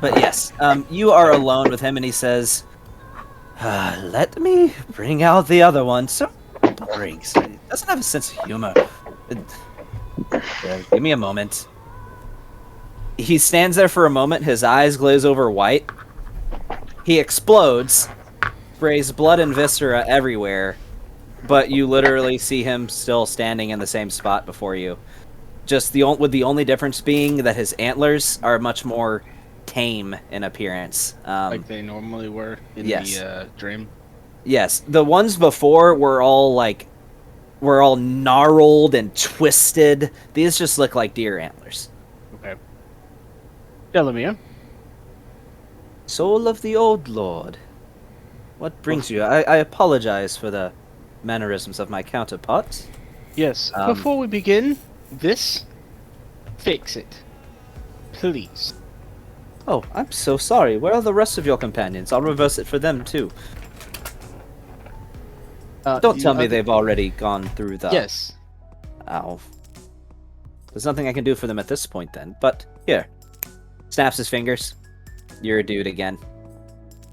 but yes, you are alone with him, and he says, "Let me bring out the other one." So boring. So he doesn't have a sense of humor. Give me a moment. He stands there for a moment. His eyes glaze over white. He explodes, sprays blood and viscera everywhere, but you literally see him still standing in the same spot before you. Just with the only difference being that his antlers are much more tame in appearance. Like they normally were in yes. the dream? Yes, the ones before were all gnarled and twisted. These just look like deer antlers. Okay. Delamere. Soul of the Old Lord. What brings you? I apologize for the mannerisms of my counterparts. Yes. Um, Before we begin, fix it. Please. Oh, I'm so sorry. Where are the rest of your companions? I'll reverse it for them too. Don't tell me they've already gone through the... Yes. Ow. There's nothing I can do for them at this point then, but here. Snaps his fingers. You're a dude again.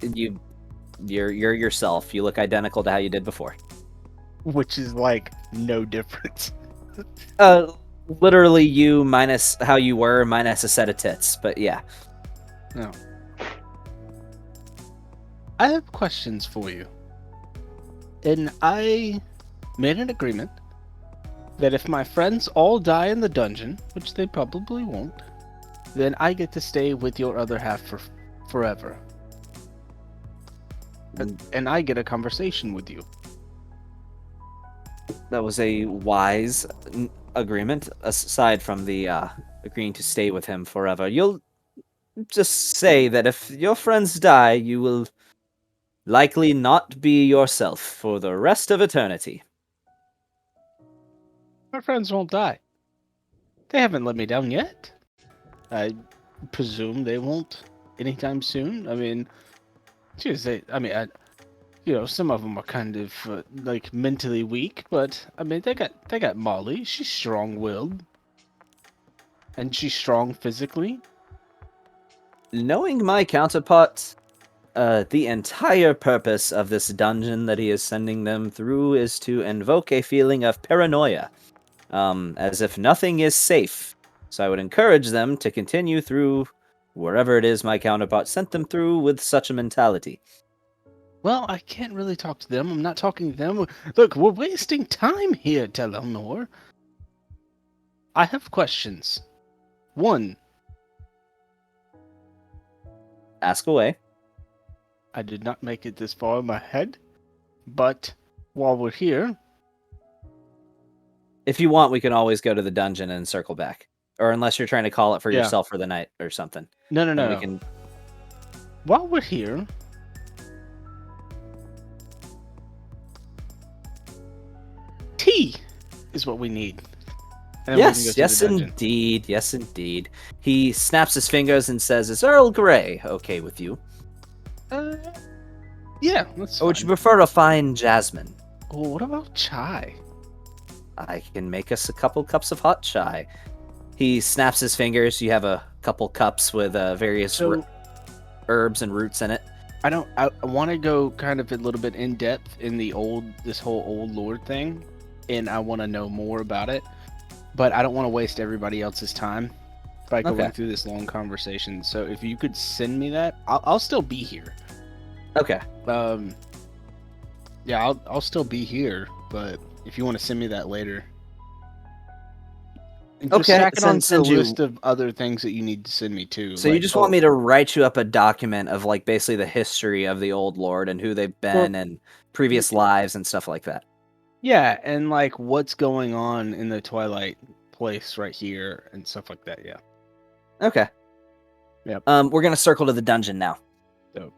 You're yourself. You look identical to how you did before. Which is like no difference. Literally you minus how you were minus a set of tits, but yeah. No. I have questions for you. And I made an agreement that if my friends all die in the dungeon, which they probably won't, then I get to stay with your other half for forever. And I get a conversation with you. That was a wise agreement, aside from the agreeing to stay with him forever. You'll just say that if your friends die, you will likely not be yourself for the rest of eternity. My friends won't die. They haven't let me down yet. I presume they won't anytime soon. I mean, geez, some of them are kind of like mentally weak, but I mean, they got Molly. She's strong-willed, and she's strong physically. Knowing my counterpart, the entire purpose of this dungeon that he is sending them through is to invoke a feeling of paranoia, as if nothing is safe. So I would encourage them to continue through wherever it is my counterpart sent them through with such a mentality. Well, I can't really talk to them. I'm not talking to them. Look, we're wasting time here, Telenor. I have questions. One. Ask away. I did not make it this far in my head, but while we're here... If you want, we can always go to the dungeon and circle back. Or unless you're trying to call it for yourself for the night or something. No. We can... While we're here... Tea is what we need. Yes, indeed. Yes, indeed. He snaps his fingers and says, "Is Earl Grey okay with you?" Yeah, that's Or would you prefer a fine jasmine? Oh, what about chai? I can make us a couple cups of hot chai. He snaps his fingers. You have a couple cups with various herbs and roots in it. I want to go kind of a little bit in depth in this whole old lord thing, and I want to know more about it. But I don't want to waste everybody else's time by going through this long conversation. So if you could send me that, I'll still be here. Okay. Yeah, I'll still be here. But if you want to send me that later, just stack it onto the list of other things that you need to send me too. So you just want me to write you up a document of like basically the history of the old lord and who they've been and previous lives and stuff like that. Yeah, and like what's going on in the Twilight place right here and stuff like that. Yeah. Okay. Yep. We're gonna circle to the dungeon now. Dope.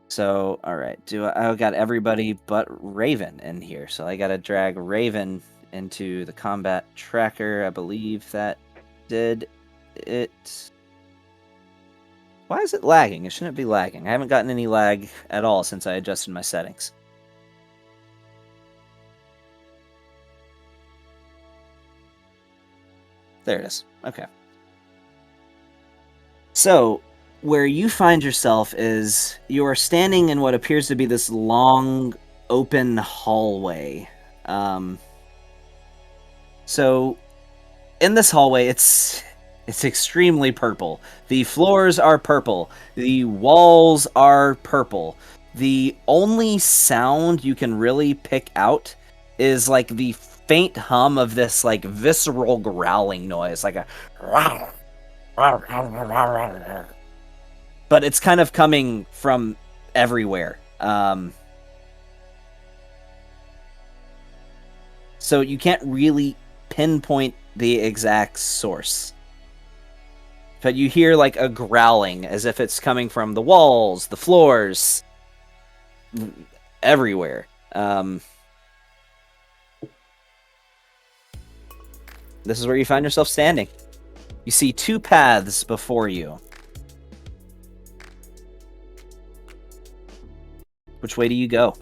So, all right. I got everybody but Raven in here, so I gotta drag Raven into the combat tracker. I believe that did it. Why is it lagging? It shouldn't be lagging. I haven't gotten any lag at all since I adjusted my settings. There it is. Okay. So, where you find yourself is you are standing in what appears to be this long, open hallway. So, in this hallway, it's extremely purple. The floors are purple. The walls are purple. The only sound you can really pick out is like the faint hum of this like visceral growling noise, like a but it's kind of coming from everywhere. So you can't really pinpoint the exact source. But you hear like a growling as if it's coming from the walls, the floors, everywhere. This is where you find yourself standing. You see two paths before you. Which way do you go?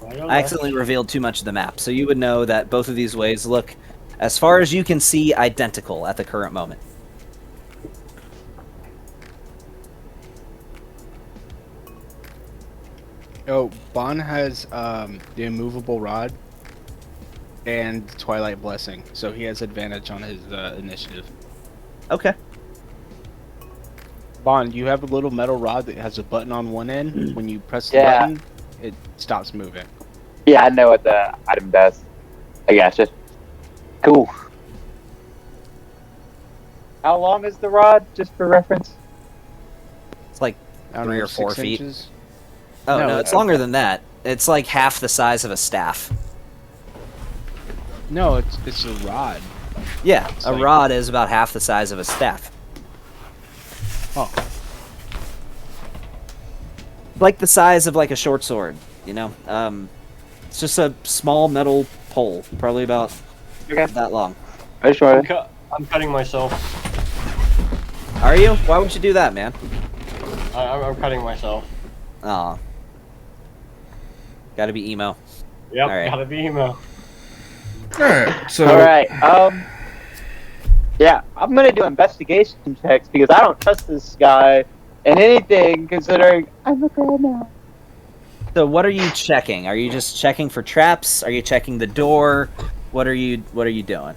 I accidentally revealed too much of the map, so you would know that both of these ways look, as far as you can see, identical at the current moment. Oh, Bon has the immovable rod and Twilight Blessing, so he has advantage on his initiative. Okay. Bon, you have a little metal rod that has a button on one end. When you press the button, it stops moving. Yeah, I know what the item does. I gotcha. Cool. How long is the rod, just for reference? It's like 3 or 4 feet. Inches? Oh, no, it's longer than that. It's like half the size of a staff. No, it's a rod. Yeah, it's a rod is about half the size of a staff. Oh. Like the size of like a short sword, you know? It's just a small metal pole, probably about Okay. that long. I just wanted. I'm cutting myself. Are you? Why would you do that, man? I'm cutting myself. Aw. Gotta be emo. Yep, Alright. gotta be emo. Alright, so. All right. Yeah, I'm gonna do investigation checks because I don't trust this guy in anything. Considering I'm a girl now. So what are you checking? Are you just checking for traps? Are you checking the door? What are you doing?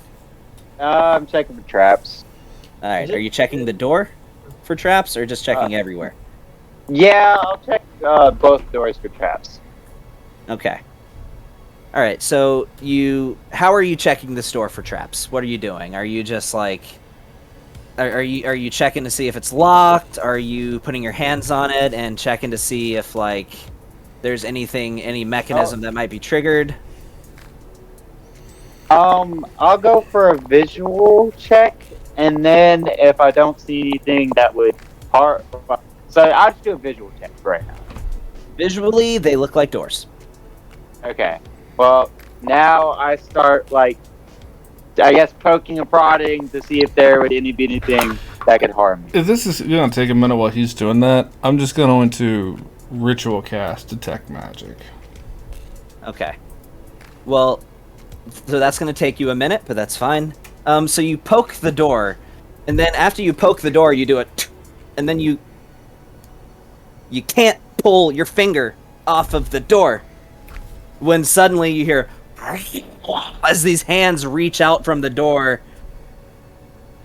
I'm checking for traps. Alright, are you checking the door for traps or just checking everywhere? Yeah, I'll check both doors for traps. Okay. Alright, so how are you checking this door for traps? What are you doing? Are you just like are you checking to see if it's locked? Are you putting your hands on it and checking to see if like there's any mechanism that might be triggered? I'll go for a visual check, and then if I don't see anything that would so I'll just do a visual check right now. Visually, they look like doors. Okay. Well, now I start I guess poking and prodding to see if there would be anything that could harm me. If this is going to take a minute while he's doing that, I'm just going to ritual cast Detect Magic. Okay. Well, so that's going to take you a minute, but that's fine. So you poke the door, and then after you poke the door, you do it, and then you can't pull your finger off of the door. When suddenly you hear as these hands reach out from the door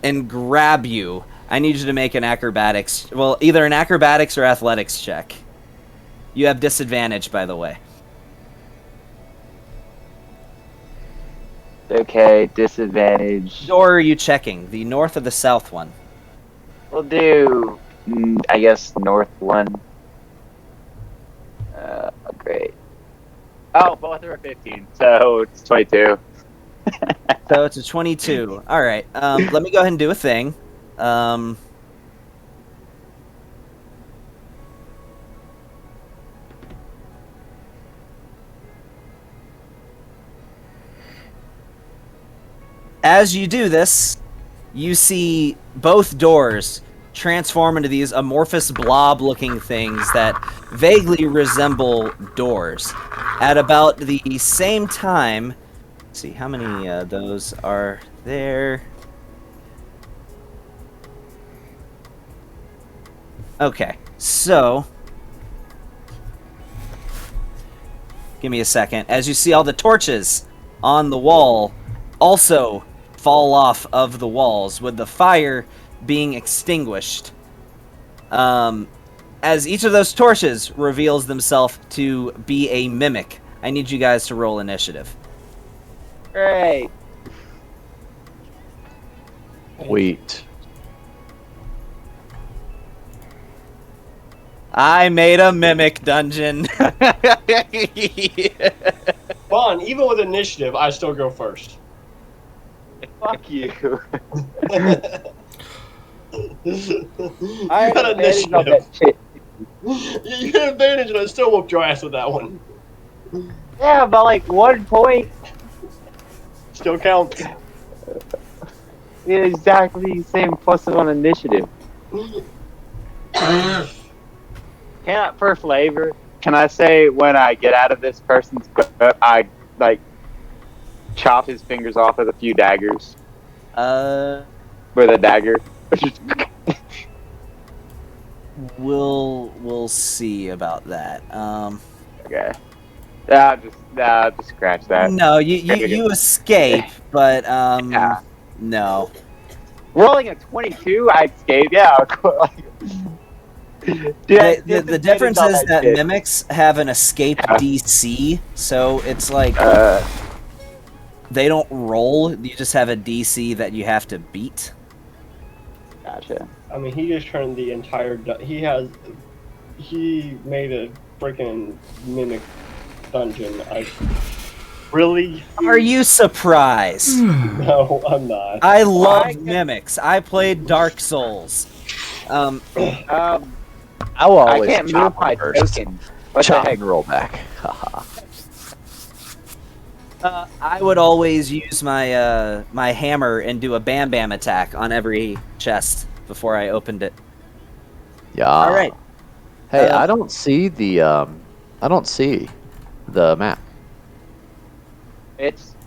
and grab you. I need you to make an acrobatics, well, either an acrobatics or athletics check. You have disadvantage, by the way. Okay, disadvantage. Door are you checking? The north or the south one? We'll do, I guess, north one. Great. Oh, both are 15, so it's 22. So it's a 22. All right. Let me go ahead and do a thing. As you do this, you see both doors transform into these amorphous blob-looking things that vaguely resemble doors. At about the same time, let's see, how many of those are there? Okay, so give me a second. As you see all the torches on the wall also fall off of the walls, with the fire being extinguished. As each of those torches reveals themselves to be a mimic. I need you guys to roll initiative. Great. Wait. I made a mimic dungeon. Fun, even with initiative, I still go first. Fuck you. I got advantage on that shit. You had advantage and I still whooped your ass with that one. Yeah, but like 1 point. Still counts. Yeah, exactly the same plus on initiative. For flavor, can I say when I get out of this person's butt, I chop his fingers off with a few daggers? With a dagger. We'll see about that. Okay. Just scratch that. No, you escape, but Yeah. no. Rolling a 22, I escape. Yeah. The difference is that shit. mimics have an escape DC, so it's like they don't roll. You just have a DC that you have to beat. Gotcha. I mean, he just turned the entire. He made a freaking mimic dungeon. Really? Are you surprised? No, I'm not. I love mimics. I played Dark Souls. I will always I can't chop move my first. token. What the Chop heck? and roll back. Haha. I would always use my my hammer and do a bam bam attack on every chest before I opened it. Yeah. All right. Hey, I don't see the map.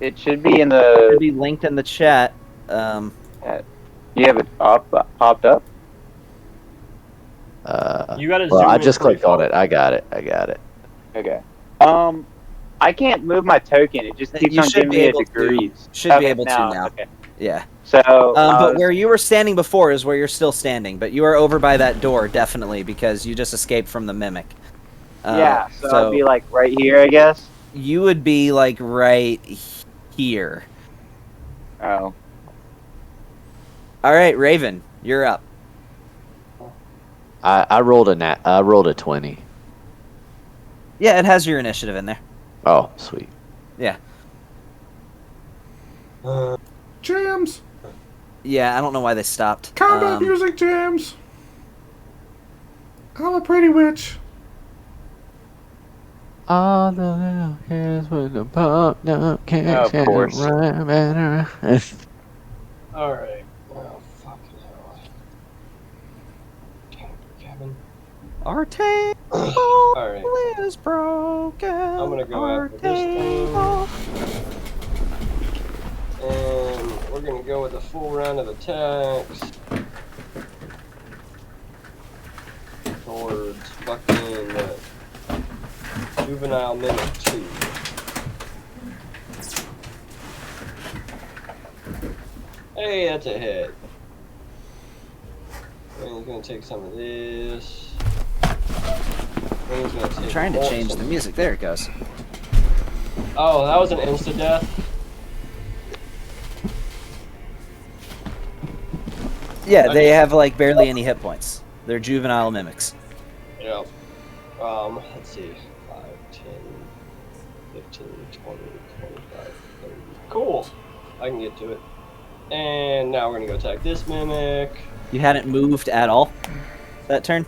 It should be in the. It'll be linked in the chat. You have it popped up. You gotta Well, zoom I in just pretty clicked on far. it. I got it. Okay. I can't move my token. It just keeps You on should giving be me a able to- degrees. should be able to now. Okay. Yeah. So. But where you were standing before is where you're still standing, but you are over by that door definitely because you just escaped from the mimic. Yeah. So I'll be like right here, I guess. You would be like right here. Oh. All right, Raven, you're up. I rolled a 20. Yeah, it has your initiative in there. Oh, sweet. Yeah. Jams! Yeah, I don't know why they stopped. Combat music jams! I'm a pretty witch. All the little kids with the pop up cakes Of course. Alright. Oh, fucking hell. Damn it, Kevin. Our table Alright. is broken. I'm gonna go Our after this table. And we're gonna go with a full round of attacks. Towards fucking Juvenile Mimic 2. Hey, that's a hit. And he's gonna take some of this. And he's gonna I'm take trying to more change some- the music. There it goes. Oh, that was an insta-death? Yeah, they have like barely any hit points. They're juvenile mimics. Yep. Let's see. 5, 10, 15, 20, 25, 30. Cool. I can get to it. And now we're gonna go attack this mimic. You hadn't moved at all that turn?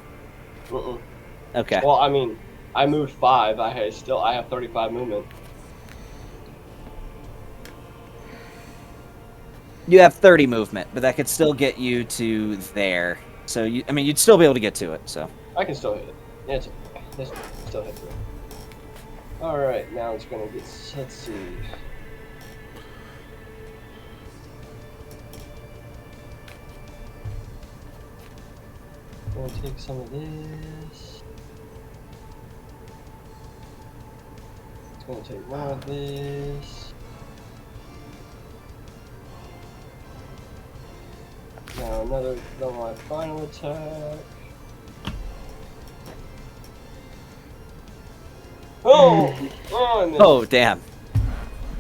Mm-mm. Okay. Well, I mean, I moved 5. I have 35 movement. You have 30 movement, but that could still get you to there. So you'd still be able to get to it. So I can still hit it. Yeah, it's okay. This one still hit it. All right, now it's gonna get. Let's see. Gonna take some of this. It's gonna take more of this. Now my final attack. Oh! Oh, I missed. oh damn.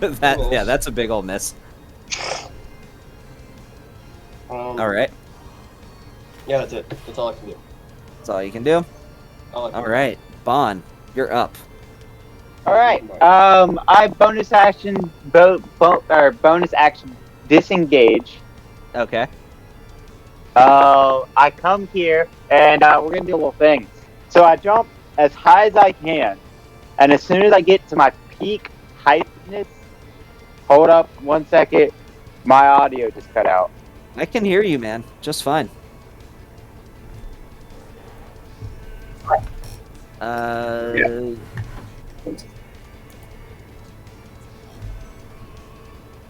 That's a big old miss. All right, Yeah, that's it. That's all I can do. that's all you can do. All I can All do. right, Bon, you're up. All right. I bonus action bonus action disengage. Okay. I come here and we're gonna do a little thing. So I jump as high as I can, and as soon as I get to my peak heightness, hold up 1 second, my audio just cut out. I can hear you, man. Just fine.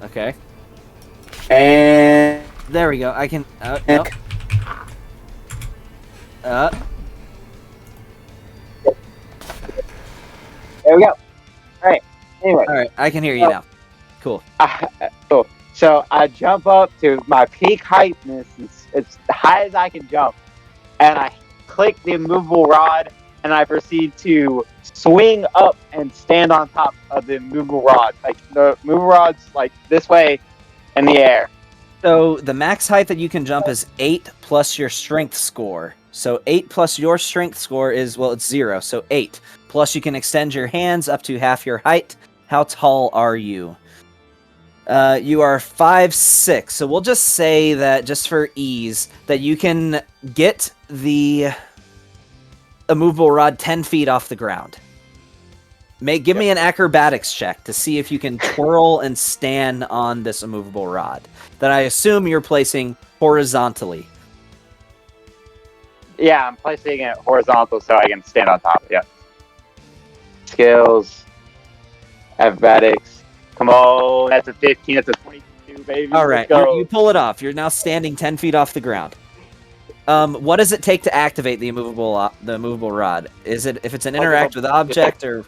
Okay. And There we go. I can. Nope. there we go. All right. Anyway. All right. I can hear you now. Cool. Cool. So I jump up to my peak heightness. It's the high as I can jump, and I click the immovable rod, and I proceed to swing up and stand on top of the immovable rod. Like the immovable rod's like this way in the air. So the max height that you can jump is 8 plus your strength score. So 8 plus your strength score is, well, it's 0. So 8. Plus you can extend your hands up to half your height. How tall are you? You are 5'6". So we'll just say that, just for ease, that you can get the immovable rod 10 feet off the ground. Give me an acrobatics check to see if you can twirl and stand on this immovable rod that I assume you're placing horizontally. Yeah, I'm placing it horizontal so I can stand on top. Yeah. Skills. Acrobatics. Come on. That's a 15. That's a 22, baby. All right, Let's go. you pull it off. You're now standing 10 feet off the ground. What does it take to activate the immovable rod? Is it if it's an interact with object or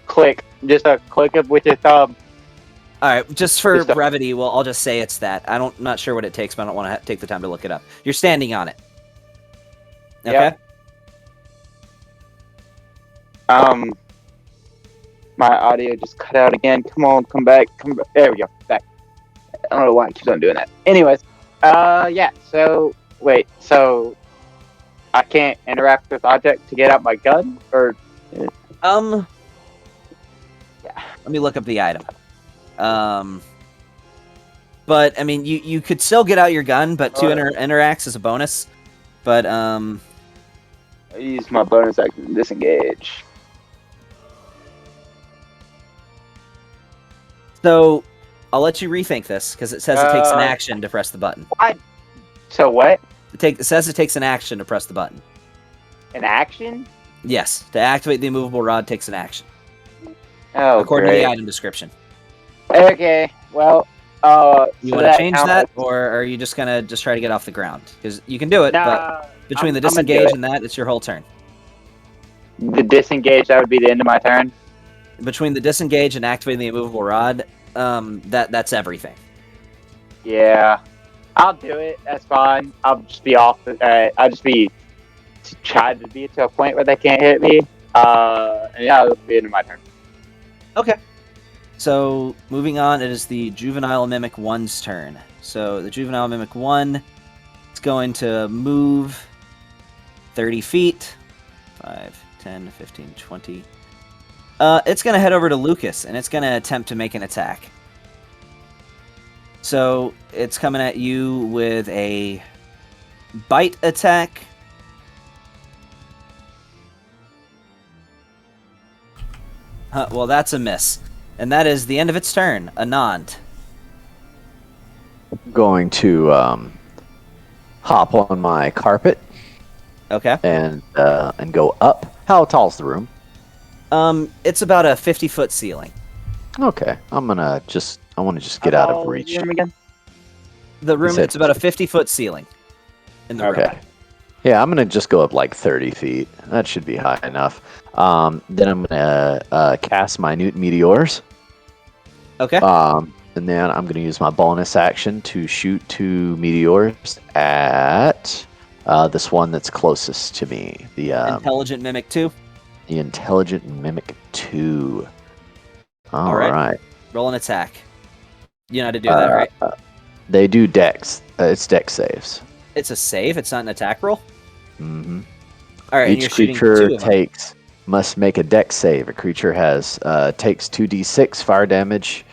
click? Just a click up with your thumb. all right? Just for brevity, well, I'll just say it's that. I'm not sure what it takes, but I don't want to take the time to look it up. You're standing on it. Okay. Yep. My audio just cut out again. Come on, come back. There we go. Back. I don't know why it keeps on doing that. Anyways, yeah. So wait, so I can't interact with object to get out my gun, or yeah. Let me look up the item. But I mean, you could still get out your gun, but two interacts is a bonus. But I use my bonus action to disengage. So I'll let you rethink this because it says it takes an action to press the button. What? So what? It says it takes an action to press the button. An action? Yes, to activate the immovable rod takes an action. Oh, according great. to the item description. Okay, well, you want to change that, or are you just gonna try to get off the ground? Because you can do it, but between the disengage and that, it's your whole turn. The disengage, that would be the end of my turn? Between the disengage and activating the immovable rod, that's everything. Yeah, I'll do it. That's fine. I'll just be off. I'll just be trying to be to a point where they can't hit me. And yeah, that'll be the end of my turn. Okay. So moving on, it is the Juvenile Mimic 1's turn. So the Juvenile Mimic 1 is going to move 30 feet. 5, 10, 15, 20. It's going to head over to Lucas, and it's going to attempt to make an attack. So it's coming at you with a bite attack. Well, that's a miss. And that is the end of its turn. Anand. Going to hop on my carpet. Okay. And go up. How tall's the room? It's about a 50-foot ceiling. Okay, I want to just get out of reach. The room, it's about a 50-foot ceiling in the room. Okay. Yeah, I'm gonna just go up like 30 feet. That should be high enough. Then I'm gonna cast minute meteors. Okay. And then I'm gonna use my bonus action to shoot 2 meteors at this one that's closest to me. The Intelligent Mimic 2. The Intelligent Mimic 2. All right. right. Roll an attack. You know how to do that, right? They do dex. It's dex saves. It's a save. It's not an attack roll. Mm-hmm. All right. Each creature must make a dex save. A creature takes 2d6 fire damage,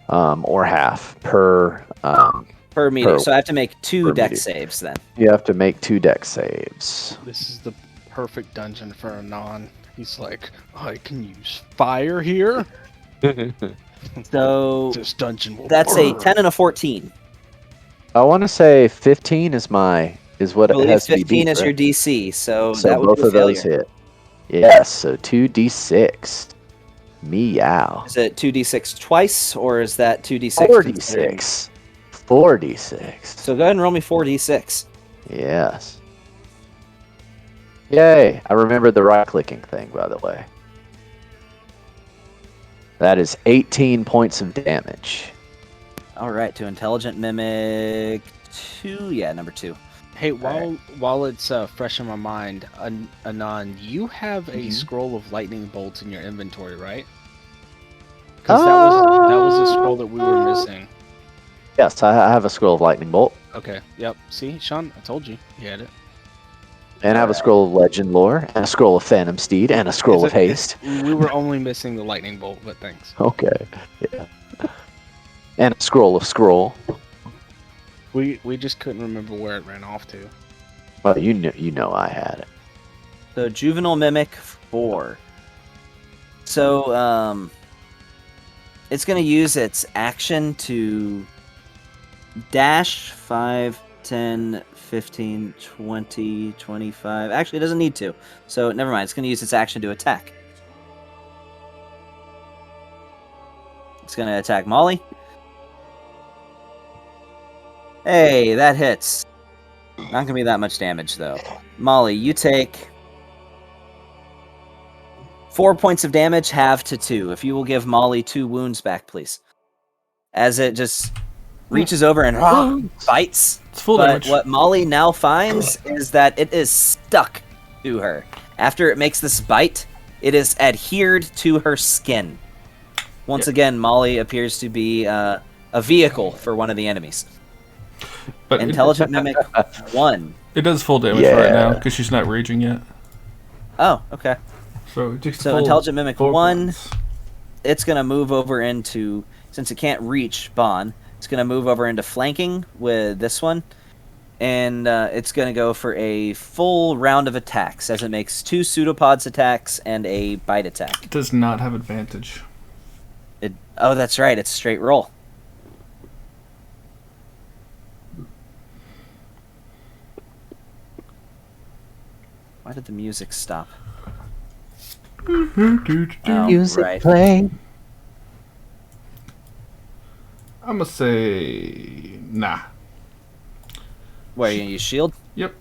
or half per meter. So I have to make 2 dex saves then. You have to make 2 dex saves. This is the perfect dungeon for Anon. He's like, I can use fire here. So this dungeon will that's burn. a 10 and a 14. I want to say 15 is what it has to be. 15 is right? your DC, so So that would both be a of those failure. hit. Yes, so 2d6. Meow. Is it 2d6 twice, or is that 2d6? 4d6. 4d6. So go ahead and roll me 4d6. Yes. Yay! I remembered the right-clicking thing, by the way. That is 18 points of damage. All right, to Intelligent Mimic 2. Yeah, number 2. Hey, while it's fresh in my mind, Anon, you have a scroll of lightning bolts in your inventory, right? Because that was a scroll that we were missing. Yes, I have a scroll of lightning bolt. Okay. Yep. See, Sean, I told you. You had it. And I have a scroll of legend lore, and a scroll of phantom steed, and a scroll of haste. We were only missing the lightning bolt, but thanks. Okay. Yeah. And a scroll of scroll. We just couldn't remember where it ran off to. Well, you know I had it. So Juvenile Mimic 4. So, it's going to use its action to dash 5, 10, 15, 20, 25. Actually, it doesn't need to. So, never mind. It's going to use its action to attack. It's going to attack Molly. Hey, that hits. Not going to be that much damage, though. Molly, you take 4 points of damage, half to 2. If you will give Molly 2 wounds back, please. As it just reaches over and bites. It's full But damage. what Molly now finds is that it is stuck to her. After it makes this bite, it is adhered to her skin. Once again, Molly appears to be a vehicle for one of the enemies. But Intelligent Mimic 1. it does full damage right now because she's not raging yet. Oh, okay. So it takes So full Intelligent Mimic 4 1, points. it's going to move over into, since it can't reach Bon, it's going to move over into flanking with this one. And it's going to go for a full round of attacks as it makes 2 pseudopods attacks and a bite attack. It does not have advantage. Oh, that's right. It's straight roll. Why did the music stop? Oh, Music right. play. I'm gonna say nah. What, are you going to use shield? Yep.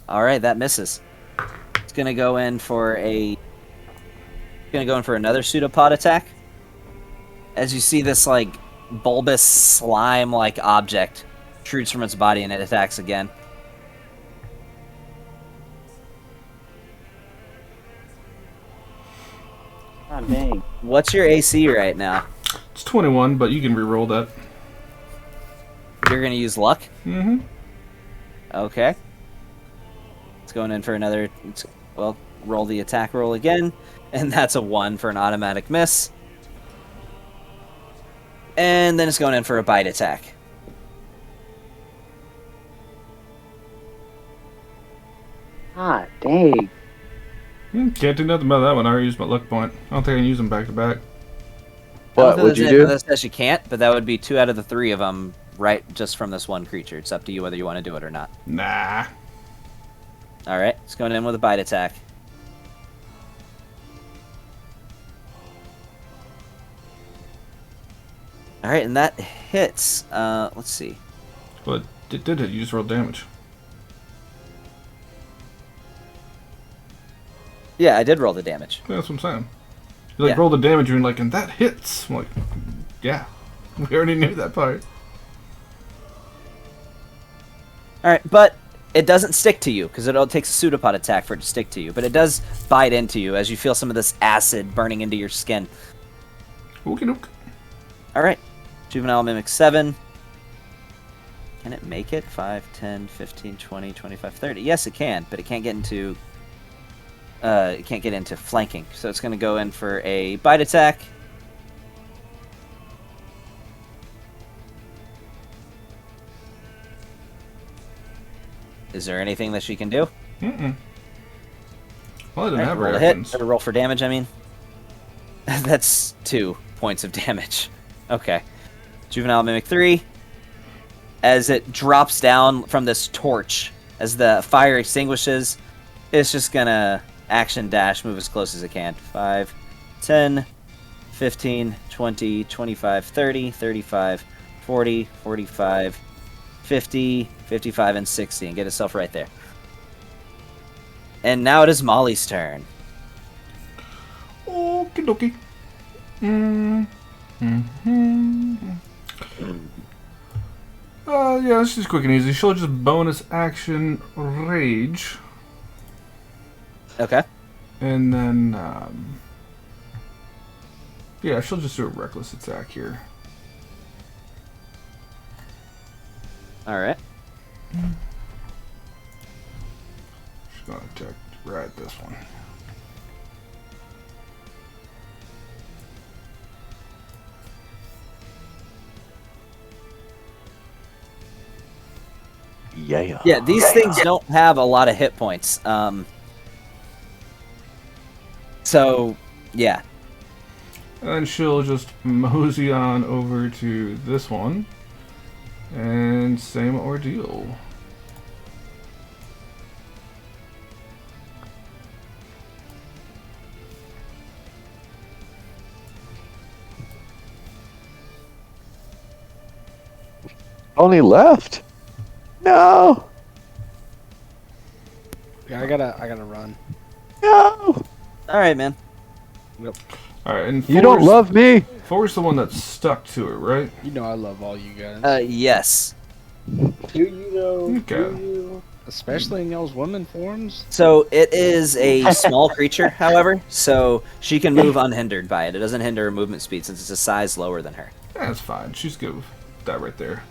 All right, that misses. It's going to go in for another pseudopod attack. As you see this like bulbous slime like object shoots from its body and it attacks again. God dang. What's your AC right now? It's 21, but you can re-roll that. You're going to use luck? Mm-hmm. Okay. It's going in for another... Well, roll the attack roll again. And that's a 1 for an automatic miss. And then it's going in for a bite attack. God dang. Can't do nothing about that one. I already used my luck point. I don't think I can use them back to back. What would you do? That says you can't, but that would be 2 out of the 3 of them right just from this one creature. It's up to you whether you want to do it or not. Nah. Alright, it's going in with a bite attack. Alright, and that hits. Let's see. But it did hit. You just rolled damage. Yeah, I did roll the damage. Yeah, that's what I'm saying. You like Yeah. roll the damage and you're like, and that hits. I'm like, yeah. We already knew that part. Alright, but it doesn't stick to you, because it takes a pseudopod attack for it to stick to you. But it does bite into you as you feel some of this acid burning into your skin. Okie doke. Alright, Juvenile Mimic 7. Can it make it? 5, 10, 15, 20, 25, 30. Yes, it can, but it can't get into... it can't get into flanking. So it's going to go in for a bite attack. Is there anything that she can do? Mm-mm. Well, I didn't Alright, have roll a weapons. hit. Or roll for damage, I mean. That's 2 points of damage. Okay. Juvenile Mimic 3. As it drops down from this torch, as the fire extinguishes, it's just gonna action dash, move as close as it can. 5, 10, 15, 20, 25, 30, 35, 40, 45, 50, 55, and 60, and get itself right there. And now it is Molly's turn. Okie dokie. Yeah, this is quick and easy. She'll just bonus action rage. Okay. And then, yeah, she'll just do a reckless attack here. Alright. She's gonna attack right this one. Yeah. Yeah, these things don't have a lot of hit points. So Yeah. And then she'll just mosey on over to this one. And same ordeal. Only left? No. Yeah, I gotta run. No. All right, man. Alright, and You don't love me. Four's the one that's stuck to her, right? You know I love all you guys. Yes. Do you know? Okay. Do you? Especially in y'all's women forms. So it is a small creature, however, so she can move unhindered by it. It doesn't hinder her movement speed since it's a size lower than her. That's fine. She's good with that right there.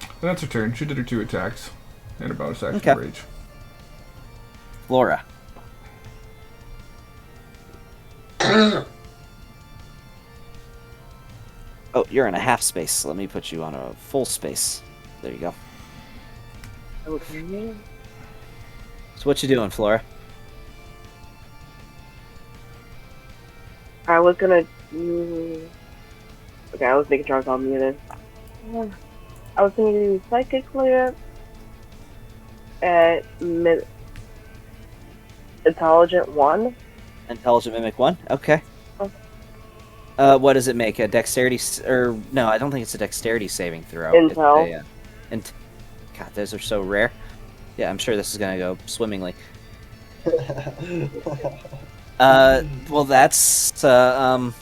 And that's her turn. She did her 2 attacks. And her bonus action Okay. rage. Flora. Oh, you're in a half space. Let me put you on a full space. There you go. Okay. So what you doing, Flora? I was gonna. Okay, I was making sure I was on muted. I was gonna do psychic clear at intelligent 1. Intelligent Mimic 1? Okay. What does it make? A dexterity... or no, I don't think it's a dexterity saving throw. Intel. God, those are so rare. Yeah, I'm sure this is going to go swimmingly. Well, that's... it's a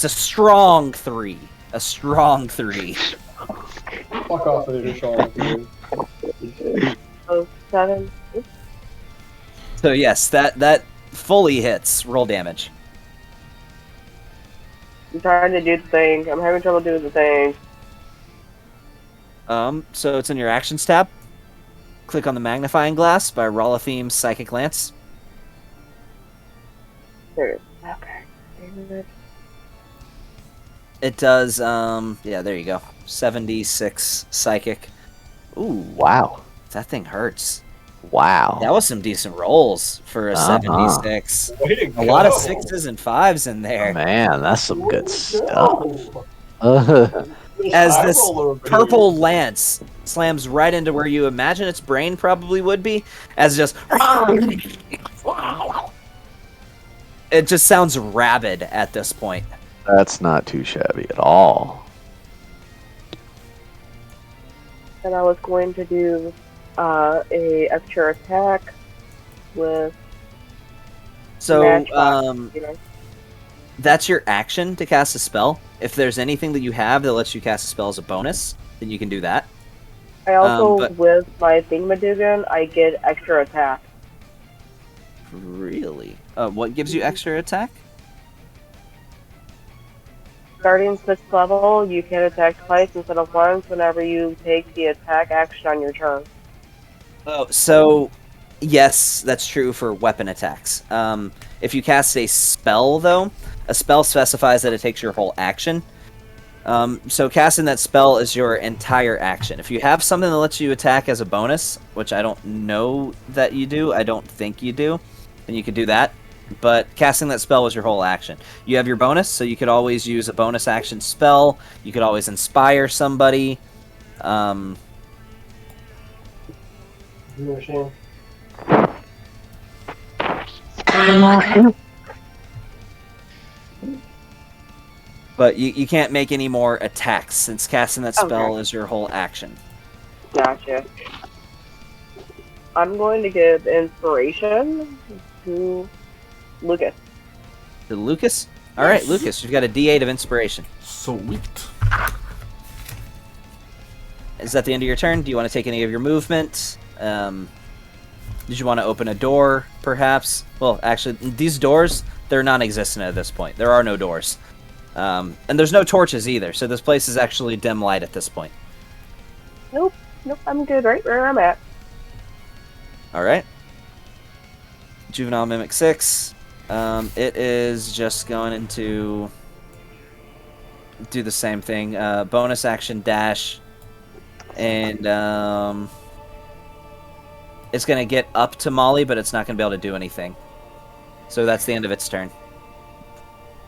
strong 3. A strong 3. Fuck off with your Sean. So 7. So yes, that fully hits. Roll damage. I'm trying to do the thing. I'm having trouble doing the thing. So it's in your actions tab. Click on the magnifying glass by Rolatheme's Psychic Lance. There it is. Okay. It does, yeah, there you go. 76 psychic. Ooh, Wow. that thing hurts. Wow. That was some decent rolls for a 76. Way to A lot of go. 6s and 5s in there. Man, that's some good stuff. As Eye this roll over purple lance slams right into where you imagine its brain probably would be, as just... It just sounds rabid at this point. That's not too shabby at all. And I was going to do a extra attack with So, Matchbox, you know. that's your action to cast a spell. If there's anything that you have that lets you cast a spell as a bonus, then you can do that. I also, but- with my Thingamadogan, I get extra attack. Really? What gives you extra attack? Starting 6th level, you can attack twice instead of once whenever you take the attack action on your turn. Oh, so yes, that's true for weapon attacks. If you cast a spell, though, a spell specifies that it takes your whole action. So casting that spell is your entire action. If you have something that lets you attack as a bonus, which I don't know that you do, I don't think you do, then you could do that. But casting that spell was your whole action. You have your bonus, so you could always use a bonus action spell. You could always inspire somebody. Machine. But you can't make any more attacks, since casting that spell Okay. is your whole action. Gotcha. I'm going to give inspiration to Lucas. To Lucas? Alright, Lucas, you've got a D8 of inspiration. Sweet. Is that the end of your turn? Do you want to take any of your movement? Did you want to open a door, perhaps? Well, actually, these doors, they're non-existent at this point. There are no doors. And there's no torches either, so this place is actually dim light at this point. Nope, I'm good right where I'm at. Alright. Juvenile Mimic 6. It is just going to do the same thing. Bonus action dash. And it's going to get up to Molly, but it's not going to be able to do anything. So that's the end of its turn.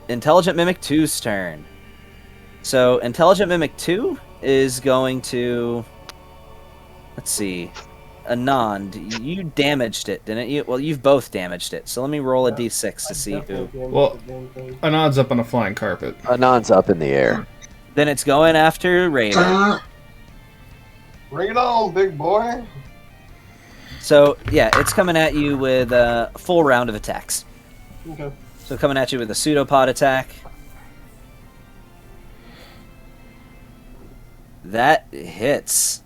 Intelligent Mimic 2's turn. So Intelligent Mimic 2 is going to... Let's see. Anand, you damaged it, didn't you? Well, you've both damaged it. So let me roll a d6 to see who. Well, Anand's up on a flying carpet. Anand's up in the air. Then it's going after Raven. Bring it on, big boy. So, yeah, it's coming at you with a full round of attacks. Okay. So coming at you with a pseudopod attack. That hits.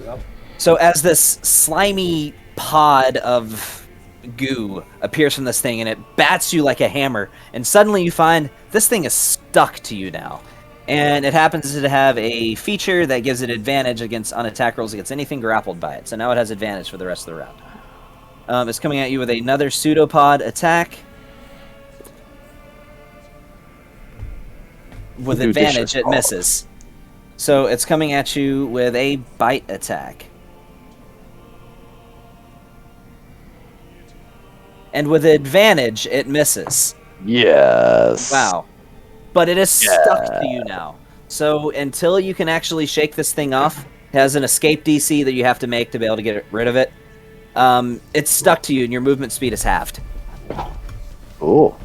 Yep. So as this slimy pod of goo appears from this thing and it bats you like a hammer, and suddenly you find this thing is stuck to you now. And it happens to have a feature that gives it advantage on attack rolls against anything grappled by it. So now it has advantage for the rest of the round. It's coming at you with another pseudopod attack. With advantage, it misses. So it's coming at you with a bite attack. And with advantage, it misses. Yes. Wow. But it is stuck to you now. So until you can actually shake this thing off, it has an escape DC that you have to make to be able to get rid of it. It's stuck to you, and your movement speed is halved. Cool.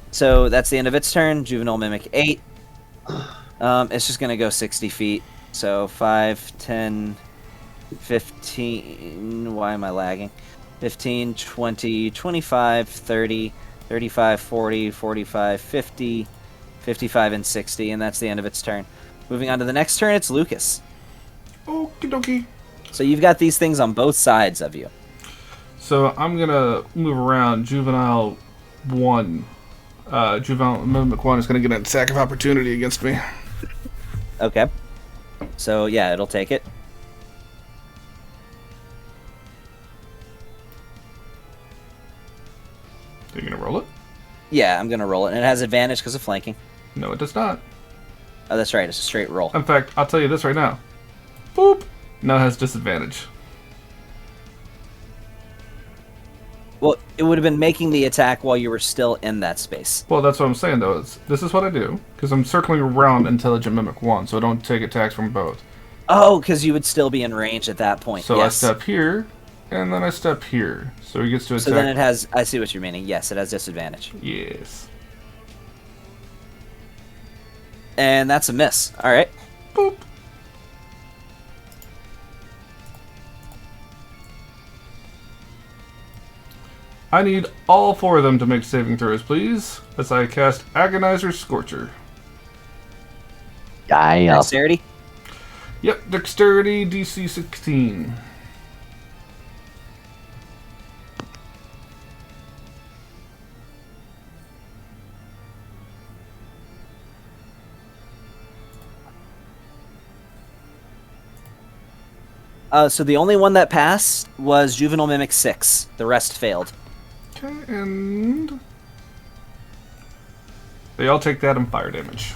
So that's the end of its turn. Juvenile Mimic 8. It's just going to go 60 feet. So 5, 10, 15... Why am I lagging? 15, 20, 25, 30, 35, 40, 45, 50, 55, and 60. And that's the end of its turn. Moving on to the next turn, it's Lucas. Okie dokie. So you've got these things on both sides of you. So I'm going to move around Juvenile 1. Juvenile Mimic 1 is going to get an attack of opportunity against me. Okay. So, yeah, it'll take it. Are you going to roll it? Yeah, I'm going to roll it. And it has advantage because of flanking. No, it does not. Oh, that's right. It's a straight roll. In fact, I'll tell you this right now. Boop! Now it has disadvantage. Well, it would have been making the attack while you were still in that space. Well, that's what I'm saying, though. This is what I do, because I'm circling around Intelligent Mimic 1, so I don't take attacks from both. Oh, because you would still be in range at that point. So yes. I step here, and then I step here. So he gets to attack. So then it has... I see what you're meaning. Yes, it has disadvantage. Yes. And that's a miss. All right. Boop. I need all 4 of them to make saving throws, please, as I cast Agonizer Scorcher. Yeah. Dexterity? Yep, Dexterity, DC 16. So the only one that passed was Juvenile Mimic 6. The rest failed. Okay, and... They all take that and fire damage.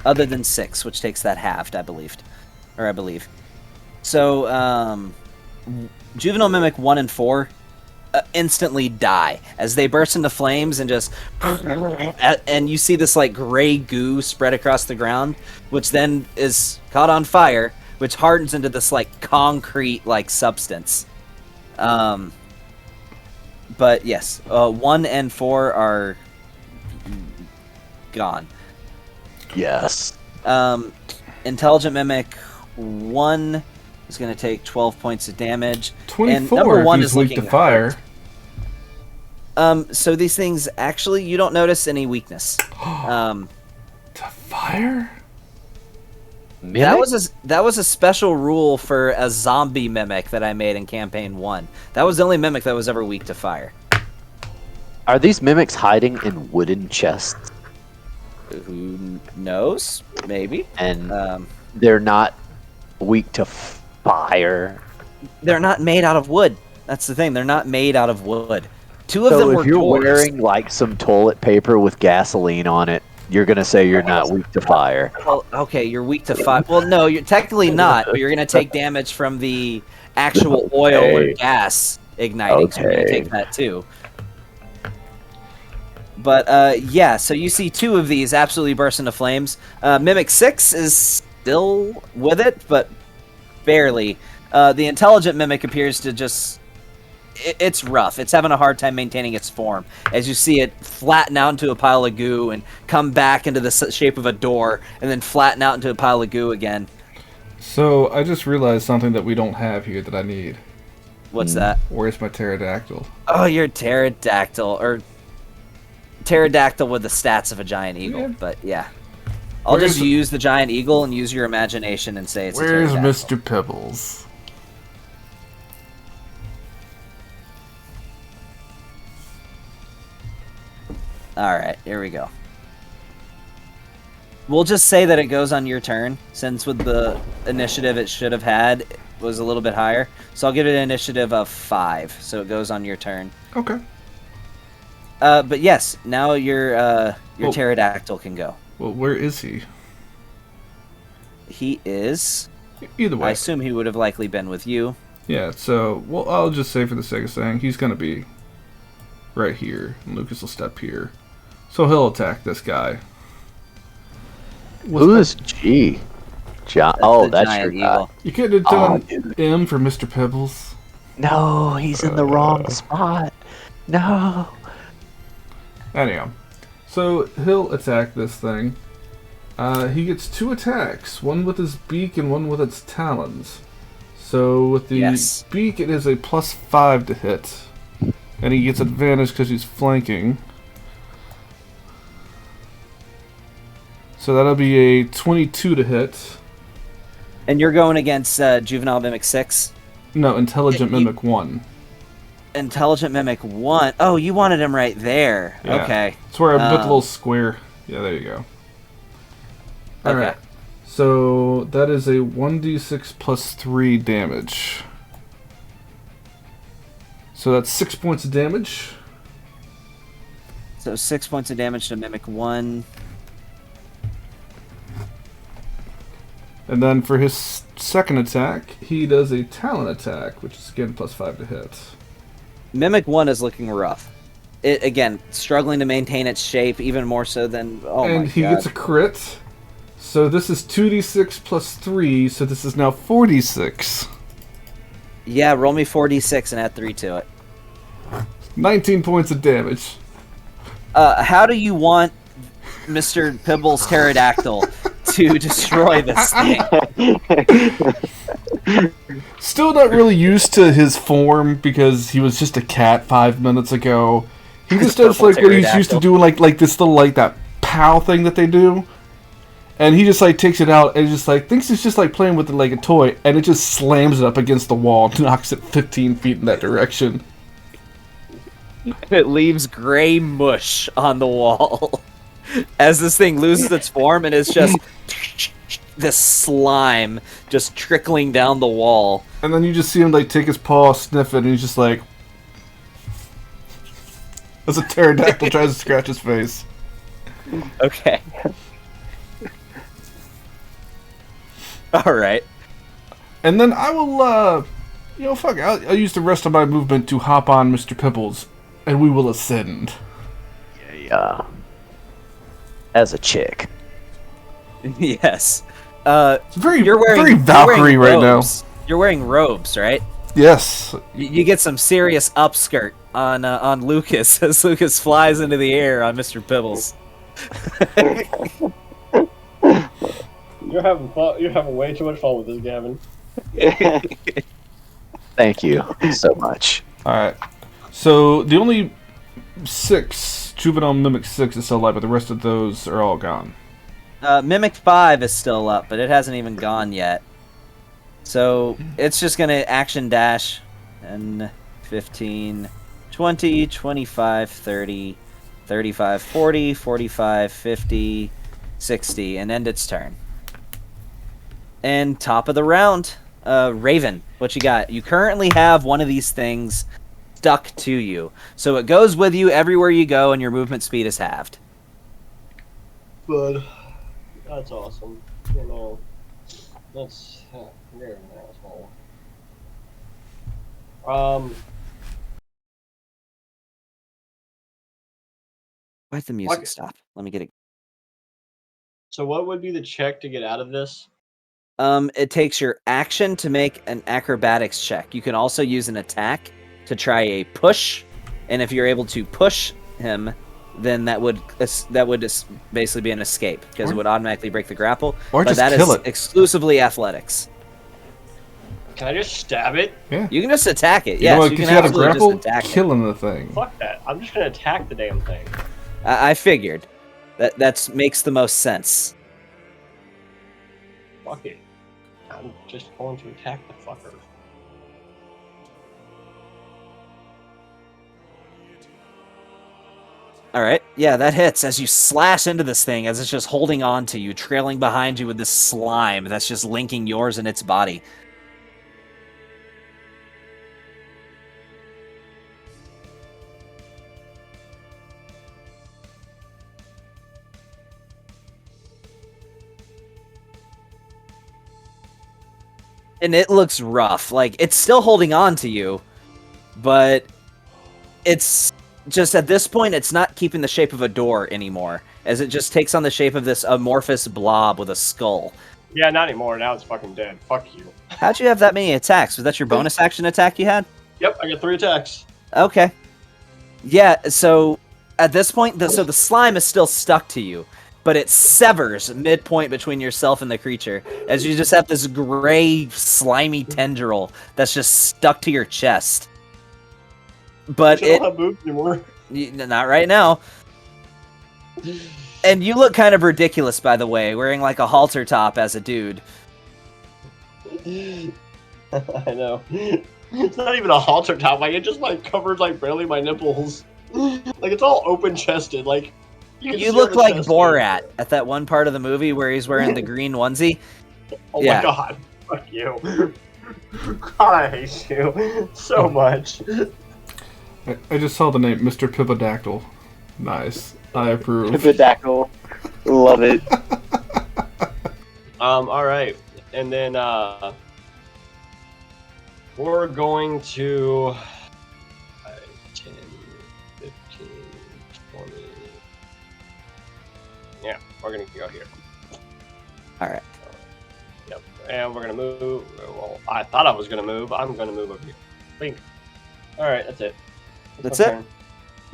Other than 6, which takes that halved, I believe. So, Juvenile Mimic 1 and 4 instantly die as they burst into flames and just... And you see this, like, gray goo spread across the ground, which then is caught on fire, which hardens into this, like, concrete-like substance. But, yes, 1 and 4 are... gone. Yes. Intelligent Mimic 1 is going to take 12 points of damage. 24 and number 1 if is he's weak looking to fire. So these things, actually, you don't notice any weakness. To fire? That was a special rule for a zombie mimic that I made in Campaign 1. That was the only mimic that was ever weak to fire. Are these mimics hiding in wooden chests? Who knows? Maybe. And they're not weak to fire? They're not made out of wood. That's the thing. They're not made out of wood. 2 of them were So if you're dwarves. wearing like some toilet paper with gasoline on it, you're gonna say you're not weak to fire. Well, okay, you're weak to fire. Well, no, you're technically not, but you're going to take damage from the actual oil or gas igniting, so we're going to take that too. But yeah, so you see 2 of these absolutely burst into flames. Mimic 6 is still with it, but barely. The intelligent Mimic appears to just... It's rough. It's having a hard time maintaining its form. As you see it flatten out into a pile of goo and come back into the shape of a door, and then flatten out into a pile of goo again. So, I just realized something that we don't have here that I need. What's that? Where's my pterodactyl? Oh, your pterodactyl. Or pterodactyl with the stats of a giant eagle. Yeah. But yeah. I'll just use the giant eagle and use your imagination and say it's a pterodactyl. Where's Mr. Pebbles? Alright, here we go. We'll just say that it goes on your turn, since with the initiative it should have had was a little bit higher. So I'll give it an initiative of 5, so it goes on your turn. Okay. But yes, now your pterodactyl can go. Well, where is he? He is... Either way. I assume he would have likely been with you. Yeah, so, well, I'll just say for the sake of saying, he's going to be right here, and Lucas will step here. So he'll attack this guy. Who is G? That's your guy. You could have done M for Mr. Pebbles. No, he's in the wrong spot. No. Anyhow, so he'll attack this thing. He gets 2 attacks, one with his beak and one with its talons. So with the beak, it is a +5 to hit. And he gets advantage because he's flanking. So that'll be a 22 to hit. And you're going against Juvenile Mimic 6? No, Intelligent Mimic 1. Intelligent Mimic 1. Oh, you wanted him right there. Yeah. Okay. That's where I put the little square. Yeah, there you go. Alright. So that is a 1d6 plus 3 damage. So that's 6 points of damage. So 6 points of damage to Mimic 1. And then for his second attack, he does a talon attack, which is again +5 to hit. Mimic 1 is looking rough. It, again, struggling to maintain its shape, even more so than... Oh and my he God. gets a crit. So this is 2d6 plus 3, so this is now 4d6. Yeah, roll me 4d6 and add 3 to it. 19 points of damage. How do you want Mr. Pibble's pterodactyl to destroy this thing? Still not really used to his form because he was just a cat 5 minutes ago. He just does like what he's used to doing, like this little that pow thing that they do. And he just takes it out and just thinks it's just playing with it like a toy, and it just slams it up against the wall and knocks it 15 feet in that direction. It leaves gray mush on the wall as this thing loses its form, and it's just this slime just trickling down the wall. And then you just see him take his paw, sniff it, and he's just as a pterodactyl tries to scratch his face. Okay. Alright. And then I will, fuck it. I'll use the rest of my movement to hop on Mr. Pibbles, and we will ascend. Yeah. As a chick. Yes. It's very very Valkyrie right now. You're wearing robes, right? Yes. You get some serious upskirt on Lucas as Lucas flies into the air on Mr. Pibbles. You're having way too much fun with this, Gavin. Thank you so much. Alright. So, the only 6 Juvenile Mimic 6 is still alive, but the rest of those are all gone. Mimic 5 is still up, but it hasn't even gone yet. So, it's just going to action dash and 15, 20, 25, 30, 35, 40, 45, 50, 60, and end its turn. And top of the round, Raven, what you got? You currently have one of these things stuck to you. So it goes with you everywhere you go, and your movement speed is halved. But that's awesome. That's very an asshole. Why'd the music stop? Let me get it. So what would be the check to get out of this? It takes your action to make an acrobatics check. You can also use an attack to try a push, and if you're able to push him, then that would basically be an escape because it would automatically break the grapple. Or but just that kill is it. Exclusively athletics. Can I just stab it? Yeah. You can just attack it. You know Yes, what? you Because can you got a absolutely grapple, just attack it. killing the thing. Fuck that. I'm just gonna attack the damn thing. I figured that makes the most sense. Fuck it. I'm just going to attack the fucker. All right. Yeah, that hits as you slash into this thing as it's just holding on to you, trailing behind you with this slime that's just linking yours and its body. And it looks rough. Like, it's still holding on to you, but it's just at this point, it's not keeping the shape of a door anymore, as it just takes on the shape of this amorphous blob with a skull. Yeah, not anymore. Now it's fucking dead. Fuck you. How'd you have that many attacks? Was that your bonus action attack you had? Yep, I got 3 attacks. Okay. Yeah, so at this point, the slime is still stuck to you, but it severs midpoint between yourself and the creature, as you just have this gray, slimy tendril that's just stuck to your chest. But I don't have boobs anymore. Not right now. And you look kind of ridiculous, by the way, wearing like a halter top as a dude. I know. It's not even a halter top. Like, it just like covers like barely my nipples. Like, it's all open chested. Like, you look like Borat at that one part of the movie where he's wearing the green onesie. Oh my god. Fuck you. God, I hate you so much. I just saw the name Mr. Pipodactyl. Nice. I approve. Pipodactyl. Love it. Alright. And then, we're going to 10, 15, 20. Yeah, we're gonna go here. Alright. Yep. And we're gonna move. Well, I thought I was gonna move. I'm gonna move over here. Blink. Alright, that's it. That's it?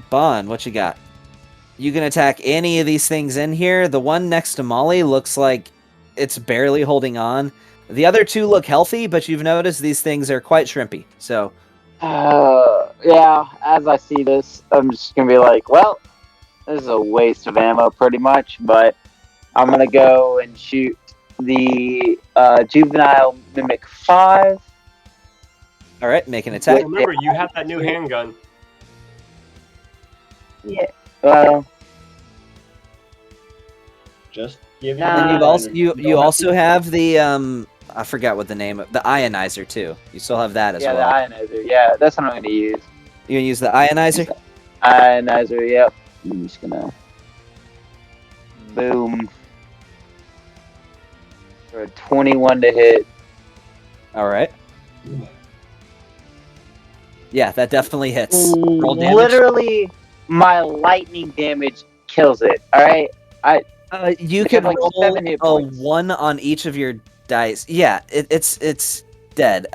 Bond, what you got? You can attack any of these things in here. The one next to Molly looks like it's barely holding on. The other two look healthy, but you've noticed these things are quite shrimpy. So, yeah, as I see this, I'm just going to be like, well, this is a waste of ammo pretty much, but I'm going to go and shoot the Juvenile Mimic 5. All right, make an attack. Remember, you have that new handgun. Yeah. Well, just give and you also have the I forgot what the name of the ionizer too. You still have that as well. Yeah, the ionizer. Yeah, that's what I'm going to use. You gonna use the ionizer? Ionizer. Yep. I'm just gonna boom for a 21 to hit. All right. Yeah, that definitely hits. Roll damage. Literally, my lightning damage kills it. All right, you can roll a 1 on each of your dice. Yeah, it's dead.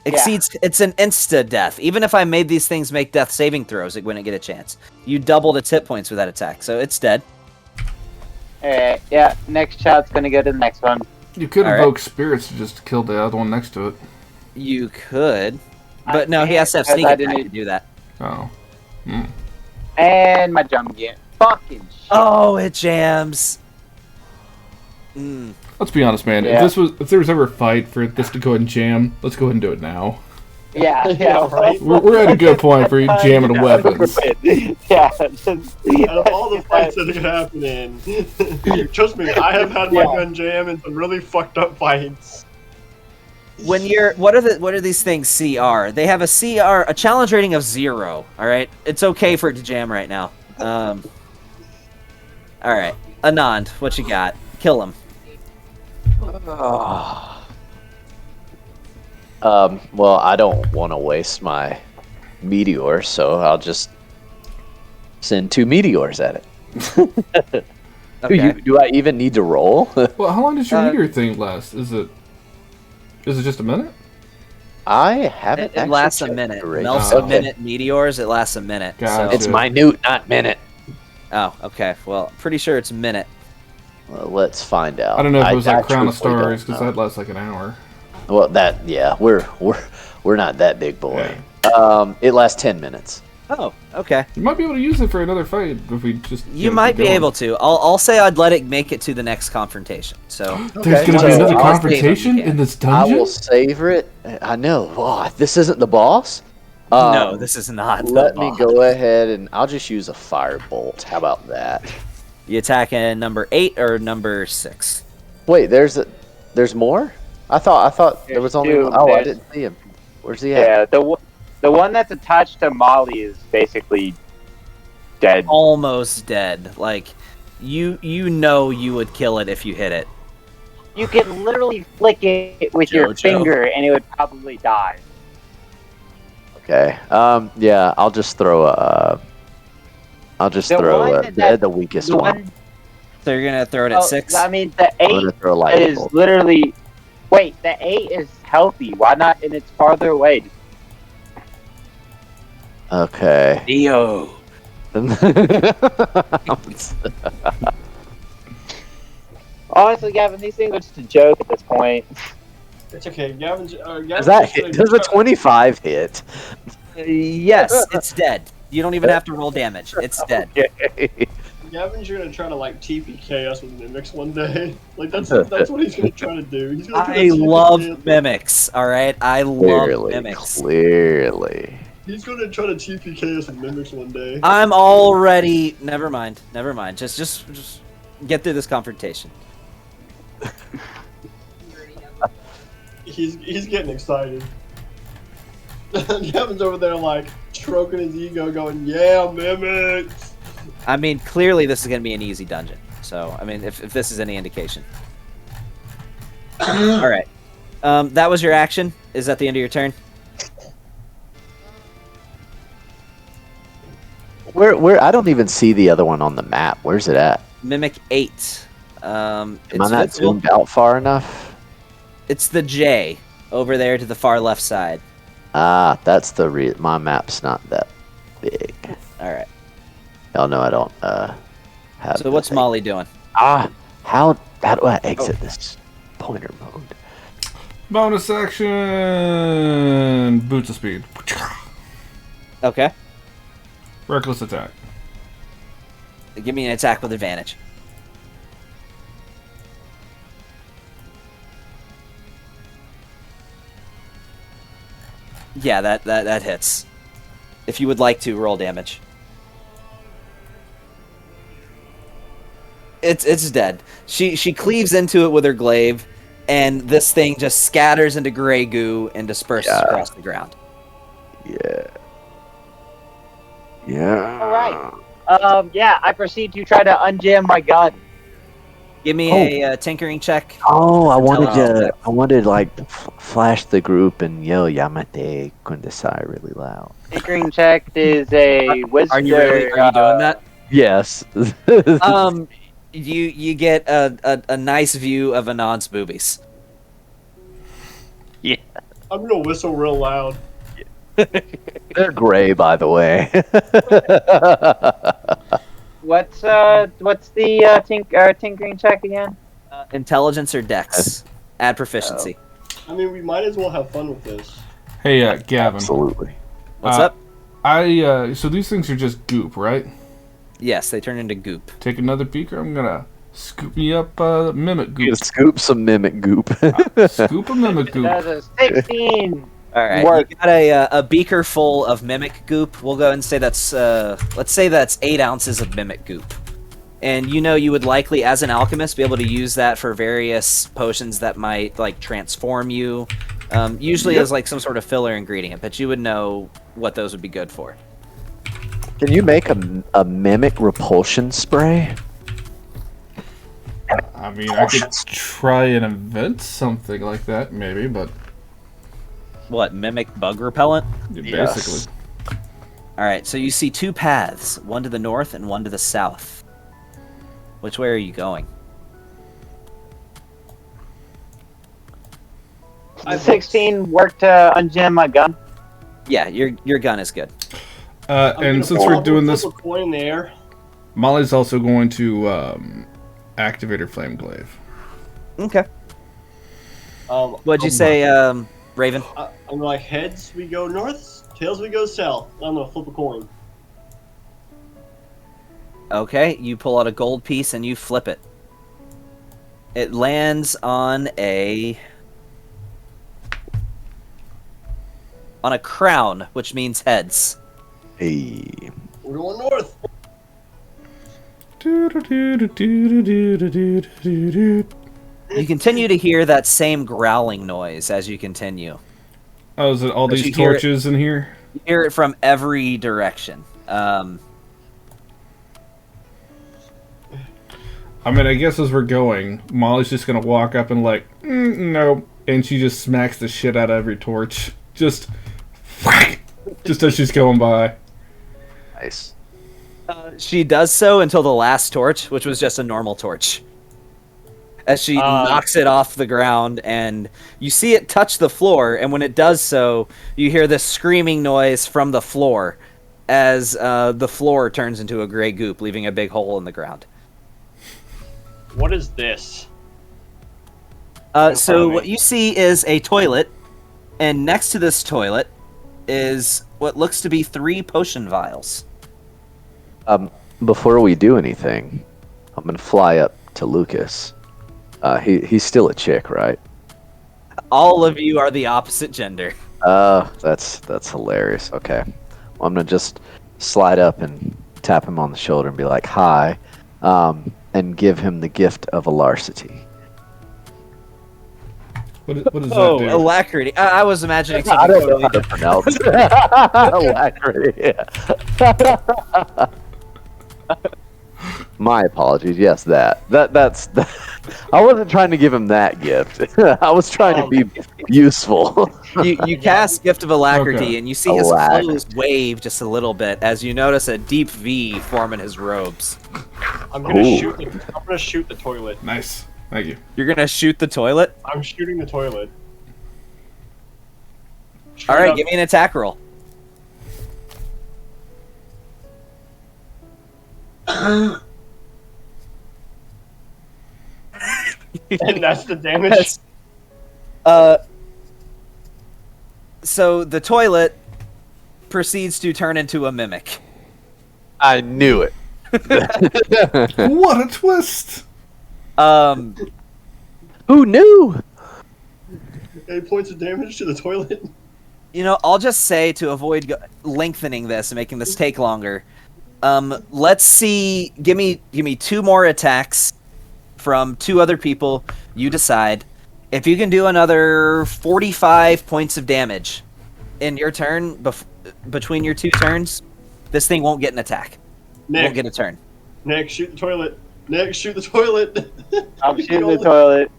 Exceeds. Yeah. It's an insta death. Even if I made these things make death saving throws, it wouldn't get a chance. You doubled its hit points with that attack, so it's dead. Alright, yeah. Next shot's gonna go to the next one. You could invoke spirits to just kill the other one next to it. You could, but no, he has to have sneak attack to do that. Oh. And my jump again. Fucking shit. Oh, it jams. Let's be honest, man. Yeah. If there was ever a fight for this to go ahead and jam, let's go ahead and do it now. Yeah, right. We're at a good point for jamming weapons. Yeah. Out of all the fights that could happen in, trust me, I have had my gun jam in some really fucked up fights. When you're, what are these things? CR. They have a challenge rating of 0. All right, it's okay for it to jam right now. All right, Anand, what you got? Kill him. Well, I don't want to waste my meteor, so I'll just send 2 meteors at it. Okay. Do I even need to roll? Well, how long does your meteor thing last? Is it just a minute? I haven't. It lasts a minute. Melts a minute. Meteors, it lasts a minute. Gotcha. So. It's minute, not minute. Oh, okay. Well, pretty sure it's a minute. Well, let's find out. I don't know if it was like Crown of truthfully don't Stars because know. that lasts like an hour. Well, we're not that big, boy. It lasts 10 minutes. Oh, okay. You might be able to use it for another fight if we just. You might be able to. I'll say I'd let it make it to the next confrontation. So There's gonna So be another I'll confrontation in this I dungeon. will savor it. I know. Oh, this isn't the boss. no, this is not. Let me go ahead and I'll just use a firebolt. How about that? You attacking number 8 or number 6? Wait, there's more. I thought there was only. There's 2. Oh, I didn't see him. Where's he at? Yeah, the one that's attached to Molly is basically dead. Almost dead. Like you know you would kill it if you hit it. You could literally flick it with your Jojo. finger and it would probably die. Okay. Yeah, I'll just throw a. I'll just The throw one that- the weakest The one. one, So you're gonna throw it at 6? I mean, the I'm gonna 8 throw a lightning is bolt. literally. Wait, the 8 is healthy. Why not? And it's farther away. Okay. Neo. Honestly, Gavin, these things are just a joke at this point. It's okay. Gavin's Does that hit? Does a 25 hit? Yes, it's dead. You don't even have to roll damage. It's dead. Gavin's gonna try to like TPK us with mimics one day. Like that's what he's gonna try to do. He's gonna try I to TPK love us. mimics. All right, I love Clearly, mimics. clearly. He's gonna try to TPK us with mimics one day. I'm already. Never mind. Never mind. Just get through this confrontation. He's getting excited. Gavin's over there like stroking his ego, going, "Yeah, mimics." I mean, clearly this is going to be an easy dungeon. So, I mean, if this is any indication. All right. That was your action. Is that the end of your turn? Where? I don't even see the other one on the map. Where's it at? Mimic 8. Am It's I not visible. zoomed out far enough? It's the J over there to the far left side. Ah, that's the my map's not that big. All right. Y'all know I don't have. So what's Molly doing? How do I exit this pointer mode? Bonus action. Boots of speed. Okay. Reckless attack. Give me an attack with advantage. Yeah, that hits. If you would like to roll damage. It's dead. She cleaves into it with her glaive, and this thing just scatters into gray goo and disperses across the ground. Yeah. Yeah. All right. Yeah, I proceed to try to unjam my gun. Give me a tinkering check. Oh, I wanted Intelligence check. I wanted like flash the group and yell Yamate Kundasai really loud. Tinkering check is a wisdom. Are you doing that? Yes. You get a nice view of Anand's boobies. Yeah. I'm gonna whistle real loud. They're gray, by the way. What's the tinkering check again? Intelligence or dex. Add proficiency. I mean, we might as well have fun with this. Hey, Gavin. Absolutely. What's up? So these things are just goop, right? Yes, they turn into goop. Take another beaker. I'm gonna scoop me up mimic You goop. scoop some mimic goop. Scoop a mimic goop. That's a 16. All right, Work. you got a beaker full of mimic goop. We'll go and say that's let's say that's 8 ounces of mimic goop. And you would likely, as an alchemist, be able to use that for various potions that might like transform you. Usually as like some sort of filler ingredient, but you would know what those would be good for. Can you make a mimic repulsion spray? I mean, I could try and invent something like that, maybe, but What, mimic bug repellent? basically. Yes. All right, so you see two paths, one to the north and one to the south. Which way are you going? Does 16 work to ungem my gun? Yeah, your gun is good. And since we're doing this, flip a coin in the air. Molly's also going to activate her flame glaive. Okay. What'd you say, Raven? I'm like, heads we go north, tails we go south. I'm gonna flip a coin. Okay, you pull out a gold piece and you flip it. It lands on a crown, which means heads. Hey. We're going north. You continue to hear that same growling noise as you continue. Oh, is it all But these you hear torches in here? You hear it from every direction. I mean, I guess as we're going, Molly's just gonna walk up and like, no, and she just smacks the shit out of every torch. Just as she's going by. Nice. She does so until the last torch, which was just a normal torch. As she knocks it off the ground, and you see it touch the floor, and when it does so, you hear this screaming noise from the floor as the floor turns into a gray goop, leaving a big hole in the ground. What is this? So what you see is a toilet, and next to this toilet is what looks to be 3 potion vials. Before we do anything, I'm gonna fly up to Lucas. He's still a chick, right? All of you are the opposite gender. That's hilarious. Okay. Well, I'm gonna just slide up and tap him on the shoulder and be like, "Hi," and give him the gift of alacrity. What does that do? Alacrity. I was imagining I something don't know how to pronounce alacrity. My apologies. Yes, that's. I wasn't trying to give him that gift. I was trying to be useful. You cast Gift of Alacrity, Okay. and you see his clothes wave just a little bit as you notice a deep V form in his robes. I'm gonna shoot the toilet. Nice. Thank you. You're gonna shoot the toilet? I'm shooting the toilet. All right, give me an attack roll. And that's the damage. So the toilet proceeds to turn into a mimic. I knew it. What a twist! Who knew? 8 points of damage to the toilet. You know, I'll just say to avoid lengthening this and making this take longer. Let's see. Give me 2 more attacks from 2 other people. You decide if you can do another 45 points of damage in your turn between your 2 turns. This thing won't get an attack. Nick, won't get a turn. Nick, shoot the toilet. Nick, shoot the toilet. I'm shooting the toilet.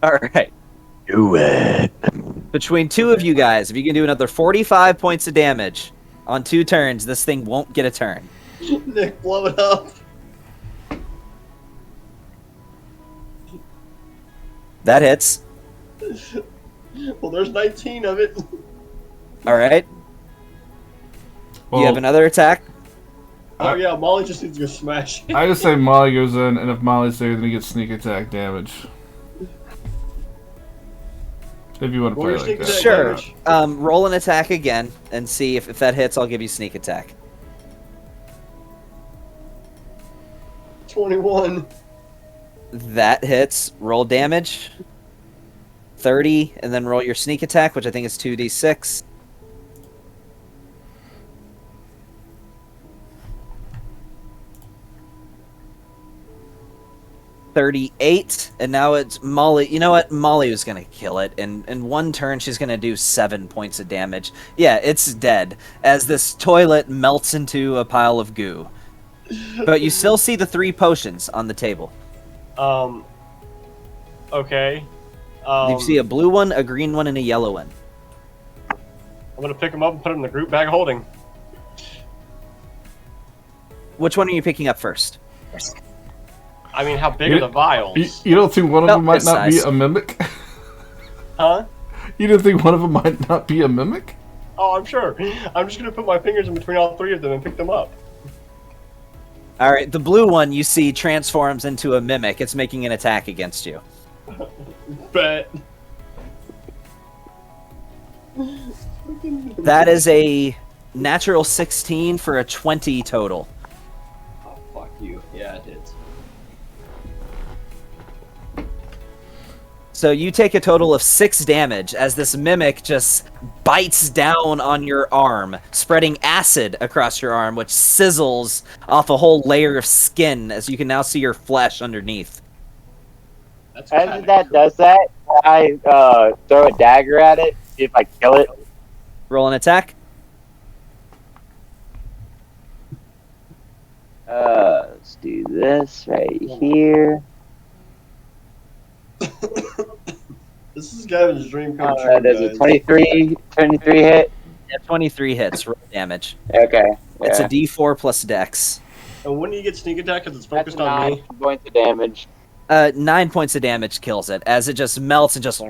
All right. Do it. Between 2 of you guys, if you can do another 45 points of damage on 2 turns, this thing won't get a turn. Nick, blow it up. That hits. Well, there's 19 of it. All right. Well, You have another attack? Oh yeah, Molly just needs to go smash it. I just say Molly goes in, and if Molly's there, then he gets sneak attack damage. If you want to play Where's like that. sneak Sure. attack damage? Roll an attack again and see if that hits. I'll give you sneak attack. 21. That hits. Roll damage. 30, and then roll your sneak attack, which I think is 2d6. $38, and now it's Molly. You know what? Molly was gonna kill it, and in 1 turn she's gonna do 7 points of damage. Yeah, it's dead as this toilet melts into a pile of goo. But you still see the 3 potions on the table. Okay. You see a blue one, a green one, and a yellow one. I'm gonna pick him up and put him in the group bag holding. Which one are you picking up first? I mean, how big are the vials? You don't think one of them might this not be size. a mimic? Huh? You don't think one of them might not be a mimic? Oh, I'm sure. I'm just gonna put my fingers in between all three of them and pick them up. All right, the blue one you see transforms into a mimic. It's making an attack against you. Bet. That is a natural 16 for a 20 total. Oh, fuck you. Yeah, it is. So you take a total of 6 damage as this mimic just bites down on your arm, spreading acid across your arm, which sizzles off a whole layer of skin as you can now see your flesh underneath. That's As that does that, I throw a dagger at it, see if I kill it. Roll an attack. Let's do this right here. This is Gavin's dream come true, There's a guys. 23 hit. Yeah, 23 hits. Roll damage. Okay. It's a yeah. D4 plus dex. And when do you get sneak attack? Because it's That's focused on 9 me. points of damage. 9 points of damage kills it as it just melts and just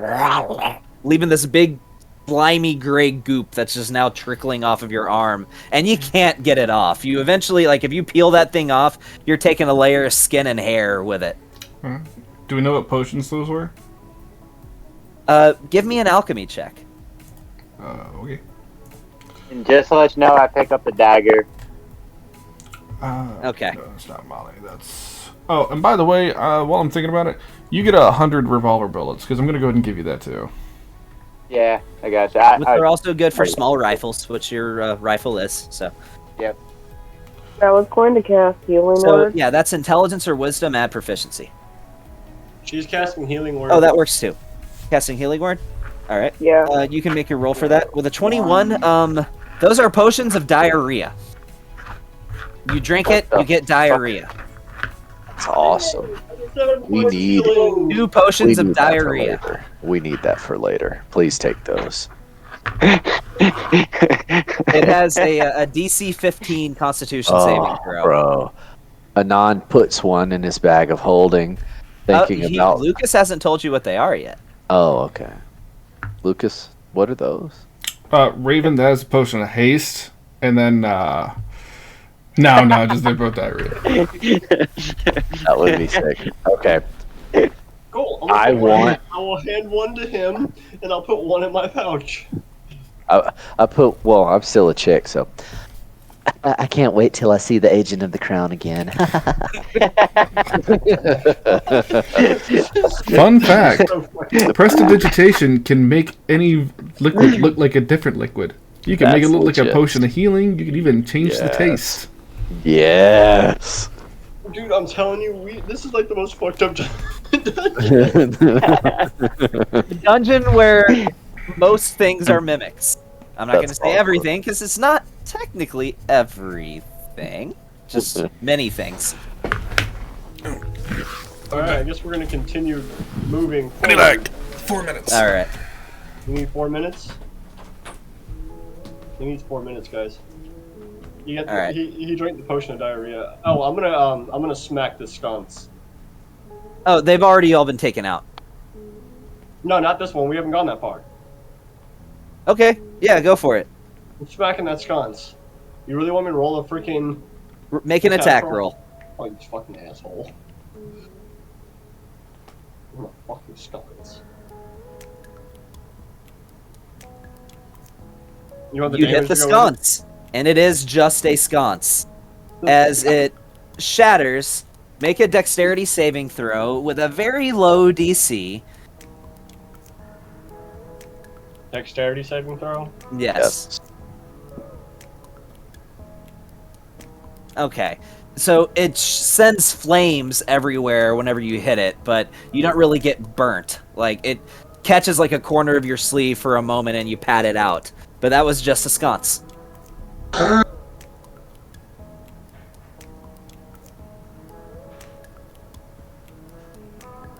leaving this big slimy gray goop that's just now trickling off of your arm, and you can't get it off. You eventually, like, if you peel that thing off, you're taking a layer of skin and hair with it. Do we know what potions those were? Give me an alchemy check. Okay. And just to let you know, I pick up the dagger. Okay. No, it's not Molly. That's. Oh, and by the way, while I'm thinking about it, you get 100 revolver bullets because I'm gonna go ahead and give you that too. Yeah, I got you. Which are also good for small rifles, which your rifle is. So. Yep. I was going to cast Healing So Word. yeah, that's intelligence or wisdom. Add proficiency. She's casting healing word. Oh, that works too. Casting healing word. All right. Yeah. You can make your roll for that with a 21. Those are potions of diarrhea. You drink it, you get diarrhea. That's awesome. We need 2 potions we of need that for diarrhea. later. We need that for later. Please take those. It has a DC 15 Constitution saving throw. Bro. Anon puts one in his bag of holding, thinking about. Lucas hasn't told you what they are yet. Oh, okay. Lucas, what are those? Raven, that is a potion of haste, and then no, just they're both diarrhea. That would be sick. Okay. Cool. I will hand one to him, and I'll put one in my pouch. I'm still a chick, so. I can't wait till I see the Agent of the Crown again. Fun fact: prestidigitation can make any liquid look like a different liquid. You can make it look like a potion of healing. You can even change the taste. Yes. Dude, I'm telling you, this is like the most fucked up The dungeon where most things are mimics. I'm not going to That's say awesome. everything because it's not technically everything, just many things. Alright, I guess we're gonna continue moving I need forward. like 4 minutes. All right. You need 4 minutes? He needs 4 minutes, guys. You get All right. he drank the potion of diarrhea. Oh, I'm gonna smack the sconce. Oh, they've already all been taken out. No, not this one. We haven't gone that far. Okay, yeah, go for it. I'm smacking that sconce. You really want me to roll a freaking Make an attack roll. Oh, you fucking asshole. I'm a fucking sconce. You want the You hit damage the to go with it? sconce, and it is just a sconce. As it shatters, make a dexterity saving throw with a very low DC. Dexterity saving throw? Yes. Okay. So it sends flames everywhere whenever you hit it, but you don't really get burnt. Like, it catches like a corner of your sleeve for a moment and you pat it out. But that was just a sconce.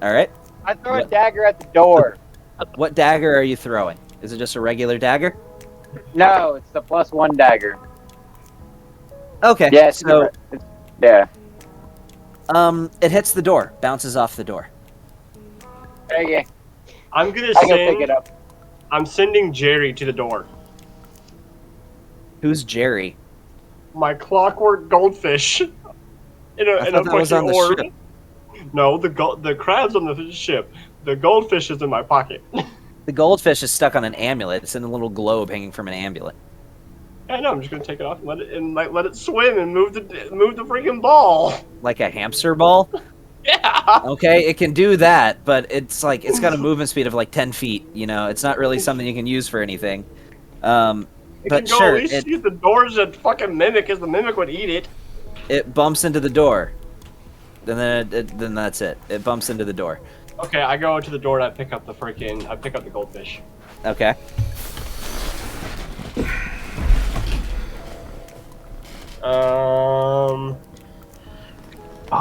Alright. I throw a dagger at the door. What dagger are you throwing? Is it just a regular dagger? No, it's the +1 dagger. Okay. Yeah, So yeah. it hits the door, bounces off the door. Okay. I'm gonna I go pick it up. I'm sending Jerry to the door. Who's Jerry? My clockwork goldfish. In a thought that was on the orb. ship. No, the crab's on the ship. The goldfish is in my pocket. The goldfish is stuck on an amulet. It's in a little globe hanging from an amulet. I know. I'm just gonna take it off and let it swim and move the freaking ball. Like a hamster ball? Yeah. Okay, it can do that, but it's got a movement speed of like 10 feet. You know, it's not really something you can use for anything. It But can go sure, at least use the doors and fucking mimic, because the mimic would eat it. it bumps into the door. And then that's it. It bumps into the door. Okay, I go to the door and I pick up the goldfish. Okay.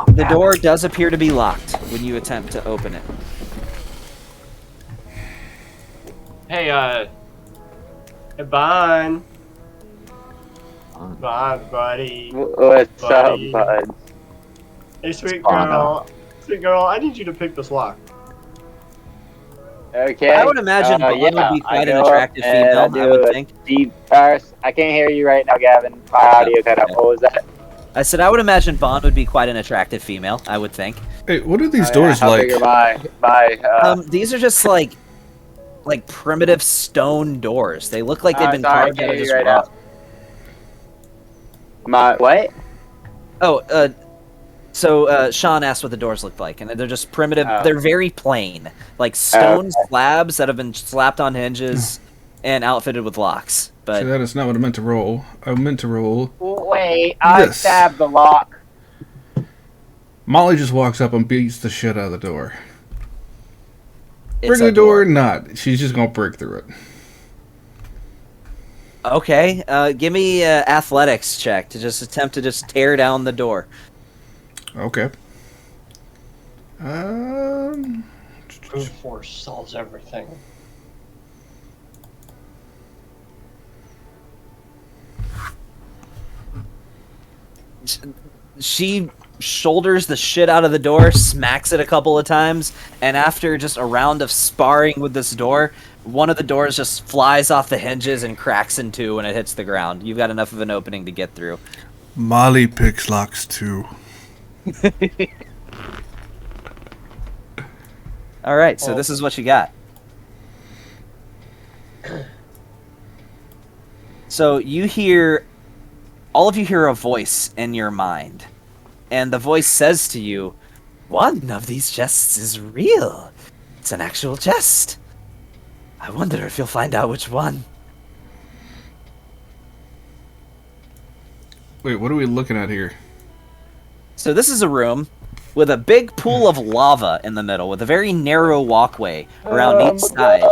The door does appear to be locked when you attempt to open it. Hey, Bon. Bon, buddy. What's up, Buddy. bud? Hey, sweet Bon. girl. Sweet girl, I need you to pick this lock. Okay. I would imagine Bon would be quite an attractive female, I would think. I can't hear you right now, Gavin. My audio cut out. What was that? I said I would imagine Bon would be quite an attractive female, I would think. Hey, what are these doors How like? big are my These are just like primitive stone doors. They look like they've been sorry, carved out of I can't this hear you right rock. My what? Oh, so Sean asked what the doors looked like, and they're just primitive. Oh. They're very plain, like stone slabs that have been slapped on hinges and outfitted with locks. But See, that is not what I meant to roll. I meant to roll. Wait, I This. stabbed the lock. Molly just walks up and beats the shit out of the door. it's Break a the door or not, she's just gonna break through it. Okay, give me an athletics check to just attempt to just tear down the door. Okay. Brute force solves everything. She shoulders the shit out of the door, smacks it a couple of times, and after just a round of sparring with this door, one of the doors just flies off the hinges and cracks in two when it hits the ground. You've got enough of an opening to get through. Molly picks locks too. All right, so this is what you got. So all of you hear a voice in your mind, and the voice says to you, "One of these chests is real. It's an actual chest. I wonder if you'll find out which one." Wait, what are we looking at here? So this is a room with a big pool of lava in the middle, with a very narrow walkway around each side.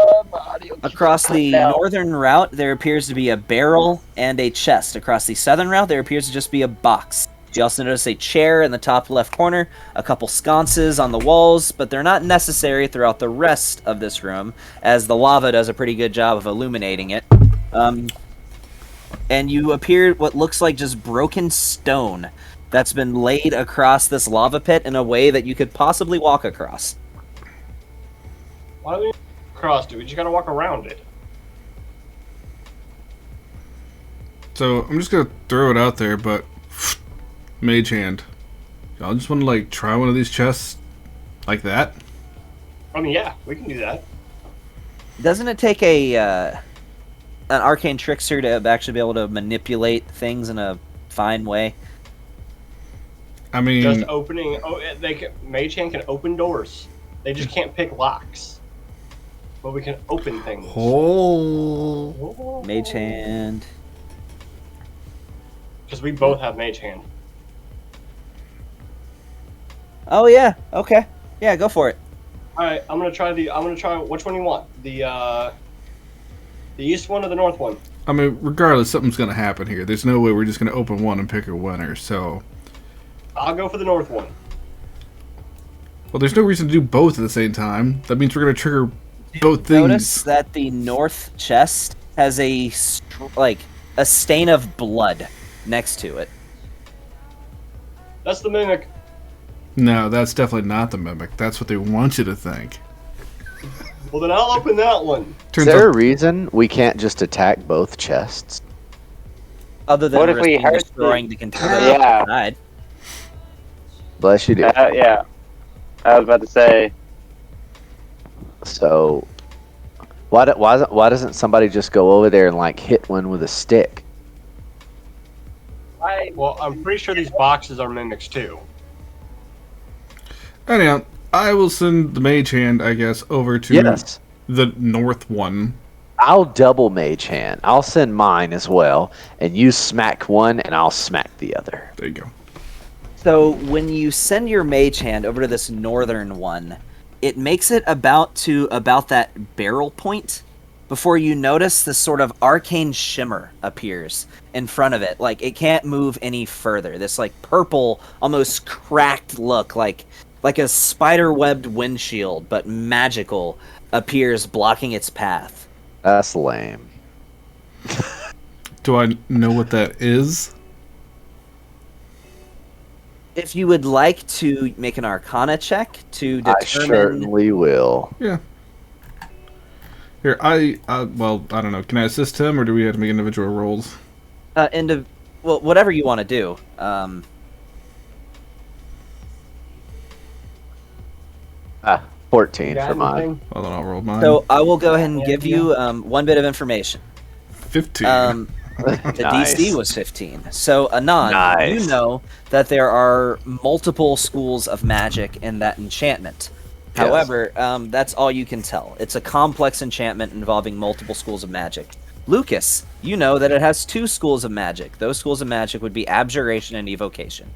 Across the northern route, there appears to be a barrel and a chest. Across the southern route, there appears to just be a box. You also notice a chair in the top left corner, a couple sconces on the walls, but they're not necessary throughout the rest of this room, as the lava does a pretty good job of illuminating it. And you appear what looks like just broken stone that's been laid across this lava pit in a way that you could possibly walk across. Why do we cross, dude? We just gotta walk around it. So I'm just gonna throw it out there, but mage hand. Y'all just want to like try one of these chests like that? I mean, yeah, we can do that. Doesn't it take an arcane trickster to actually be able to manipulate things in a fine way? I mean, Just opening. Oh, Mage Hand can open doors. They just can't pick locks. But we can open things. Mage hand. Because we both have Mage Hand. Oh yeah. Okay. Yeah, go for it. All right, I'm gonna try. Which one you want? The east one or the north one? I mean, regardless, something's gonna happen here. There's no way we're just gonna open one and pick a winner. So, I'll go for the north one. well, there's no reason to do both at the same time. That means we're gonna trigger both things. Notice that the north chest has a stain of blood next to it. That's the mimic. No, that's definitely not the mimic. That's what they want you to think. Well, then I'll open that one. Is there a reason we can't just attack both chests? Other than What if we risking hurt destroying the container Yeah. outside. Bless you, dude. Yeah. I was about to say. So, why doesn't somebody just go over there and like hit one with a stick? Well, I'm pretty sure these boxes are mimics too. Anyhow, I will send the mage hand, I guess, over to the north one. I'll double mage hand. I'll send mine as well, and you smack one, and I'll smack the other. There you go. So when you send your mage hand over to this northern one, it makes it about that barrel point before you notice this sort of arcane shimmer appears in front of it. Like it can't move any further. This like purple, almost cracked look, like a spider-webbed windshield, but magical, appears blocking its path. That's lame. Do I know what that is? If you would like to make an Arcana check to determine... I certainly will. Yeah. Here, well, I don't know. Can I assist him, or do we have to make individual rolls? Well, whatever you want to do. 14 for mine. Well, then I'll roll mine. So I will go ahead and give you one bit of information. 15. The Nice. DC was 15. So, Anon, Nice. you know that there are multiple schools of magic in that enchantment. Yes. However, that's all you can tell. It's a complex enchantment involving multiple schools of magic. Lucas, you know that it has 2 schools of magic. Those schools of magic would be Abjuration and Evocation.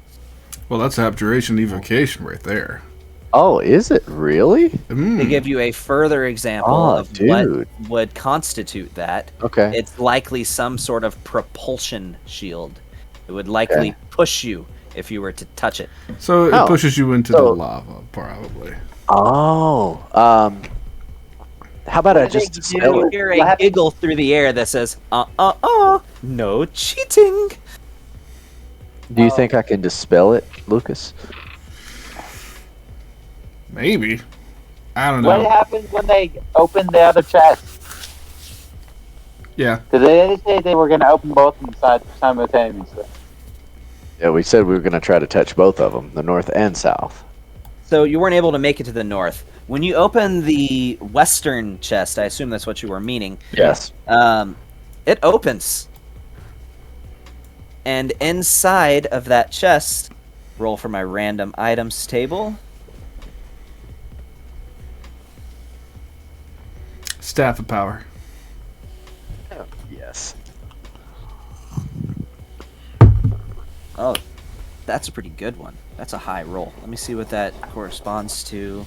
Well, that's Abjuration Evocation right there. Oh, is it really? They give you a further example of what would constitute that. Okay. It's likely some sort of propulsion shield. It would likely push you if you were to touch it. So it pushes you into the lava, probably. Oh. How about I just dispel You it? hear a giggle through the air that says, no cheating. Do you think I can dispel it, Lucas? Maybe. I don't know. What happened when they opened the other chest? Yeah. Did they say they were going to open both of them simultaneously? Yeah, we said we were going to try to touch both of them, the north and south. So you weren't able to make it to the north. When you open the western chest, I assume that's what you were meaning. Yes. It opens. And inside of that chest, roll for my random items table. Staff of Power. Yes. Oh, that's a pretty good one. That's a high roll. Let me see what that corresponds to.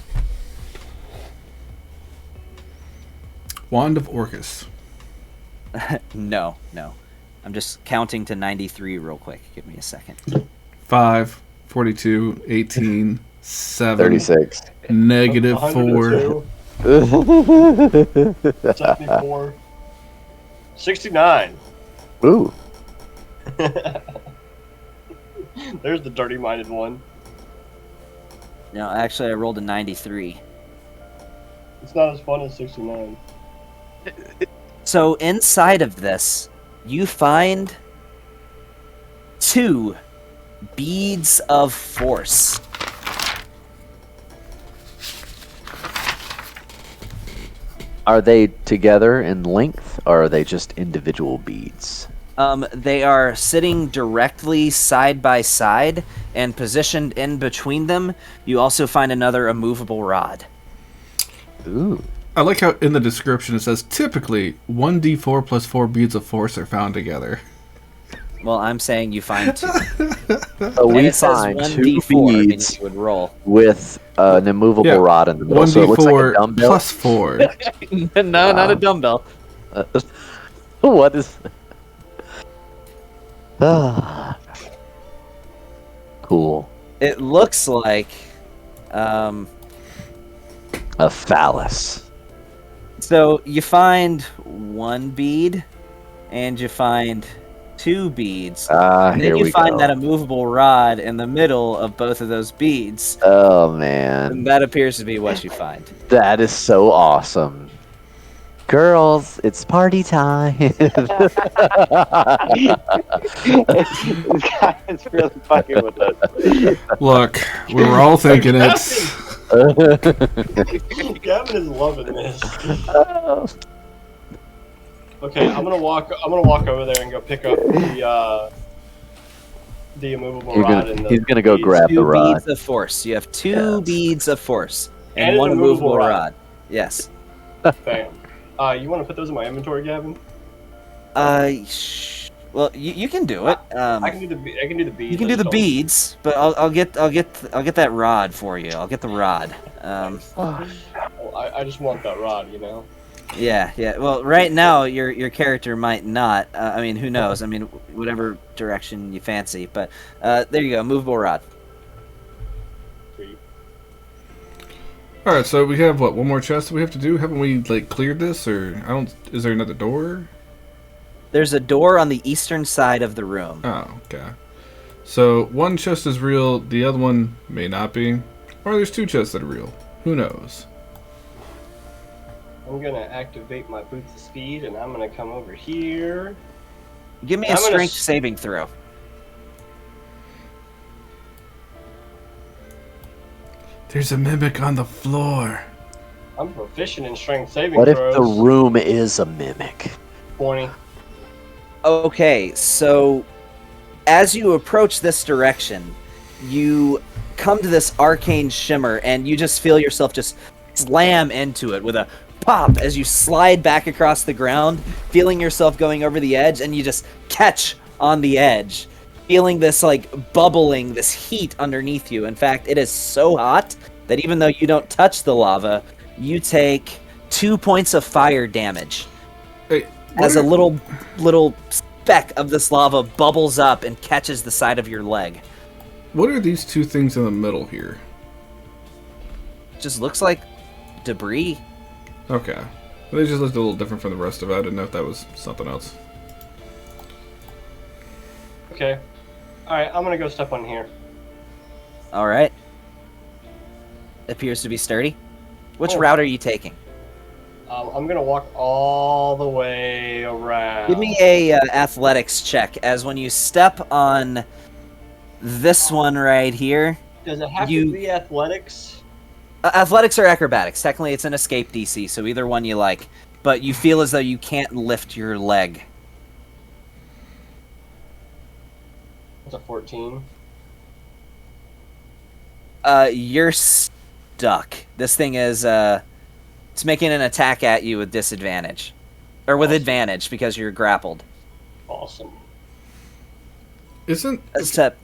Wand of Orcus. No. I'm just counting to 93 real quick. Give me a second. 5, 42, 18, 7, 36. Negative 4. 74. 69. Ooh. There's the dirty-minded one. No, actually, I rolled a 93. It's not as fun as 69. So inside of this, you find 2 beads of force. Are they together in length, or are they just individual beads? They are sitting directly side by side, and positioned in between them, you also find another immovable rod. Ooh. I like how in the description it says, typically, 1d4 plus 4 beads of force are found together. Well, I'm saying you find 2. So we it says find 2 1d4, meaning beads you would roll. with an immovable rod in the middle. 1d4 So it looks like a dumbbell. plus 4. No, not a dumbbell. What is... Ah. Cool. It looks like... A phallus. So you find 1 bead, and you find 2 beads. Here Then you we find go. that immovable rod in the middle of both of those beads. Oh man, And that appears to be what you find. that is so awesome. Girls, it's party time. This guy's really fucking with us. Look, we were all thinking it's. Gavin is loving this. Okay, I'm gonna walk over there and go pick up the immovable rod. He's gonna go grab the 2 rod. beads of force. You have 2 beads of force and And an 1 immovable immovable rod. Yes. Bam. You want to put those in my inventory, Gavin? Well, you can do it. I can do the beads. You can do the beads, but I'll get that rod for you. I'll get the rod. Well, I just want that rod, you know. Yeah. Well, right now your character might not. I mean, who knows? I mean, whatever direction you fancy. But there you go, movable rod. Sweet. All right, so we have what? One more chest that we have to do. Haven't we like cleared this, or I don't? Is there another door? There's a door on the eastern side of the room. Oh, okay. So one chest is real, the other one may not be, or there's 2 chests that are real. Who knows? I'm gonna activate my boots of speed, and I'm gonna come over here. Give me a strength saving throw. There's a mimic on the floor. I'm proficient in strength saving What if throws. the room is a mimic? 20. Okay, so as you approach this direction, you come to this arcane shimmer, and you just feel yourself just slam into it with a pop as you slide back across the ground, feeling yourself going over the edge, and you just catch on the edge, feeling this like bubbling, this heat underneath you. In fact, it is so hot that even though you don't touch the lava, you take 2 points of fire damage. Hey, As a little speck of this lava bubbles up and catches the side of your leg. what are these 2 things in the middle here? Just looks like debris. Okay. They just looked a little different from the rest of it. I didn't know if that was something else. Okay. Alright, I'm gonna go step on here. All right. Appears to be sturdy. Which Oh. route are you taking? I'm gonna walk all the way around. Give me a athletics check, as when you step on this one right here. Does it have you- to be athletics? Athletics or acrobatics. Technically, it's an escape DC, so either one you like. But you feel as though you can't lift your leg. It's a 14. You're stuck. This thing is, it's making an attack at you with disadvantage. Or with advantage, because you're grappled. Awesome. Isn't Except,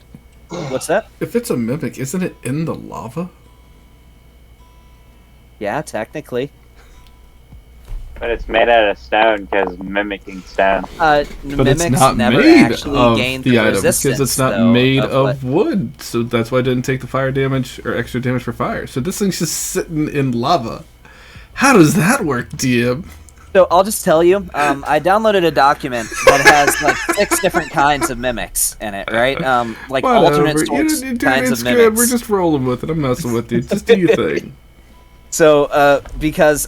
what's that? if it's a mimic, isn't it in the lava? Yeah, technically. But it's made out of stone because mimicking stone. But Mimics it's not never made actually of gain the item resistance, because it's not though, made of of wood. So that's why I didn't take the fire damage or extra damage for fire. So this thing's just sitting in lava. How does that work, DM? So I'll just tell you, I downloaded a document that has like 6 different kinds of mimics in it, right? Like alternate sorts Dude, kinds it's of good. mimics. We're just rolling with it. I'm messing with you. Just do your thing. So, because,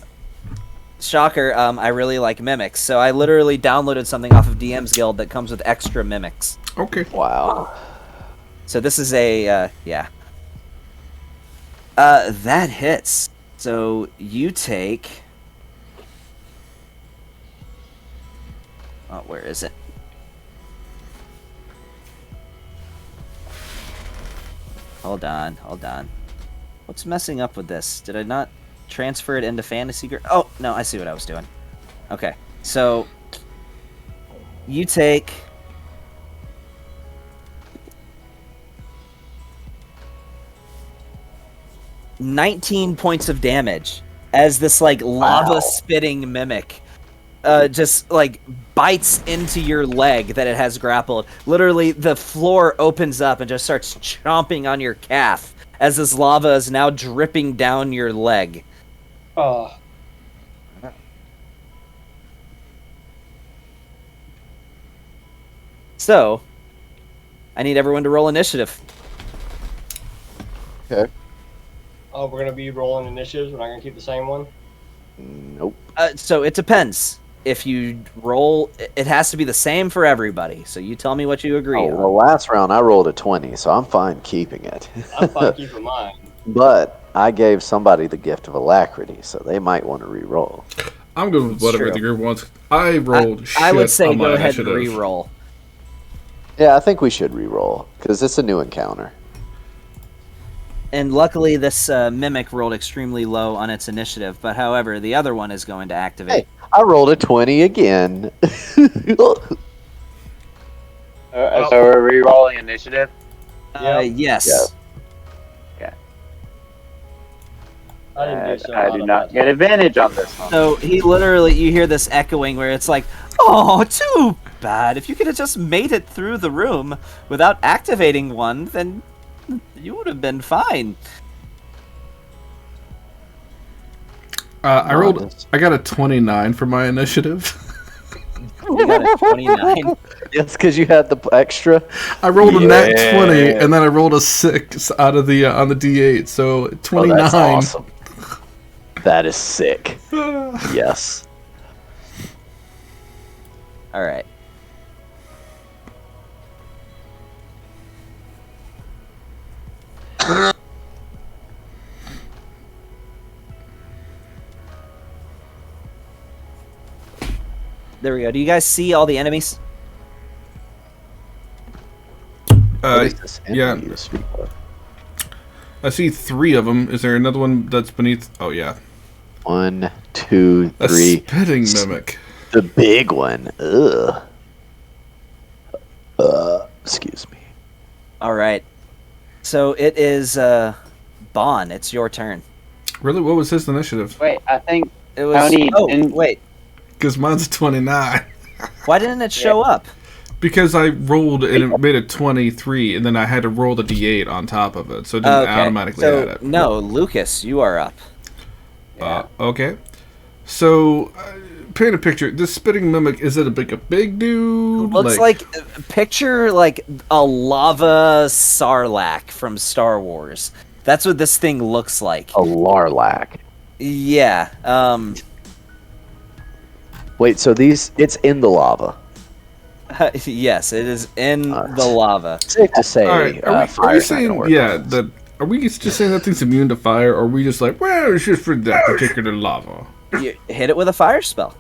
shocker, I really like mimics, so I literally downloaded something off of DM's Guild that comes with extra mimics. Okay. Wow. So this is a, yeah. That hits. So you take... Oh, where is it? Hold on. What's messing up with this? Did I not transfer it into Fantasy Group? Oh, no, I see what I was doing. Okay, so you take 19 points of damage as this like lava spitting mimic just like bites into your leg that it has grappled. Literally, the floor opens up and just starts chomping on your calf as this lava is now dripping down your leg. So, I need everyone to roll initiative. Okay. Oh, we're gonna be rolling initiatives. We're not gonna keep the same one. Nope. So it depends. If you roll, it has to be the same for everybody. So you tell me what you agree Oh, on. well, last round I rolled a 20, so I'm fine keeping it. I'm fine keeping mine. But I gave somebody the gift of alacrity, so they might want to re-roll. I'm good with It's whatever true. the group wants. I rolled shit I would say on my go ahead initiative. and re-roll. Yeah, I think we should re-roll, because it's a new encounter. And luckily, this mimic rolled extremely low on its initiative. But however, the other one is going to activate. Hey, I rolled a 20 again. So we're re-rolling initiative. Yes. I didn't do so I hot do on not that. get advantage on this one. So he literally, you hear this echoing where it's like, oh, too bad. If you could have just made it through the room without activating one, then you would have been fine. I got a 29 for my initiative. You got a 29. Yes, because you had the extra. I rolled a nat 20, and then I rolled a 6 out of the on the D8, so 29. Oh, that's awesome. That is sick. Yes. All right. There we go. Do you guys see all the enemies? What is this yeah. enemy you speak of? I see 3 of them. Is there another one that's beneath? Oh, yeah. 1, 2, A 3. spitting mimic. The big one. Ugh. Excuse me. All right. So it is Bon. It's your turn. Really? What was his initiative? Wait, I think It was. Tony Oh, didn't- wait. Because mine's 29. Why didn't it show up? Because I rolled and it made it 23, and then I had to roll the D8 on top of it, so it didn't automatically add it. No, Lucas, you are up. Okay. So, paint a picture. This spitting mimic, is it a big dude? Looks like picture like a lava sarlacc from Star Wars. That's what this thing looks like. A Larlac. Yeah. Wait, so it's in the lava. Yes, it is in the lava. Safe to say, All right. Are we fire's not saying, gonna work yeah, on this. are we just saying that thing's immune to fire, or are we just like, well, it's just for that particular lava? You hit it with a fire spell.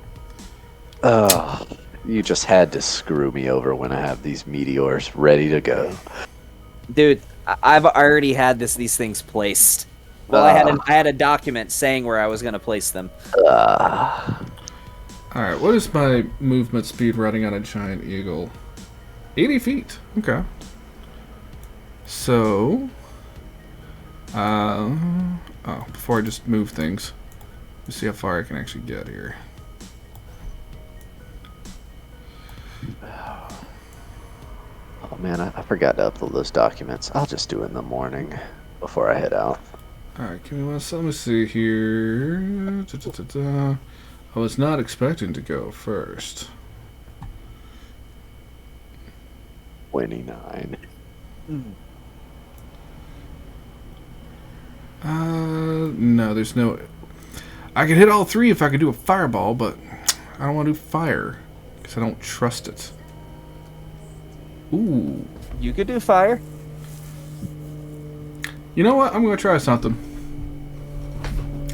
You just had to screw me over when I have these meteors ready to go. Dude, I've already had these things placed. Well, I had a document saying where I was going to place them. Alright, what is my movement speed riding on a giant eagle? 80 feet. Okay. So... before I just move things, let's see how far I can actually get here. Oh man, I forgot to upload those documents. I'll just do it in the morning before I head out. Alright, give me one second. Let me see here. I was not expecting to go first. 29. No, there's no... I could hit all 3 if I could do a fireball, but I don't want to do fire, because I don't trust it. Ooh. You could do fire. You know what? I'm going to try something.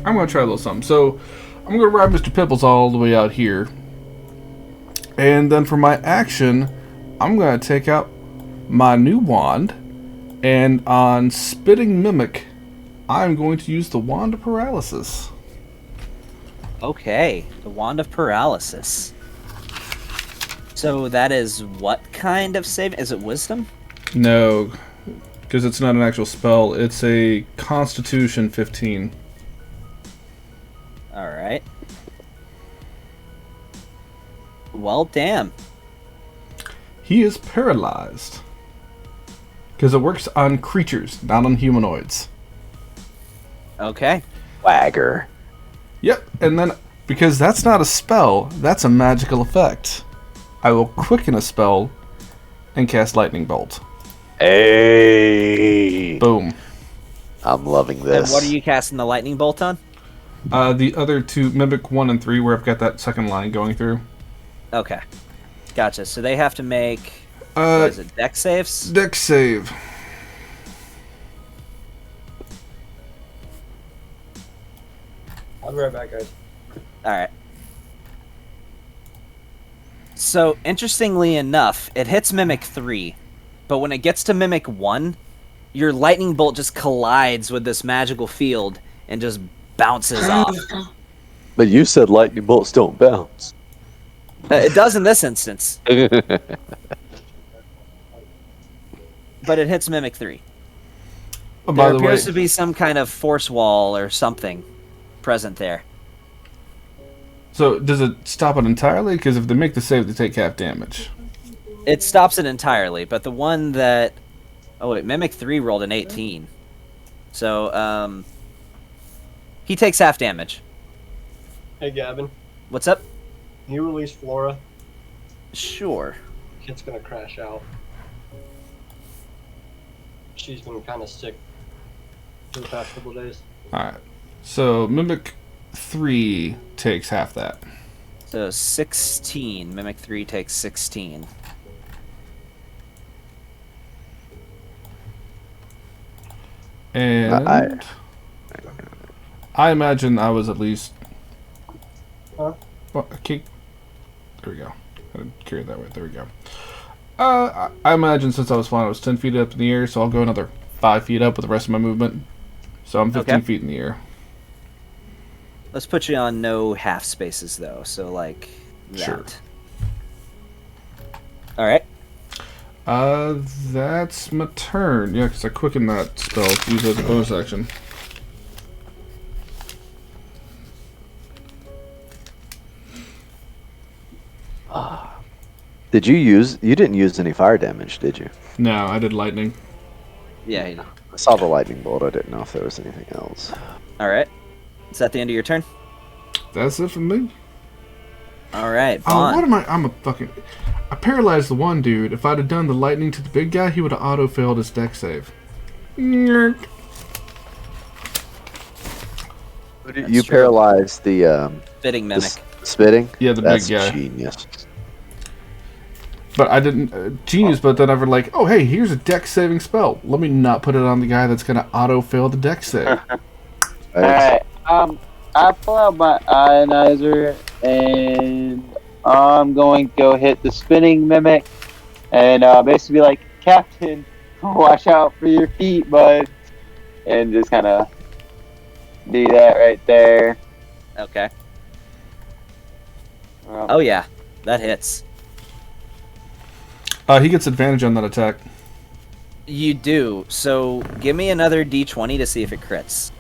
I'm going to try a little something. So, I'm going to ride Mr. Pipples all the way out here. And then for my action, I'm going to take out my new wand. And on Spitting Mimic, I'm going to use the Wand of Paralysis. Okay, the Wand of Paralysis. So that is what kind of save? Is it Wisdom? No, because it's not an actual spell. It's a Constitution 15. Alright. Well, damn. He is paralyzed. Because it works on creatures, not on humanoids. Okay. Wagger. Yep, and then, because that's not a spell, that's a magical effect. I will quicken a spell and cast Lightning Bolt. Hey! Boom. I'm loving this. And what are you casting the lightning bolt on? The other two, Mimic 1 and 3, where I've got that second line going through. Okay. Gotcha. So they have to make, what is it, dex saves? Dex save. I'll be right back, guys. Alright. So, interestingly enough, it hits Mimic 3, but when it gets to Mimic 1, your lightning bolt just collides with this magical field and just bounces off. But you said lightning bolts don't bounce. It does in this instance, but it hits Mimic 3. Oh, by There the way, appears to be some kind of force wall or something present there. so does it stop it entirely? Because if they make the save, they take half damage. It stops it entirely, but the one that... Oh wait, Mimic 3 rolled an 18. So, he takes half damage. Hey, Gavin. What's up? Can you release Flora? Sure. Kid's gonna crash out. She's been kind of sick for the past couple days. Alright. So, Mimic 3 takes half that. So 16. Mimic 3 takes 16. And I imagine I was at least... Huh? Well, okay. There we go. I didn't carry it that way. There we go. I imagine since I was flying, I was 10 feet up in the air, so I'll go another 5 feet up with the rest of my movement. So I'm 15 feet in the air. Let's put you on no half spaces, though. So, like, that. Sure. Alright. That's my turn. Yeah, because I quickened that spell to use it as a bonus action. You didn't use any fire damage, did you? No, I did lightning. Yeah, you know. I saw the lightning bolt. I didn't know if there was anything else. Alright. Is that the end of your turn? That's it for me. Alright, Oh, Vaughn. what am I? I'm a fucking... I paralyzed the one dude. If I'd have done the lightning to the big guy, he would have auto-failed his dex save. Yerk. You true. paralyzed the Fitting Mimic. spitting? Yeah, the That's big guy. genius. But I didn't... genius, but then I was like, oh, hey, here's a dex-saving spell. Let me not put it on the guy that's going to auto-fail the dex save. Alright, I pull out my ionizer and I'm going to go hit the spinning mimic and basically be like, Captain, watch out for your feet, bud. And just kind of do that right there. Okay. Oh, yeah. That hits. He gets advantage on that attack. You do. So, give me another d20 to see if it crits.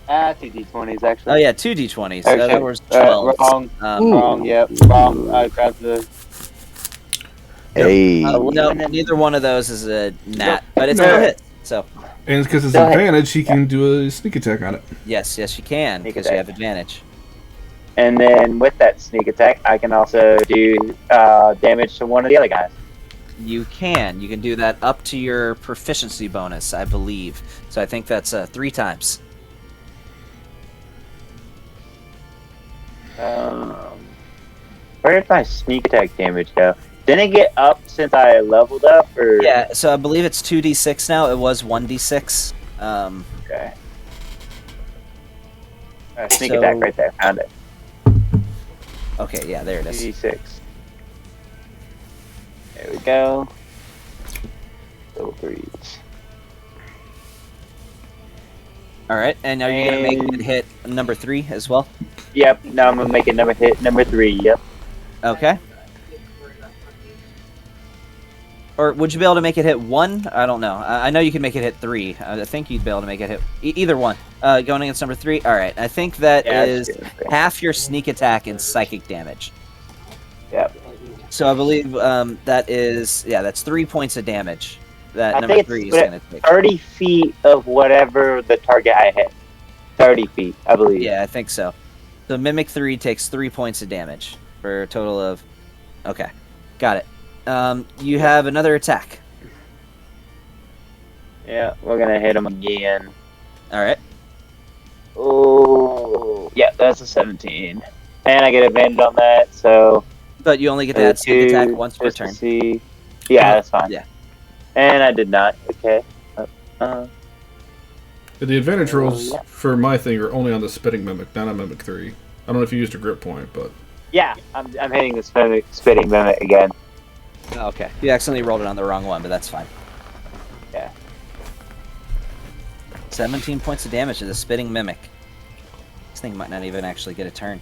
2 d20s actually. Oh, yeah, 2 d20s. Okay. That was 12. Wrong, yep, wrong. I grabbed the... Hey. No, neither one of those is a nat, but it's No. still hit. So, And because it's Go ahead. advantage, he can do a sneak attack on it. yes, you can, Sneak because you attack. have advantage. And then with that sneak attack, I can also do damage to one of the other guys. You can do that up to your proficiency bonus, I believe. So I think that's 3 times. Where did my sneak attack damage go? Didn't it get up since I leveled up, or? Yeah, so I believe it's 2d6 now. It was 1d6. Okay. Sneak So- attack right there. Found it. Okay, yeah, there it is. 2d6. There we go. Double threes. All right, and are you gonna make And- it hit number 3 as well? Yep. Now I'm gonna make it number 3. Yep. Okay. Or would you be able to make it hit 1? I don't know. I know you can make it hit 3. I think you'd be able to make it hit either one. Going against number 3. All right. I think that Yeah, is that's good. half your sneak attack and psychic damage. Yep. So I believe that is that's 3 points of damage that I number think 3 is it's going to take. 30 feet of whatever the target I hit. 30 feet, I believe. Yeah, I think so. So Mimic 3 takes 3 points of damage for a total of... Okay, got it. You have another attack. Yeah, we're gonna hit him again. All right. Oh, yeah, that's a 17. And I get advantage on that, so... But you only get to add sneak attack once per just to turn. see. Yeah, that's fine. Yeah. And I did not. Okay. The advantage rolls yeah. for my thing are only on the spitting mimic, not on mimic 3. I don't know if you used a grip point, but Yeah, I'm hitting the spitting mimic again. Oh, okay. You accidentally rolled it on the wrong one, but that's fine. Yeah. 17 points of damage to the spitting mimic. This thing might not even actually get a turn.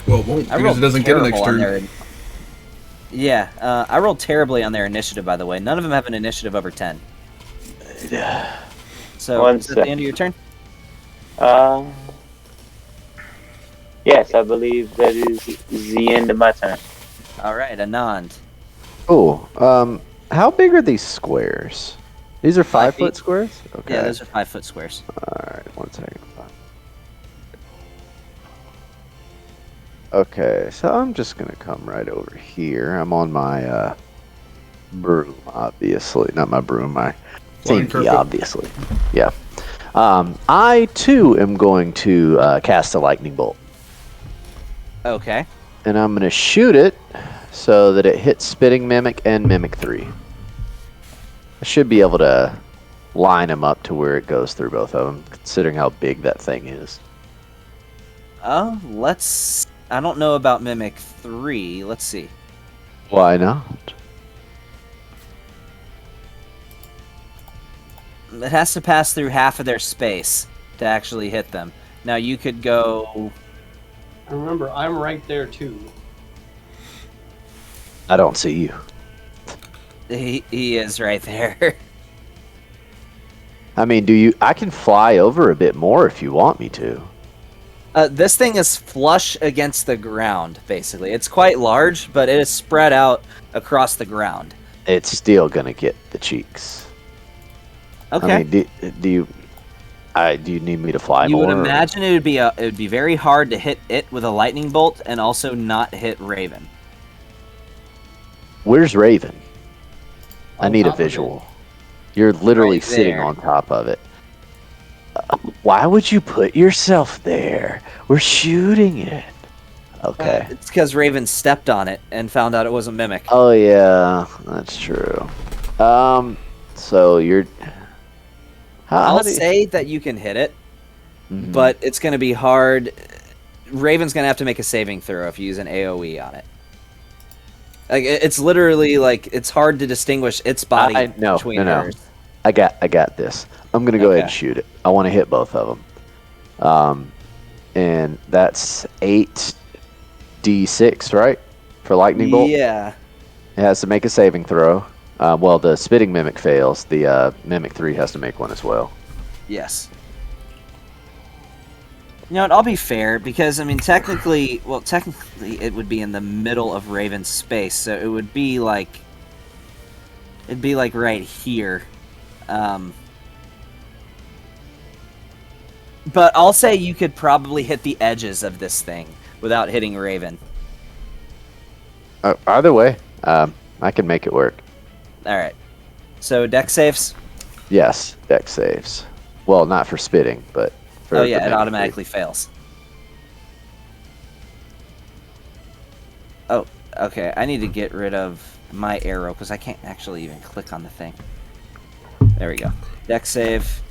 well, it won't I because rolled it doesn't get an terrible on extra. their- Yeah, I rolled terribly on their initiative, by the way. None of them have an initiative over 10. So, One is that the sec. end of your turn? Yes, I believe that is the end of my turn. Alright, Anand. Cool. How big are these squares? These are 5 5-foot feet. squares? Okay. Yeah, those are 5-foot squares. Alright, 1 second. Okay, so I'm just gonna come right over here. I'm on my broom, obviously. Not my broom, my Flying thingy, carpet. obviously. Yeah. I too am going to cast a lightning bolt. Okay. And I'm gonna shoot it so that it hits Spitting Mimic and Mimic 3. I should be able to line them up to where it goes through both of them, considering how big that thing is. Let's... I don't know about Mimic 3. Let's see. Why not? It has to pass through half of their space to actually hit them. Now, you could go... Remember, I'm right there too. I don't see you. He is right there. I mean, I can fly over a bit more if you want me to. This thing is flush against the ground, basically. It's quite large, but it is spread out across the ground. It's still gonna get the cheeks. Okay. I mean, do you need me to fly You more? would imagine it would be very hard to hit it with a lightning bolt and also not hit Raven. Where's Raven? I On need a top of it. visual. You're literally Right sitting there. on top of it. Why would you put yourself there? We're shooting it. Okay. It's because Raven stepped on it and found out it was a mimic. Oh yeah, that's true. So you're. I'll say that you can hit it, Mhm. but it's going to be hard. Raven's going to have to make a saving throw if you use an AoE on it. Like it's literally like it's hard to distinguish its body No. between hers. I got this. I'm gonna go ahead and Okay. shoot it. I want to hit both of them. And that's 8d6, right? For lightning bolt. Yeah. It has to make a saving throw. Well, the spitting mimic fails. The mimic 3 has to make one as well. Yes. You know what? I'll be fair because I mean, technically, it would be in the middle of Raven's space, so it would be like, it'd be like right here. But I'll say you could probably hit the edges of this thing without hitting Raven. Either way, I can make it work. All right. So deck saves. Yes, deck saves. Well, not for spitting, but for Oh the yeah, it mimic automatically fails. Oh, okay. I need to get rid of my arrow because I can't actually even click on the thing. There we go. Deck save.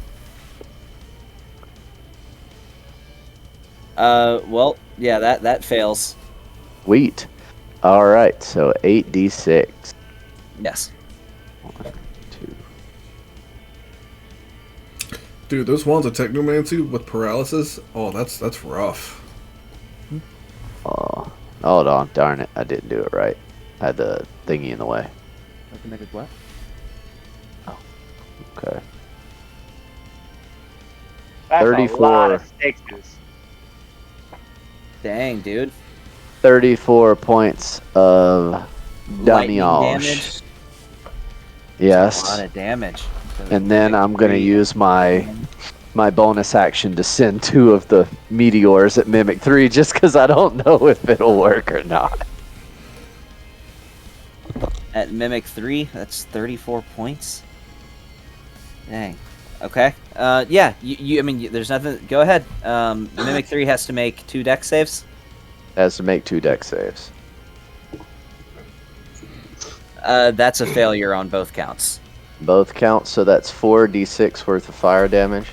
Well, yeah, that fails. Sweet. All right, so 8d6. Yes. 1, 2. Dude, those ones of Technomancy with paralysis, oh, that's rough. Oh, hold on. Darn it. I didn't do it right. I had the thingy in the way. Recommended what? Okay. That's 34. a lot of sixes. Dang, dude. 34 points of Lightning damage. damage. A lot Yes. of damage. And then I'm going to use my bonus action to send 2 of the meteors at Mimic 3 just because I don't know if it'll work or not. At Mimic 3, that's 34 points. Dang. Okay. Yeah, I mean, there's nothing... Go ahead. Mimic 3 has to make 2 dex saves. Has to make 2 dex saves. That's a failure on both counts. Both counts, so that's 4d6 worth of fire damage.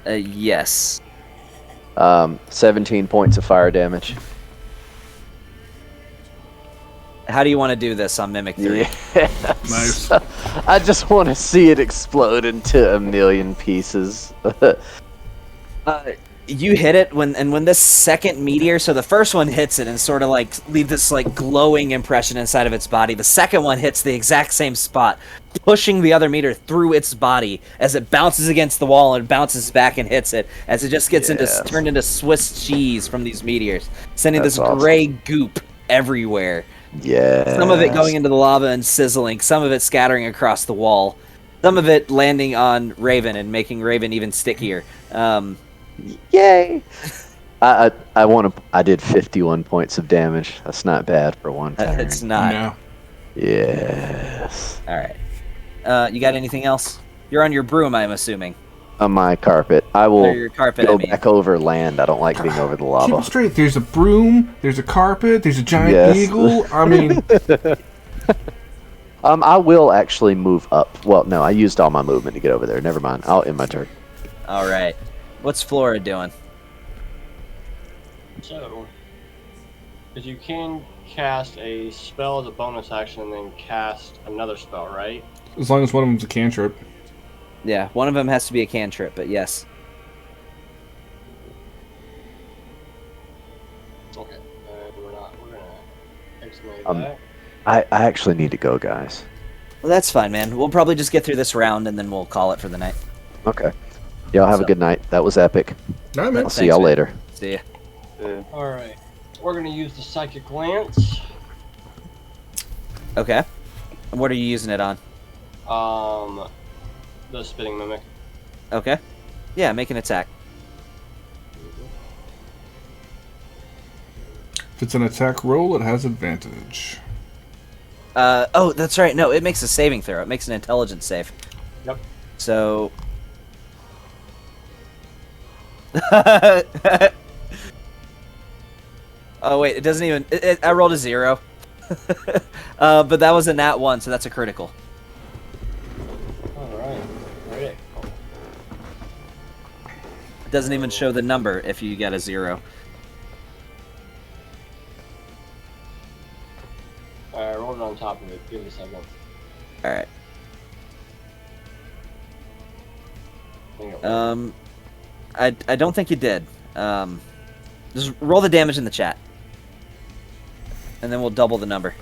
Yes. 17 points of fire damage. How do you want to do this on Mimic 3? Yes. Nice. I just want to see it explode into a million pieces. You hit it when this second meteor, so the first one hits it and sort of like leave this like glowing impression inside of its body. The second one hits the exact same spot, pushing the other meteor through its body as it bounces against the wall and bounces back and hits it as it just gets turned into Swiss cheese from these meteors, sending That's this awesome. gray goop everywhere. Yeah. Some of it going into the lava and sizzling, some of it scattering across the wall, some of it landing on Raven and making Raven even stickier. Yay! I did 51 points of damage. That's not bad for one turn. It's not. No. Yes. All right. You got anything else? You're on your broom, I'm assuming. On my carpet. I will Or your carpet, go I mean. back over land. I don't like being over the Keep lava. it straight. There's a broom. There's a carpet. There's a giant Yes. eagle. I mean, I will actually move up. Well, no, I used all my movement to get over there. Never mind. I'll end my turn. All right. What's Flora doing? So, because you can cast a spell as a bonus action and then cast another spell, right? as long as one of them's a cantrip. Yeah, one of them has to be a cantrip, but yes. Okay. We're gonna explain Um, that. I actually need to go, guys. Well, that's fine, man. We'll probably just get through this round and then we'll call it for the night. Okay. Y'all have a good night. That was epic. All right, man. I'll see y'all man. later. See ya. Alright. We're gonna use the Psychic Lance. Okay. And what are you using it on? The Spitting Mimic. Okay. Yeah, make an attack. If it's an attack roll, it has advantage. Oh, that's right. No, it makes a saving throw. It makes an intelligence save. Yep. So... oh, wait, it doesn't even... I rolled a 0. But that was a nat 1, so that's a critical. Alright. Ready. It doesn't even show the number if you get a 0. Alright, roll it on top of it. Give it a second. Alright. Hang on. I don't think you did. Just roll the damage in the chat. And then we'll double the number.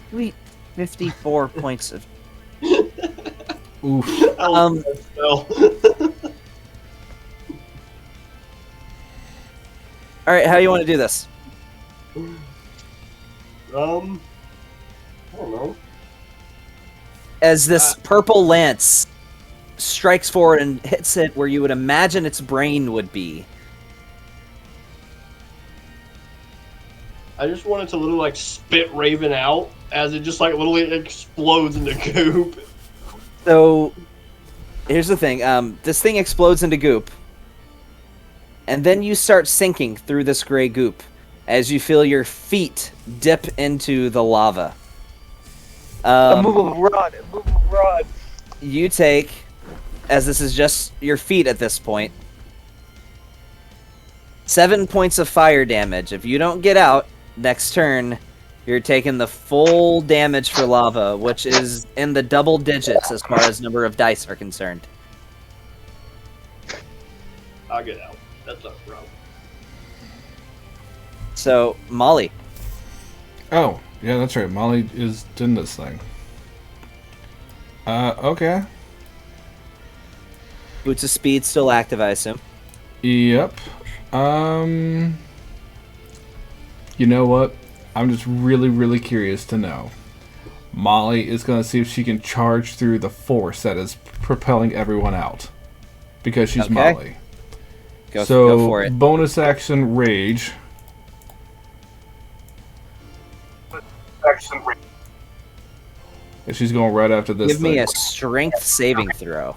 Sweet. 54 points of... Oof. Alright, how do you want to do this? I don't know. As this purple lance strikes forward and hits it where you would imagine its brain would be. I just want it to literally like spit Raven out as it just like literally explodes into goop. So, here's the thing. This thing explodes into goop. And then you start sinking through this gray goop as you feel your feet dip into the lava. Run. You take, as this is just your feet at this point, 7 points of fire damage. If you don't get out next turn, you're taking the full damage for lava, which is in the double digits as far as number of dice are concerned. I'll get out. That's up, bro. So, Molly. Oh, yeah, that's right. Molly is doing this thing. Okay. Boots of Speed still active, I assume. Yep. You know what? I'm just really, really curious to know. Molly is going to see if she can charge through the force that is propelling everyone out. Because she's Okay. Molly. Go So for it. bonus action rage. And she's going right after this. Give me a strength saving throw.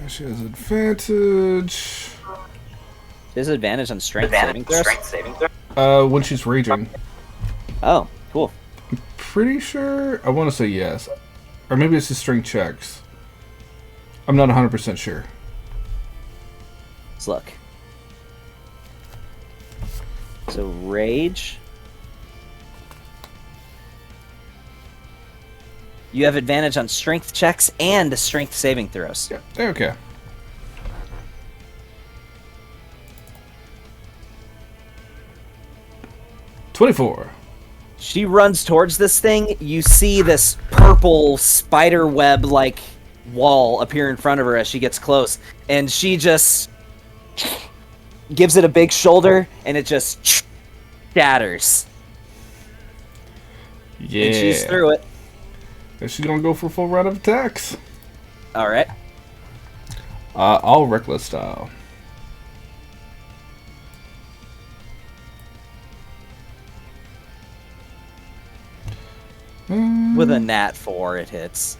She has advantage. Disadvantage on strength saving throws? When she's raging. Oh, cool. Pretty sure. I want to say yes. Or maybe it's just strength checks. I'm not 100% sure. Let's look. So, rage. You have advantage on strength checks and strength saving throws. Yeah, okay. $24. She runs towards this thing. You see this purple spider web like wall appear in front of her as she gets close, and she just gives it a big shoulder, and it just shatters. Yeah. And she's through it. And she's gonna go for a full round of attacks. All right. All reckless style. With a nat 4, it hits.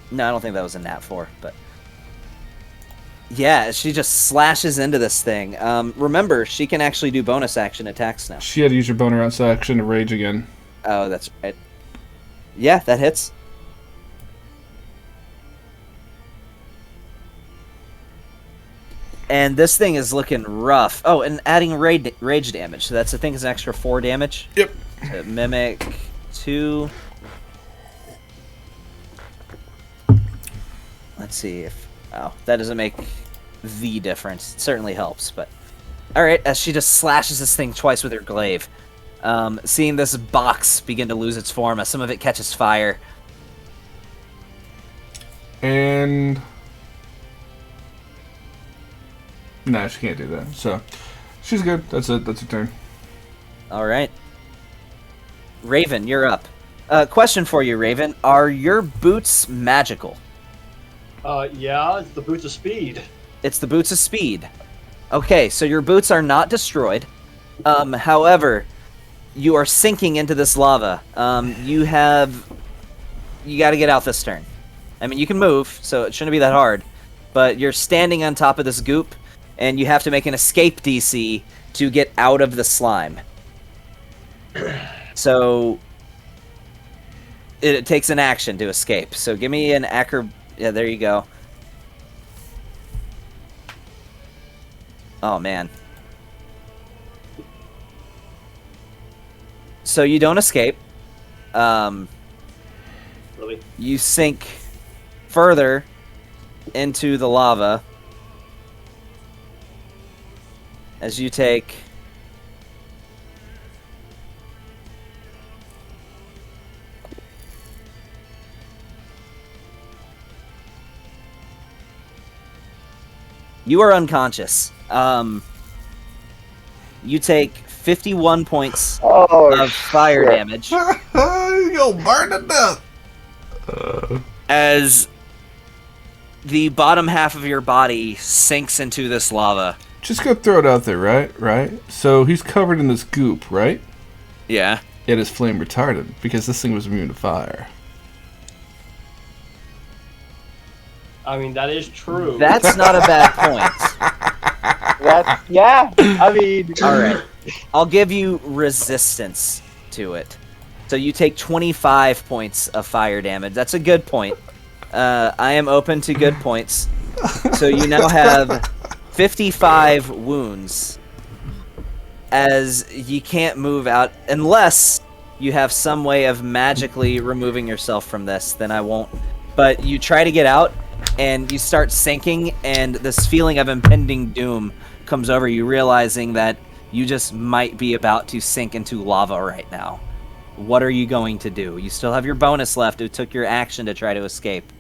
No, I don't think that was a nat 4, but... Yeah, she just slashes into this thing. Remember, she can actually do bonus action attacks now. She had to use her bonus action to rage again. Oh, that's right. Yeah, that hits. And this thing is looking rough. Oh, and adding rage damage. So that's, I think, is an extra 4 damage. Yep. So mimic 2. Let's see if... Oh, that doesn't make the difference. It certainly helps, but... Alright, as she just slashes this thing twice with her glaive. Seeing this box begin to lose its form as some of it catches fire. And... Nah, she can't do that. So, she's good. That's it. That's her turn. Alright. Raven, you're up. Question for you, Raven. Are your boots magical? Yeah, it's the boots of speed. It's the boots of speed. Okay, so your boots are not destroyed. However, you are sinking into this lava. You gotta get out this turn. I mean, you can move, so it shouldn't be that hard. But you're standing on top of this goop, and you have to make an escape DC to get out of the slime. So, it takes an action to escape. So give me an Yeah, there you go. Oh, man. So you don't escape. Really? You sink further into the lava as you take... You are unconscious. You take 51 points of fire damage. You'll burn to death. As the bottom half of your body sinks into this lava. Just gonna throw it out there, right? So he's covered in this goop, right? Yeah. It is flame retardant because this thing was immune to fire. I mean, that is true. That's not a bad point. I mean... Alright. I'll give you resistance to it. So you take 25 points of fire damage. That's a good point. I am open to good points. So you now have 55 wounds. As you can't move out unless you have some way of magically removing yourself from this, then I won't. But you try to get out, and you start sinking, and this feeling of impending doom comes over you, realizing that you just might be about to sink into lava right now. What are you going to do? You still have your bonus left. It took your action to try to escape.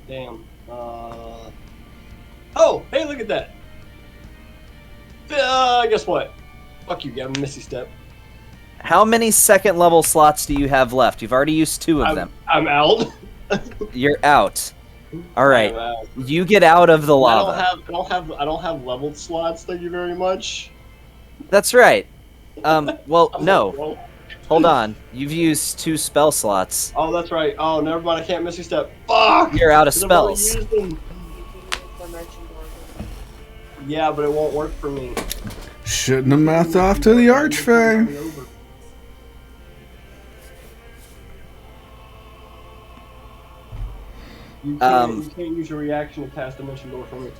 Damn. Oh, hey, look at that. Guess what? Fuck you, Gavin. Missy step. How many second level slots do you have left? You've already used 2 of them. I'm out. You're out. All right. I'm out. You get out of the lava. I don't have leveled slots. Thank you very much. That's right. Well, no. Hold on. You've used 2 spell slots. Oh, that's right. Oh, never mind. I can't miss a step. Fuck! You're out of 'Cause I've already spells. used them. Yeah, but it won't work for me. Shouldn't have mouthed off to the Archfey. You can't use your reaction to cast Dimension Door for me.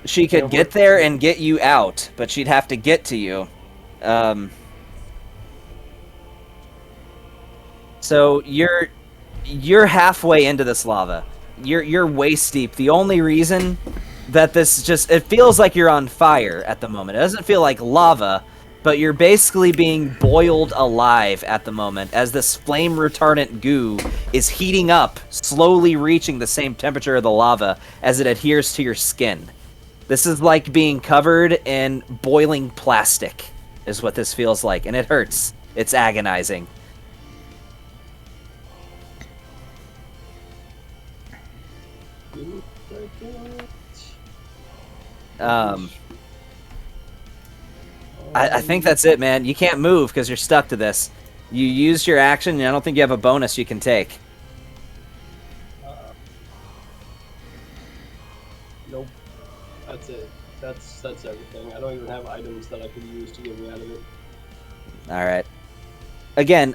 She could get there and get you out, but she'd have to get to you. So you're halfway into this lava. You're waist deep. The only reason that it feels like you're on fire at the moment. It doesn't feel like lava, but you're basically being boiled alive at the moment as this flame retardant goo is heating up, slowly reaching the same temperature of the lava as it adheres to your skin. This is like being covered in boiling plastic, is what this feels like, and it hurts. It's agonizing. I think that's it, man. You can't move because you're stuck to this. You used your action, and I don't think you have a bonus you can take. Nope. That's it. That's everything. I don't even have items that I could use to get me out of it. Alright. Again,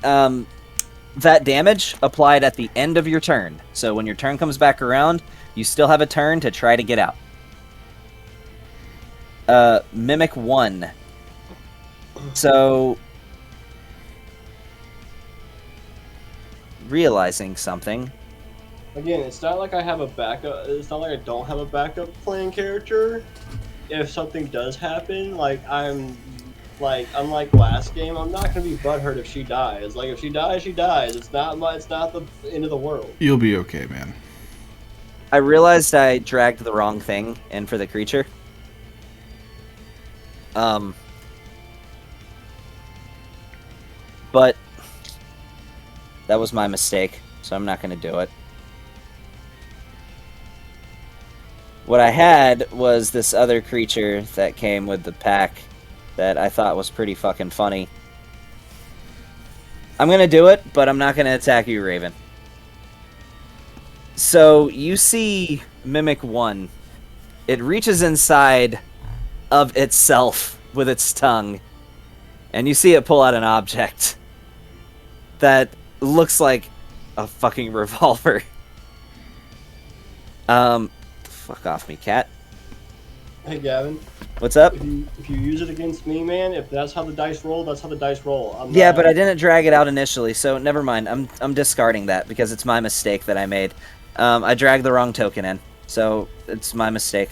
that damage applied at the end of your turn. So when your turn comes back around, you still have a turn to try to get out. Mimic 1. So, realizing something. Again, it's not like I have a backup. It's not like I don't have a backup playing character. If something does happen, unlike last game, I'm not gonna be butthurt if she dies. Like if she dies, she dies. It's not the end of the world. You'll be okay, man. I realized I dragged the wrong thing in for the creature. But that was my mistake, so I'm not going to do it. What I had was this other creature that came with the pack that I thought was pretty fucking funny. I'm going to do it, but I'm not going to attack you, Raven. So, you see Mimic 1. It reaches inside of itself with its tongue, and you see it pull out an object that looks like a fucking revolver. Fuck off me, cat. Hey, Gavin. What's up? If you use it against me, man, if that's how the dice roll, that's how the dice roll. Yeah, but I didn't drag it out initially, so never mind. I'm discarding that because it's my mistake that I made. I dragged the wrong token in, so it's my mistake.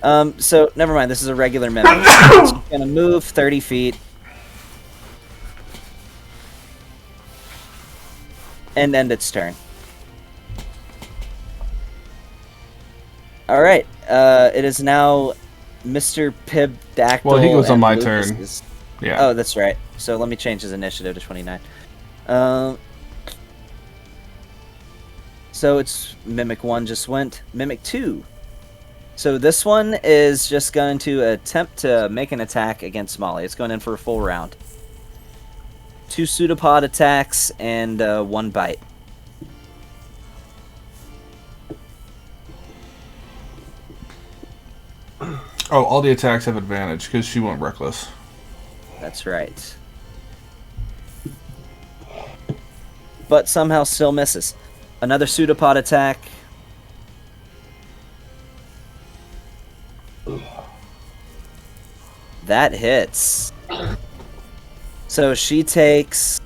So never mind. This is a regular mimic. It's gonna move 30 feet. And end its turn. Alright, it is now Mr. Pibdactyl. Well, he goes on my Lucas's. turn. Yeah. Oh, that's right. So let me change his initiative to 29. So it's Mimic 1 just went. Mimic 2. So this one is just going to attempt to make an attack against Molly. It's going in for a full round. 2 pseudopod attacks and 1 bite. Oh, all the attacks have advantage because she went reckless. That's right. But somehow still misses. Another pseudopod attack. That hits. So she takes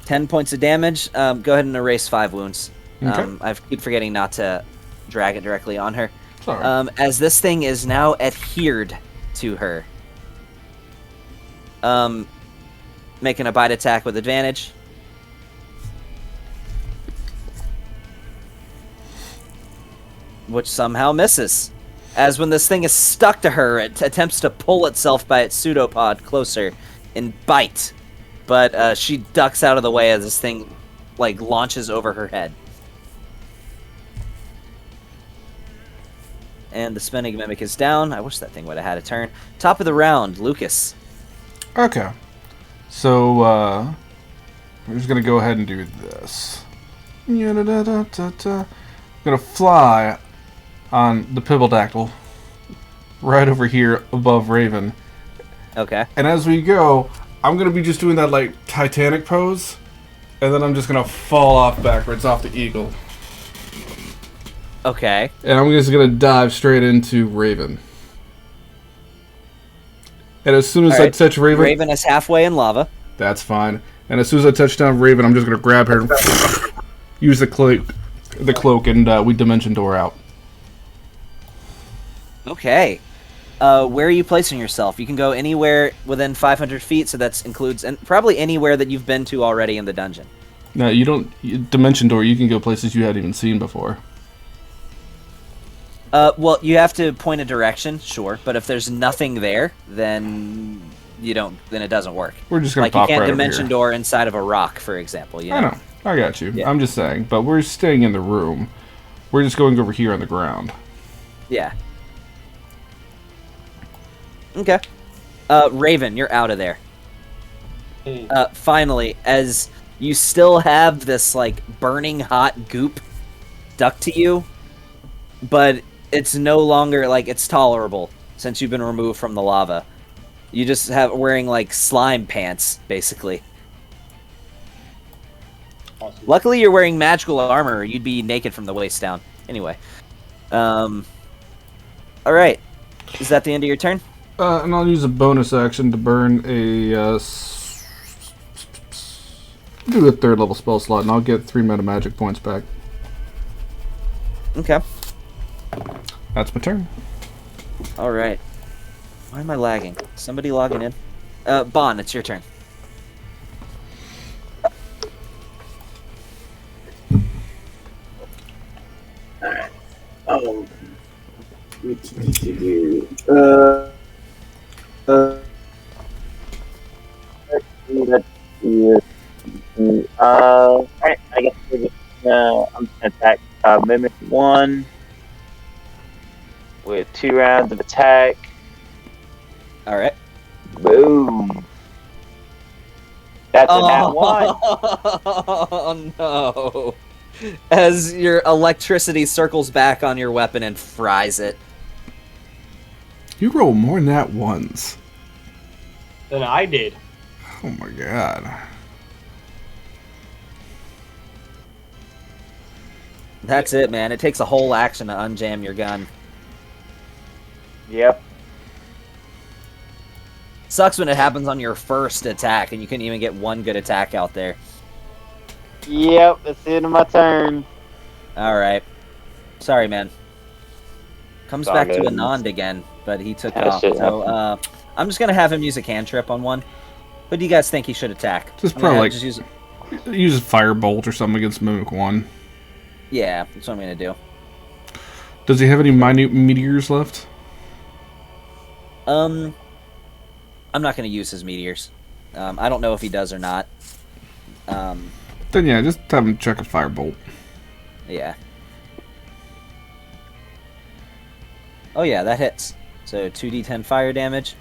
10 points of damage. Go ahead and erase 5 wounds. Okay. I keep forgetting not to drag it directly on her. Sorry. As this thing is now adhered to her. Making a bite attack with advantage. Which somehow misses. as when this thing is stuck to her, it attempts to pull itself by its pseudopod closer and bite. But she ducks out of the way as this thing, like, launches over her head. And the spinning mimic is down. I wish that thing would have had a turn. Top of the round, Lucas. Okay. So, we're just going to go ahead and do this. I'm going to fly on the Pibbledactyl right over here above Raven. Okay. And as we go, I'm going to be just doing that, like, Titanic pose. And then I'm just going to fall off backwards off the eagle. Okay. And I'm just going to dive straight into Raven. And as soon as I touch Raven... Raven is halfway in lava. That's fine. And as soon as I touch down Raven, I'm just going to grab her and use the cloak, and we dimension door out. Okay. Where are you placing yourself? You can go anywhere within 500 feet, so that includes and probably anywhere that you've been to already in the dungeon. No, you don't... Dimension door, you can go places you hadn't even seen before. Well, you have to point a direction, sure, but if there's nothing there, then you don't. Then it doesn't work. We're just gonna like pop you can't right over dimension here. door inside of a rock, for example. You know? I know. I got you. Yeah. I'm just saying. But we're staying in the room. We're just going over here on the ground. Yeah. Okay. Raven, you're out of there. Hey. Finally, as you still have this like burning hot goop stuck to you, but it's no longer like it's tolerable since you've been removed from the lava. You just have wearing like slime pants, basically. Awesome. Luckily, you're wearing magical armor. Or you'd be naked from the waist down. Anyway. All right. Is that the end of your turn? And I'll use a bonus action to burn a... do a 3rd level spell slot, and I'll get 3 meta magic points back. Okay. That's my turn. All right. Why am I lagging? Somebody logging in? Bon, it's your turn. Oh. Alright, I guess we're just, I'm just gonna attack Mimic 1 with 2 rounds of attack. All right. Boom. That's a nat 1. Oh no! As your electricity circles back on your weapon and fries it. You roll more than that once. Than I did. Oh my god. That's it, man. It takes a whole action to unjam your gun. Yep. Sucks when it happens on your first attack and you couldn't even get one good attack out there. Yep, that's the end of my turn. Alright. Sorry, man. Comes All back to good. Anand again, but he took That off. shit So, I'm just gonna have him use a cantrip on one. What do you guys think he should attack? Just I'm gonna probably have- like use a firebolt or something against Mimic 1. Yeah, that's what I'm gonna do. Does he have any minute meteors left? I'm not gonna use his meteors. I don't know if he does or not. Then yeah, just have him check a firebolt. Yeah. Oh yeah, that hits. So 2d10 fire damage.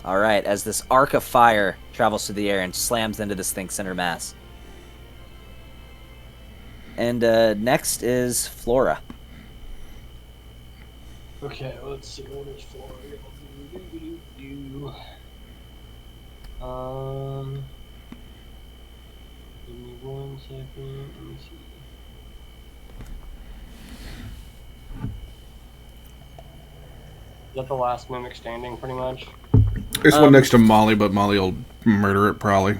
Alright, as this arc of fire travels through the air and slams into this thing's center mass. And next is Flora. Okay, let's see. What is Flora gonna do? Give me 1 second. Let me see. Is that the last mimic standing, pretty much? There's one next to Molly, but Molly will murder it probably.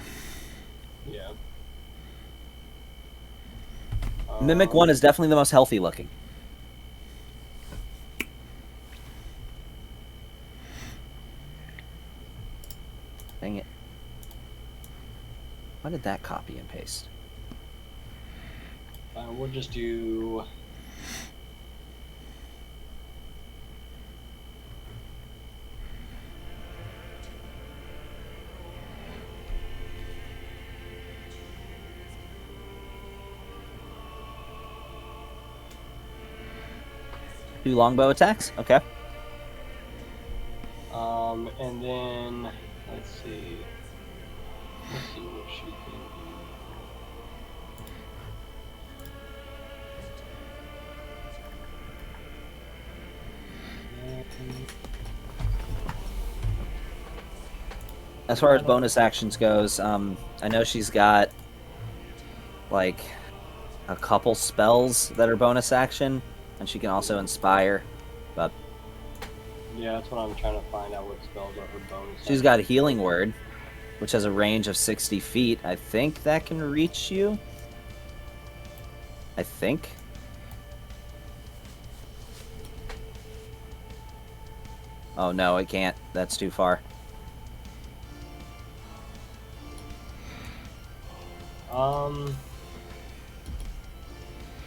Yeah. Mimic 1 is definitely the most healthy looking. Dang it. Why did that copy and paste? We'll just do 2 longbow attacks. Okay. And then let's see. Let's see what she can do. As far as bonus actions goes, I know she's got like a couple spells that are bonus action, and she can also inspire. But Yeah, that's what I'm trying to find out. What spells are her bonus? she's got a healing word, which has a range of 60 feet. I think that can reach you. I think. Oh no, it can't. That's too far.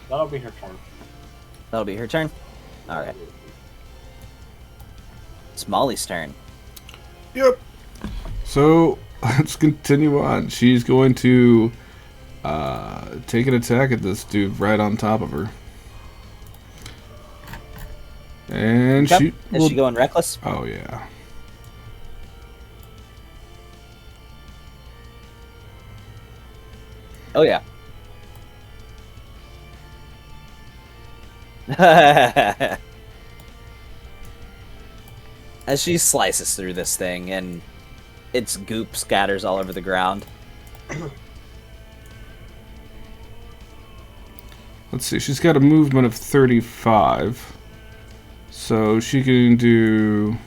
That'll be her turn. That'll be her turn. All right. It's Molly's turn. Yep. So let's continue on. She's going to take an attack at this dude right on top of her. And Okay. she Is she going reckless? Oh yeah. Oh yeah. As she slices through this thing and its goop scatters all over the ground. Let's see. She's got a movement of 35. So she can do...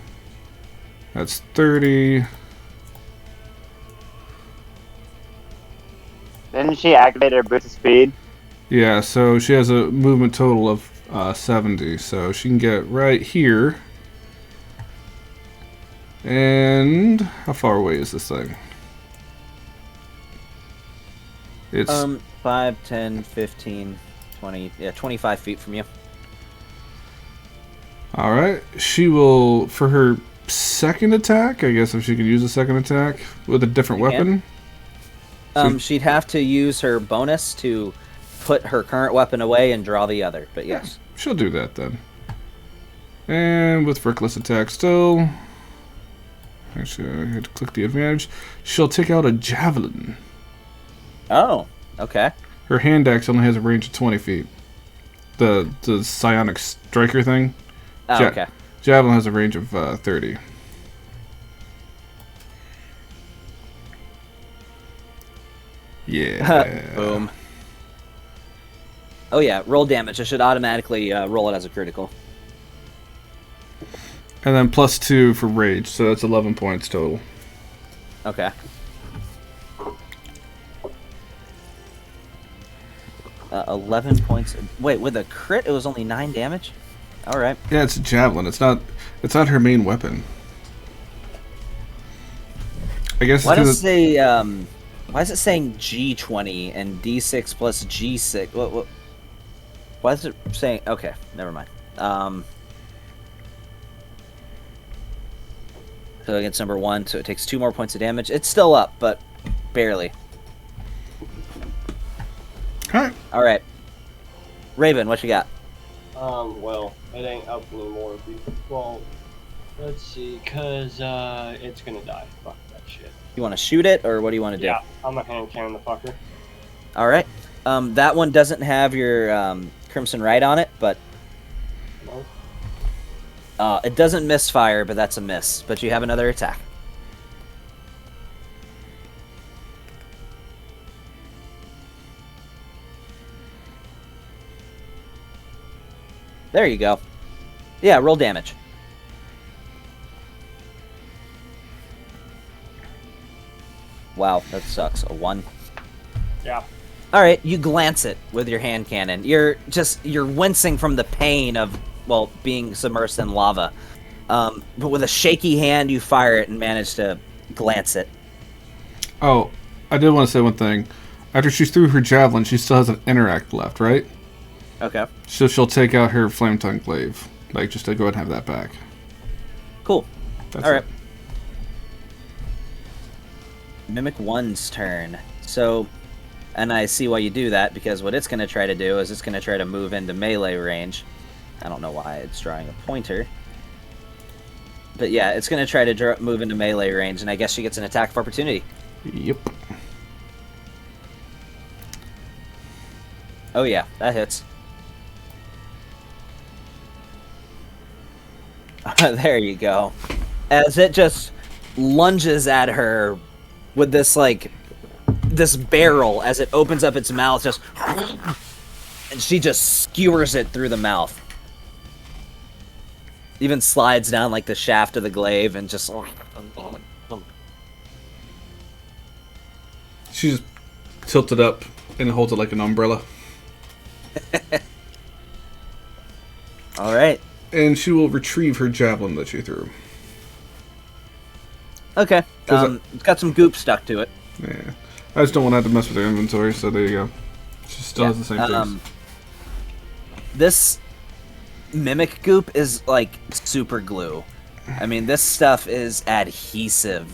That's 30. Didn't she activate her boost of speed? Yeah, so she has a movement total of 70. So she can get right here. And how far away is this thing? It's 5, 10, 15, 20, yeah, 25 feet from you. Alright. She will, for her second attack, I guess if she could use a second attack with a different weapon. She'd have to use her bonus to put her current weapon away and draw the other, but yes. Yeah, she'll do that then. And with reckless attack still. Actually, I had to click the advantage. She'll take out a javelin. Oh, okay. Her hand axe only has a range of 20 feet. The psionic striker thing. Oh, okay. Javelin has a range of 30. Yeah. Boom. Oh yeah, roll damage. I should automatically roll it as a critical. And then +2 for rage, so that's 11 points total. Okay. 11 points. Wait, with a crit, it was only 9 damage. All right. Yeah, it's a javelin. It's not her main weapon. I guess. Why does it say? Why is it saying G20 and D6 plus G6? What? Why is it saying? Okay, never mind. So against number 1, so it takes 2 more points of damage. It's still up, but barely. All right. Raven, what you got? Well, it ain't up anymore. Well, let's see, cause it's gonna die. Fuck that shit. You want to shoot it, or what do you want to do? Yeah, I'm a hand cannon the fucker. All right. That one doesn't have your Crimson Right on it, but it doesn't misfire, but that's a miss. But you have another attack. There you go. Yeah, roll damage. Wow, that sucks. A 1. Yeah. All right, you glance it with your hand cannon. You're wincing from the pain of, well, being submersed in lava. But with a shaky hand, you fire it and manage to glance it. Oh, I did want to say one thing. After she threw her javelin, she still has an interact left, right? Okay. So she'll take out her flame tongue glaive, like just to go ahead and have that back. Cool. That's all right. it. Mimic 1's turn. So, and I see why you do that, because what it's going to try to do is it's going to try to move into melee range. I don't know why it's drawing a pointer. But yeah, it's going to try to move into melee range, and I guess she gets an attack of opportunity. Yep. Oh yeah, that hits. There you go. As it just lunges at her with this, like, this barrel as it opens up its mouth, just... And she just skewers it through the mouth. Even slides down, like, the shaft of the glaive and just... She just tilts it up and holds it like an umbrella. Alright. And she will retrieve her javelin that she threw. Okay. It's got some goop stuck to it. Yeah. I just don't want to have to mess with her inventory, so there you go. She still has the same things. This mimic goop is like super glue. I mean, this stuff is adhesive.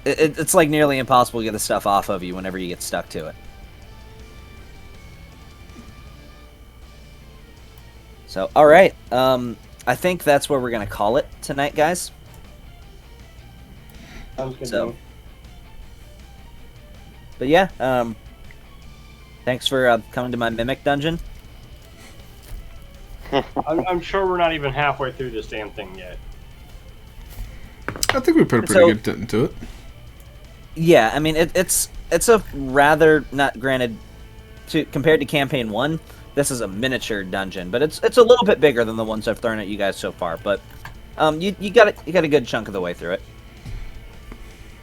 It's like nearly impossible to get the stuff off of you whenever you get stuck to it. So, alright. I think that's where we're going to call it tonight, guys. Sounds good. So, but yeah, thanks for coming to my mimic dungeon. I'm sure we're not even halfway through this damn thing yet. I think we put a pretty good dent into it. Yeah, I mean, it's a rather, not granted, compared to Campaign 1, this is a miniature dungeon, but it's a little bit bigger than the ones I've thrown at you guys so far, but you got a good chunk of the way through it.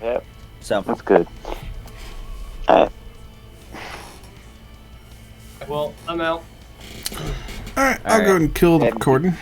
Yep. So that's good. Well, I'm out. Alright, I'll go ahead and kill the recording.